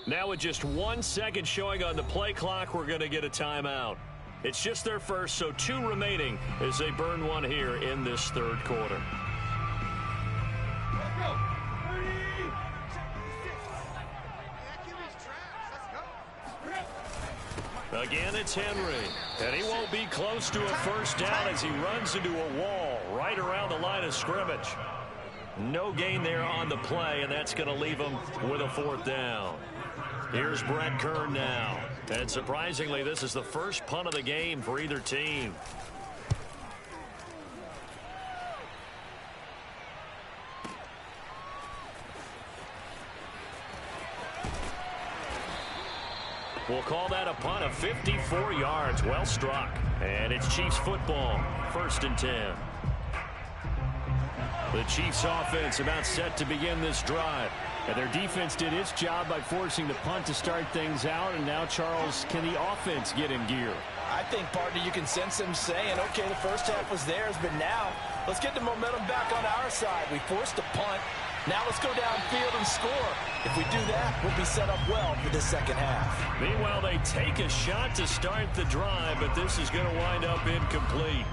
Now with just 1 second showing on the play clock, we're going to get a timeout. It's just their first, so 2 remaining as they burn one here in this third quarter. Again, it's Henry, and he won't be close to a first down as he runs into a wall right around the line of scrimmage. No gain there on the play, and that's going to leave him with a fourth down. Here's Brett Kern now. And surprisingly, this is the first punt of the game for either team. We'll call that a punt of 54 yards. Well struck. And it's Chiefs football. 1st and 10. The Chiefs offense about set to begin this drive. And their defense did its job by forcing the punt to start things out. And now, Charles, can the offense get in gear? I think, partner, you can sense them saying, okay, the first half was theirs, but now let's get the momentum back on our side. We forced the punt. Now let's go downfield and score. If we do that, we'll be set up well for the second half. Meanwhile, they take a shot to start the drive, but this is going to wind up incomplete.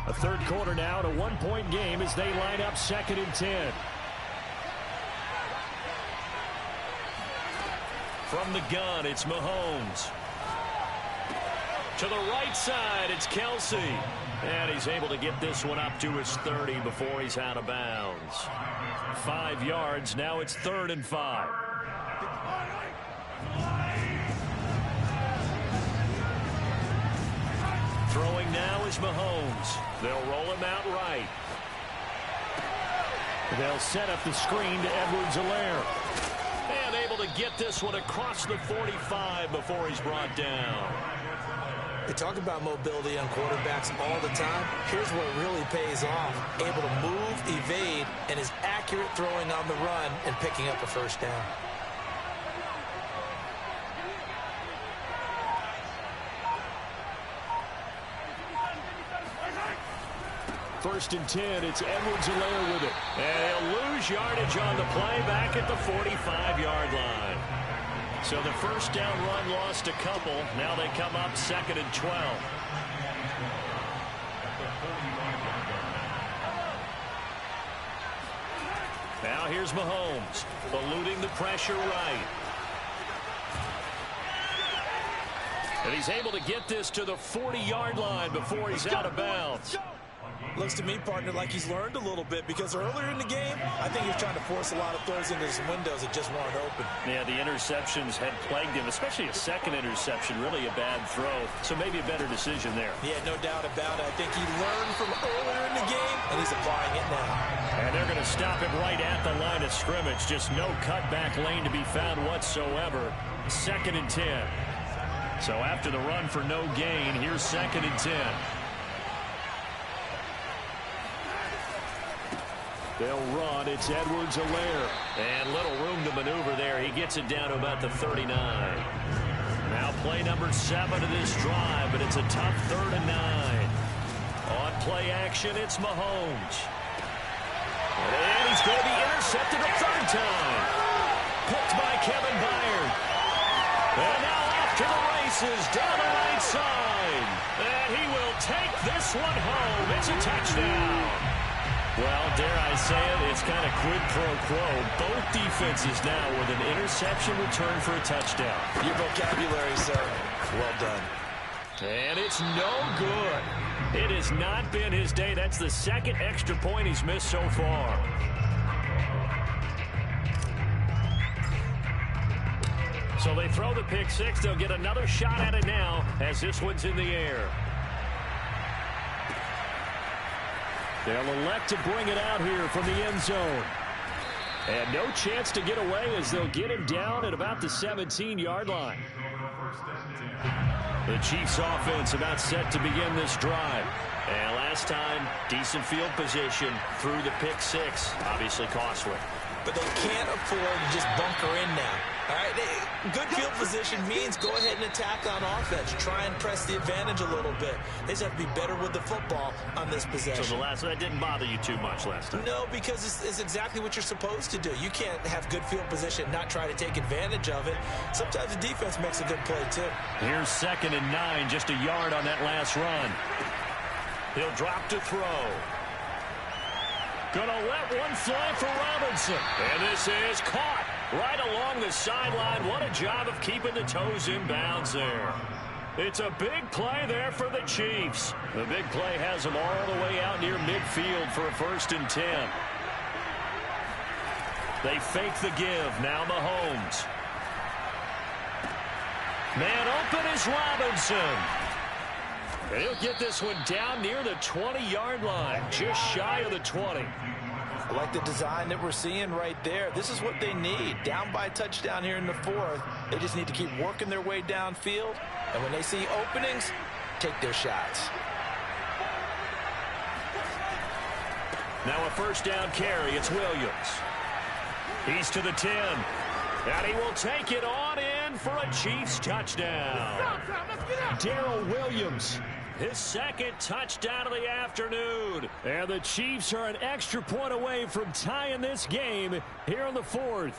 A third quarter now, and a one-point game as they line up 2nd and 10. From the gun, it's Mahomes. To the right side, it's Kelsey. And he's able to get this one up to his 30 before he's out of bounds. 5 yards, now it's 3rd and 5. Throwing now is Mahomes. They'll roll him out right. They'll set up the screen to Edwards-Helaire. And able to get this one across the 45 before he's brought down. They talk about mobility on quarterbacks all the time. Here's where it really pays off. Able to move, evade, and is accurate throwing on the run and picking up a first down. First and 10, it's Edwards-Helaire with it. And he'll lose yardage on the play back at the 45-yard line. So the first down run lost a couple. Now they come up 2nd and 12. Now here's Mahomes, eluding the pressure right. And he's able to get this to the 40-yard line before he's out of bounds. Looks to me, partner, like he's learned a little bit, because earlier in the game, I think he was trying to force a lot of throws into some windows that just weren't open. Yeah, the interceptions had plagued him, especially a second interception, really a bad throw. So maybe a better decision there. Yeah, no doubt about it. I think he learned from earlier in the game, and he's applying it now. And they're going to stop him right at the line of scrimmage. Just no cutback lane to be found whatsoever. 2nd and 10. So after the run for no gain, here's 2nd and 10. They'll run. It's Edwards-Helaire. And little room to maneuver there. He gets it down to about the 39. Now play number 7 of this drive, but it's a tough 3rd and 9. On play action, it's Mahomes. And he's going to be intercepted a 3rd time. Picked by Kevin Byard. And now off to the races down the right side. And he will take this one home. It's a touchdown. Well, dare I say it, it's kind of quid pro quo. Both defenses now with an interception return for a touchdown. Your vocabulary, sir. Well done. And it's no good. It has not been his day. That's the second extra point he's missed so far. So they throw the pick six. They'll get another shot at it now as this one's in the air. They'll elect to bring it out here from the end zone. And no chance to get away as they'll get him down at about the 17-yard line. The Chiefs offense about set to begin this drive. And last time, decent field position through the pick six. Obviously costly. But they can't afford to just bunker in now. All right, good field position means go ahead and attack on offense. Try and press the advantage a little bit. They just have to be better with the football on this possession. So that didn't bother you too much last time? No, because it's exactly what you're supposed to do. You can't have good field position and not try to take advantage of it. Sometimes the defense makes a good play, too. Here's 2nd and 9, just a yard on that last run. He'll drop to throw. Gonna let one fly for Robinson. And this is caught right along the sideline. What a job of keeping the toes in bounds there. It's a big play there for the Chiefs. The big play has them all the way out near midfield for a 1st and 10. They fake the give. Now Mahomes. Man open is Robinson. And he'll get this one down near the 20-yard line, just shy of the 20. I like the design that we're seeing right there. This is what they need. Down by a touchdown here in the 4th. They just need to keep working their way downfield. And when they see openings, take their shots. Now a 1st down carry. It's Williams. He's to the 10. And he will take it on in for a Chiefs touchdown. Darrell Williams, his 2nd touchdown of the afternoon. And the Chiefs are an extra point away from tying this game here in the 4th.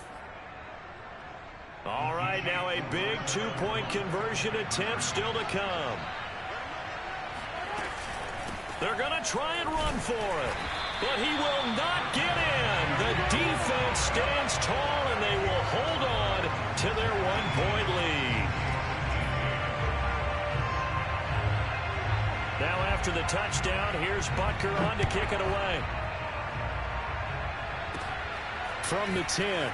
All right, now a big 2-point conversion attempt still to come. They're going to try and run for it. But he will not get in. The defense stands tall, and they will hold on to their 1-point lead. Now after the touchdown, here's Butker on to kick it away. From the 10.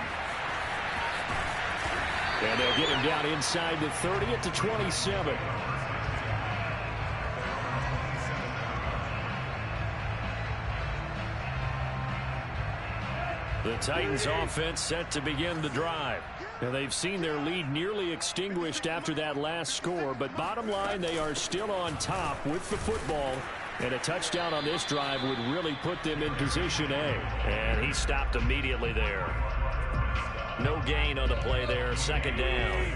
And they'll get him down inside the 30 at the 27. The Titans offense set to begin the drive. Now they've seen their lead nearly extinguished after that last score, but bottom line, they are still on top with the football, and a touchdown on this drive would really put them in position A. And he stopped immediately there. No gain on the play there, 2nd down.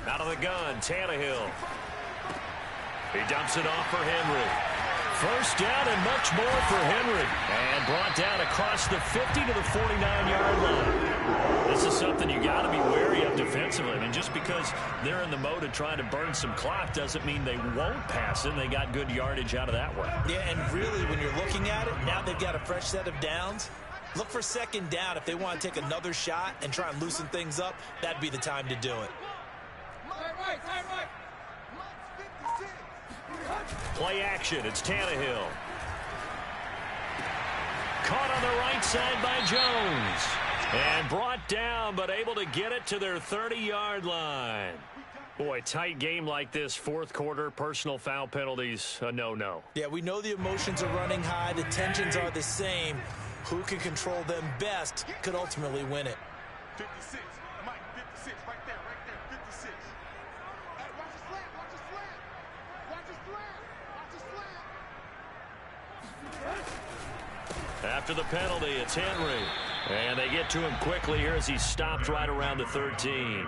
Out of the gun, Tannehill. He dumps it off for Henry. 1st down and much more for Henry. And brought down across the 50 to the 49-yard line. This is something you got to be wary of defensively. I mean, just because they're in the mode of trying to burn some clock doesn't mean they won't pass it. They got good yardage out of that one. Yeah, and really, when you're looking at it, now they've got a fresh set of downs. Look for 2nd down. If they want to take another shot and try and loosen things up, that'd be the time to do it. Play action. It's Tannehill. Caught on the right side by Jones. And brought down, but able to get it to their 30-yard line. Boy, tight game like this, 4th quarter, personal foul penalties, a no-no. Yeah, we know the emotions are running high. The tensions are the same. Who can control them best could ultimately win it. 56, Mike, 56, right there, 56. Hey, watch the slant, watch the slant. Watch the slant, watch the slant. After the penalty, it's Henry. And they get to him quickly here as he stopped right around the 13.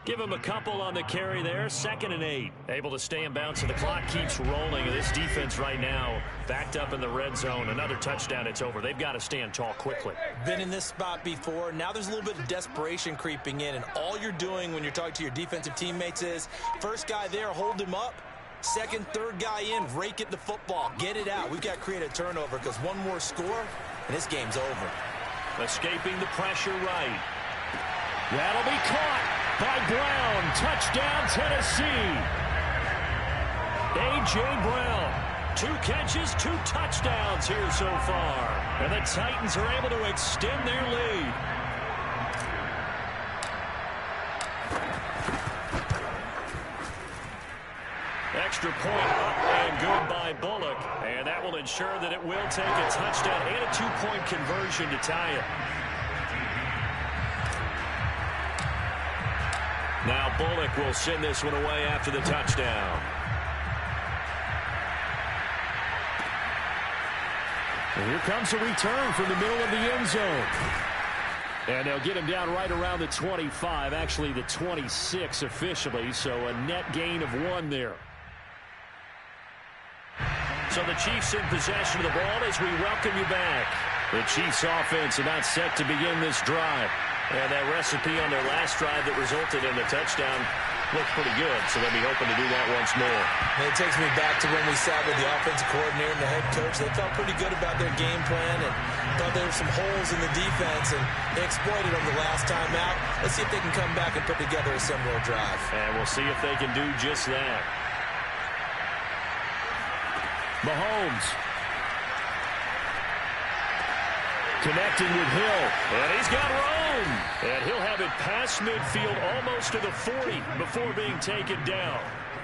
Give him a couple on the carry there. 2nd and 8. Able to stay in bounds, so the clock keeps rolling. And this defense right now backed up in the red zone. Another touchdown, it's over. They've got to stand tall quickly. Been in this spot before. Now there's a little bit of desperation creeping in. And all you're doing when you're talking to your defensive teammates is, first guy there, hold him up. Second, third guy in, rake it the football. Get it out. We've got to create a turnover because one more score, and this game's over. Escaping the pressure right. That'll be caught by Brown. Touchdown, Tennessee. A.J. Brown. 2 catches, 2 touchdowns here so far. And the Titans are able to extend their lead. Extra point up and good by Bullock. And that will ensure that it will take a touchdown and a 2-point conversion to tie it. Now Bullock will send this one away after the touchdown. And here comes a return from the middle of the end zone. And they'll get him down right around the 25, actually the 26 officially, so a net gain of 1 there. So the Chiefs in possession of the ball as we welcome you back. The Chiefs offense about set to begin this drive. And that recipe on their last drive that resulted in a touchdown looked pretty good, so they'll be hoping to do that once more. And it takes me back to when we sat with the offensive coordinator and the head coach. They felt pretty good about their game plan and thought there were some holes in the defense, and they exploited them the last time out. Let's see if they can come back and put together a similar drive. And we'll see if they can do just that. Mahomes. Connecting with Hill, and he's got room. And he'll have it past midfield almost to the 40 before being taken down.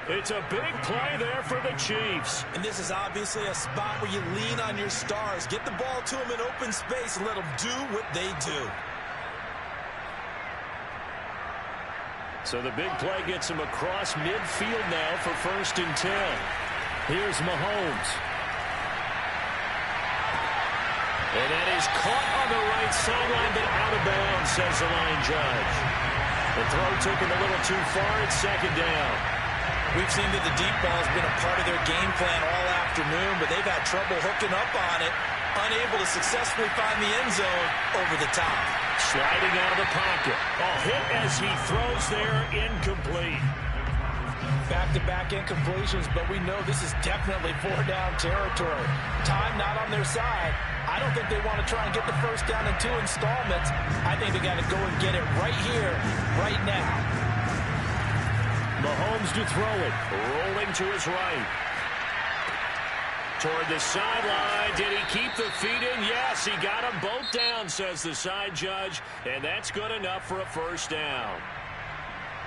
It's a big play there for the Chiefs. And this is obviously a spot where you lean on your stars. Get the ball to them in open space and let them do what they do. So the big play gets him across midfield now for 1st and 10. Here's Mahomes. And that is caught on the right sideline, but out of bounds, says the line judge. The throw took him a little too far. It's 2nd down. We've seen that the deep ball has been a part of their game plan all afternoon, but they've had trouble hooking up on it, unable to successfully find the end zone over the top. Sliding out of the pocket. A hit as he throws there, incomplete. Back-to-back incompletions, but we know this is definitely 4-down territory. Time not on their side. I don't think they want to try and get the first down in 2 installments. I think they got to go and get it right here, right now. Mahomes to throw it. Rolling to his right. Toward the sideline. Did he keep the feet in? Yes, he got them both down, says the side judge. And that's good enough for a 1st down.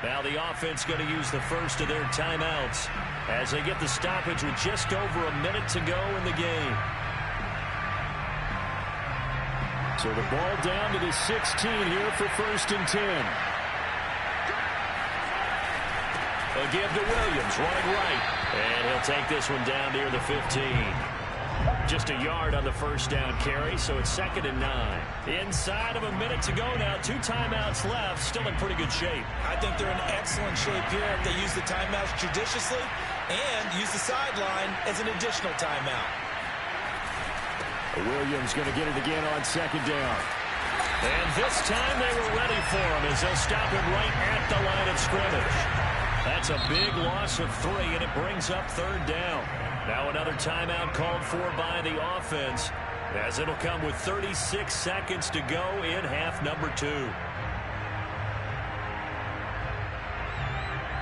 Now the offense going to use the first of their timeouts as they get the stoppage with just over a minute to go in the game. So the ball down to the 16 here for 1st and 10. A give to Williams, running right. And he'll take this one down near the 15. Just a yard on the 1st down carry, so it's 2nd and 9. Inside of a minute to go now, 2 timeouts left, still in pretty good shape. I think they're in excellent shape here if they use the timeouts judiciously and use the sideline as an additional timeout. Williams going to get it again on 2nd down. And this time they were ready for him as they'll stop him right at the line of scrimmage. That's a big loss of 3, and it brings up 3rd down. Now another timeout called for by the offense as it'll come with 36 seconds to go in half number 2.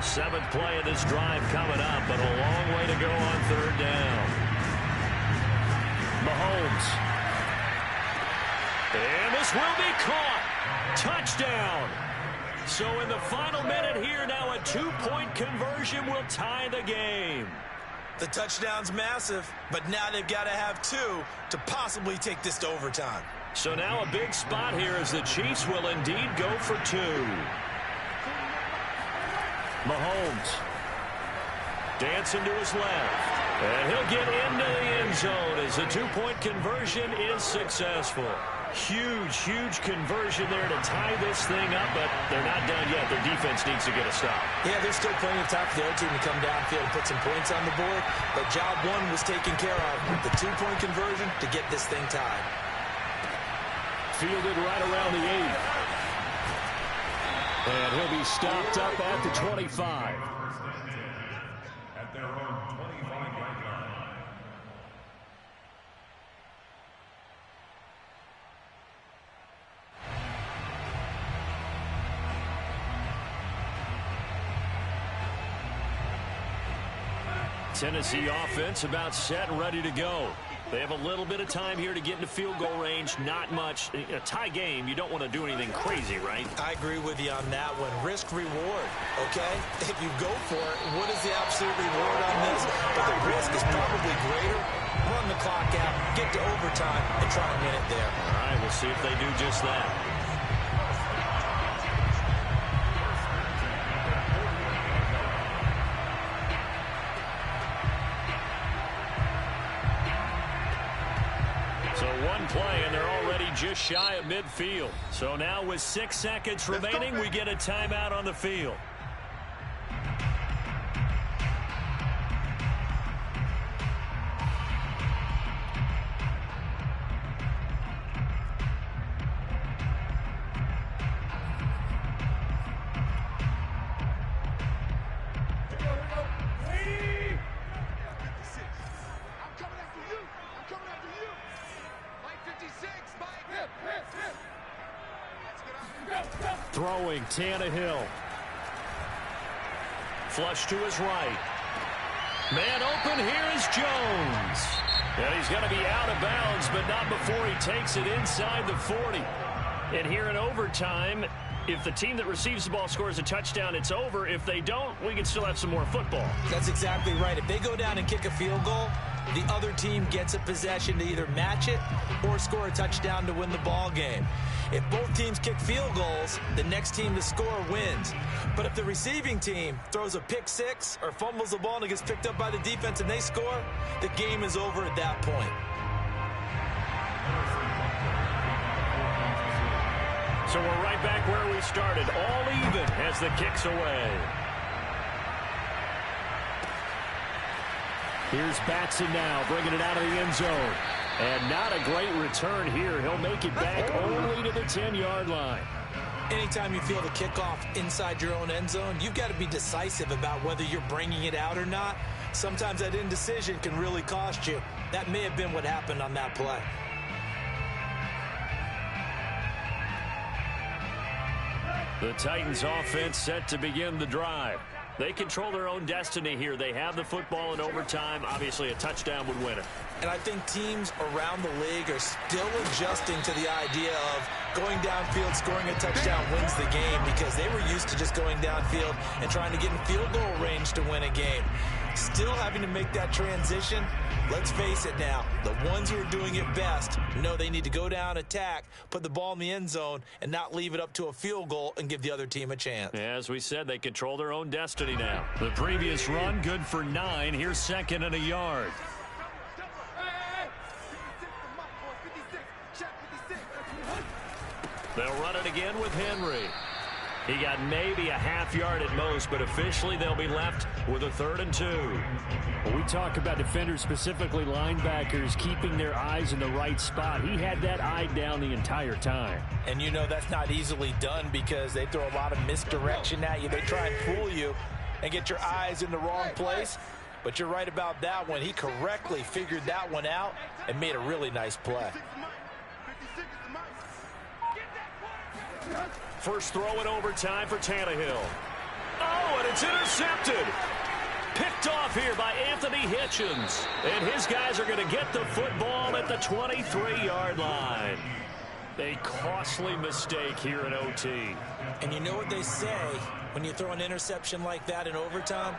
7th play of this drive coming up, but a long way to go on 3rd down. Mahomes. And this will be caught. Touchdown. So in the final minute here, now a 2-point conversion will tie the game. The touchdown's massive, but now they've got to have 2 to possibly take this to overtime. So now a big spot here as the Chiefs will indeed go for 2. Mahomes dancing to his left. And he'll get into the end zone as the 2-point conversion is successful. Huge conversion there to tie this thing up, but they're not done yet. Their defense needs to get a stop. Yeah, there's still plenty of time for the other team to come downfield and put some points on the board, but job one was taken care of. The two-point conversion to get this thing tied. Fielded right around the 8. And he'll be stopped up at the 25. At their own 25-yard line. Tennessee offense about set and ready to go. They have a little bit of time here to get into field goal range. Not much. A tie game, you don't want to do anything crazy, right? I agree with you on that one. Risk reward, okay? If you go for it, what is the absolute reward on this? But the risk is probably greater. Run the clock out, get to overtime, and try and win it there. All right, we'll see if they do just that. So one play, and they're already just shy of midfield. So now with 6 seconds remaining, we get a timeout on the field. Throwing, Tannehill. Flush to his right. Man open, here is Jones. And he's going to be out of bounds, but not before he takes it inside the 40. And here in overtime, if the team that receives the ball scores a touchdown, it's over. If they don't, we can still have some more football. That's exactly right. If they go down and kick a field goal, the other team gets a possession to either match it or score a touchdown to win the ball game. If both teams kick field goals, the next team to score wins. But if the receiving team throws a pick six or fumbles the ball and it gets picked up by the defense and they score, the game is over at that point. So we're right back where we started, all even as the kick's away. Here's Batson now, bringing it out of the end zone. And not a great return here. He'll make it back only to the 10-yard line. Anytime you feel the kickoff inside your own end zone, you've got to be decisive about whether you're bringing it out or not. Sometimes that indecision can really cost you. That may have been what happened on that play. The Titans offense set to begin the drive. They control their own destiny here. They have the football in overtime. Obviously, a touchdown would win it. And I think teams around the league are still adjusting to the idea of going downfield, scoring a touchdown wins the game, because they were used to just going downfield and trying to get in field goal range to win a game. Still having to make that transition. Let's face it now, the ones who are doing it best know they need to go down, attack, put the ball in the end zone, and not leave it up to a field goal and give the other team a chance. As we said, they control their own destiny now. The previous run, good for 9. Here's 2nd and a yard. They'll run it again with Henry. He got maybe a half yard at most, but officially they'll be left with a 3rd and 2. When we talk about defenders, specifically linebackers, keeping their eyes in the right spot, he had that eye down the entire time. And you know that's not easily done because they throw a lot of misdirection at you. They try and fool you and get your eyes in the wrong place. But you're right about that one. He correctly figured that one out and made a really nice play. First throw in overtime for Tannehill. Oh, and it's intercepted. Picked off here by Anthony Hitchens. And his guys are going to get the football at the 23-yard line. A costly mistake here in OT. And you know what they say when you throw an interception like that in overtime?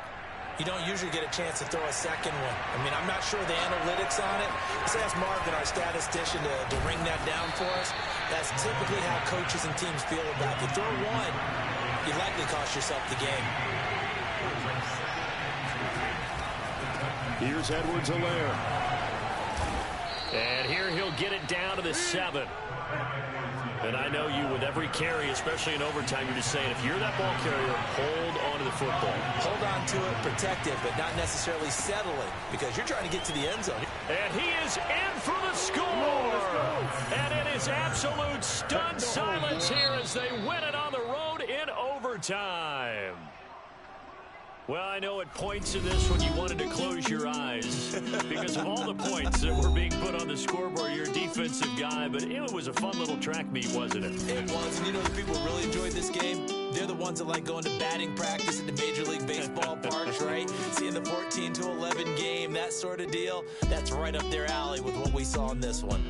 You don't usually get a chance to throw a second one. I mean, I'm not sure the analytics on it. Let's ask Marvin, our statistician, to ring that down for us. That's typically how coaches and teams feel about it. You throw one, you likely cost yourself the game. Here's Edwards-Helaire. And here he'll get it down to the 7. And I know you with every carry, especially in overtime, you're just saying, if you're that ball carrier, hold on to the football. Hold on to it, protect it, but not necessarily settle it because you're trying to get to the end zone. And he is in for the score. And it is absolute stunned silence here as they win it on the road in overtime. Well, I know at points in this when you wanted to close your eyes because of all the points that were being put on the scoreboard. You're a defensive guy, but it was a fun little track meet, wasn't it? It was. And you know the people who really enjoyed this game? They're the ones that like going to batting practice at the Major League Baseball parks, right? Seeing the 14-11 game, that sort of deal. That's right up their alley with what we saw in this one.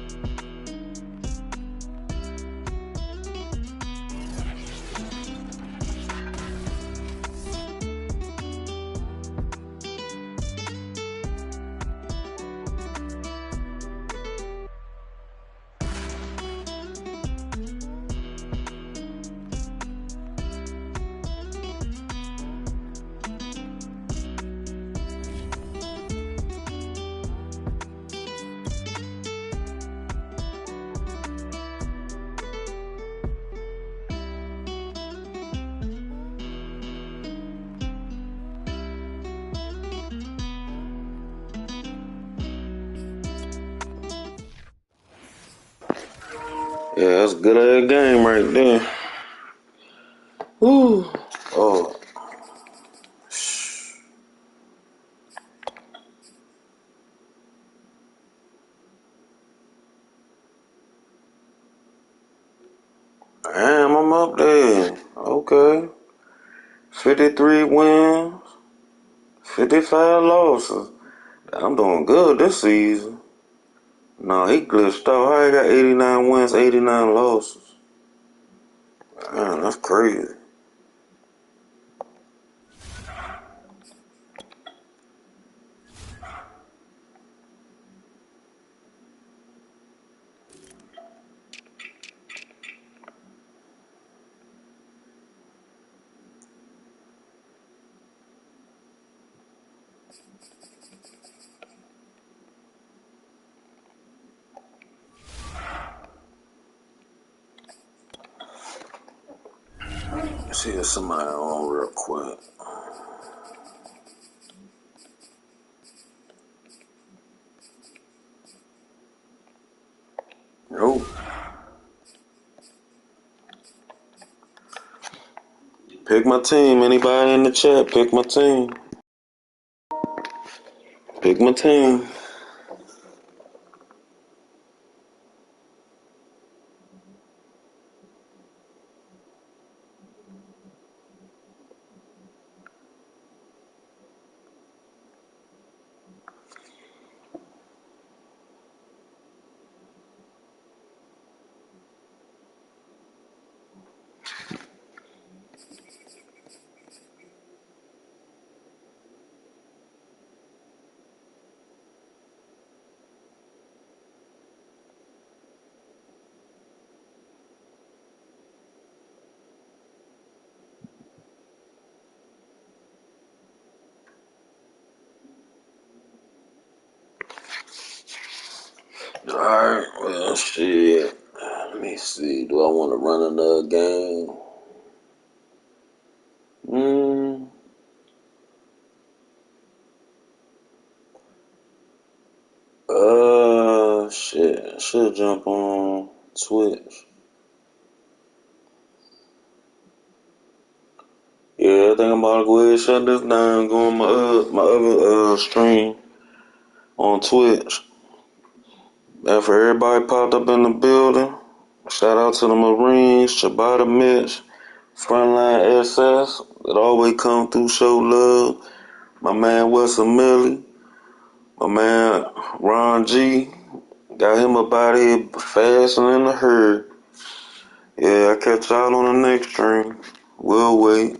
Yeah, that's a good ass game right there. Woo. Oh. Damn, I'm up there. Okay. 53 wins, 55 losses. I'm doing good this season. No, he glitched out. I got 89 wins, 89 losses. Man, that's crazy. Let's see if somebody on real quick. Nope. Pick my team. Anybody in the chat, pick my team. Pick my team. Alright, well, shit. Let me see. Do I want to run another game? Shit. Should jump on Twitch. Yeah, I think I'm about to go ahead and shut this down and go on my other stream on Twitch. And for everybody popped up in the building, shout out to the Marines, Shabata Mitch, Frontline SS, that always come through, show love. My man Wesson Millie, my man Ron G, got him up out here fast and in a hurry. Yeah, I'll catch y'all on the next stream. We'll wait.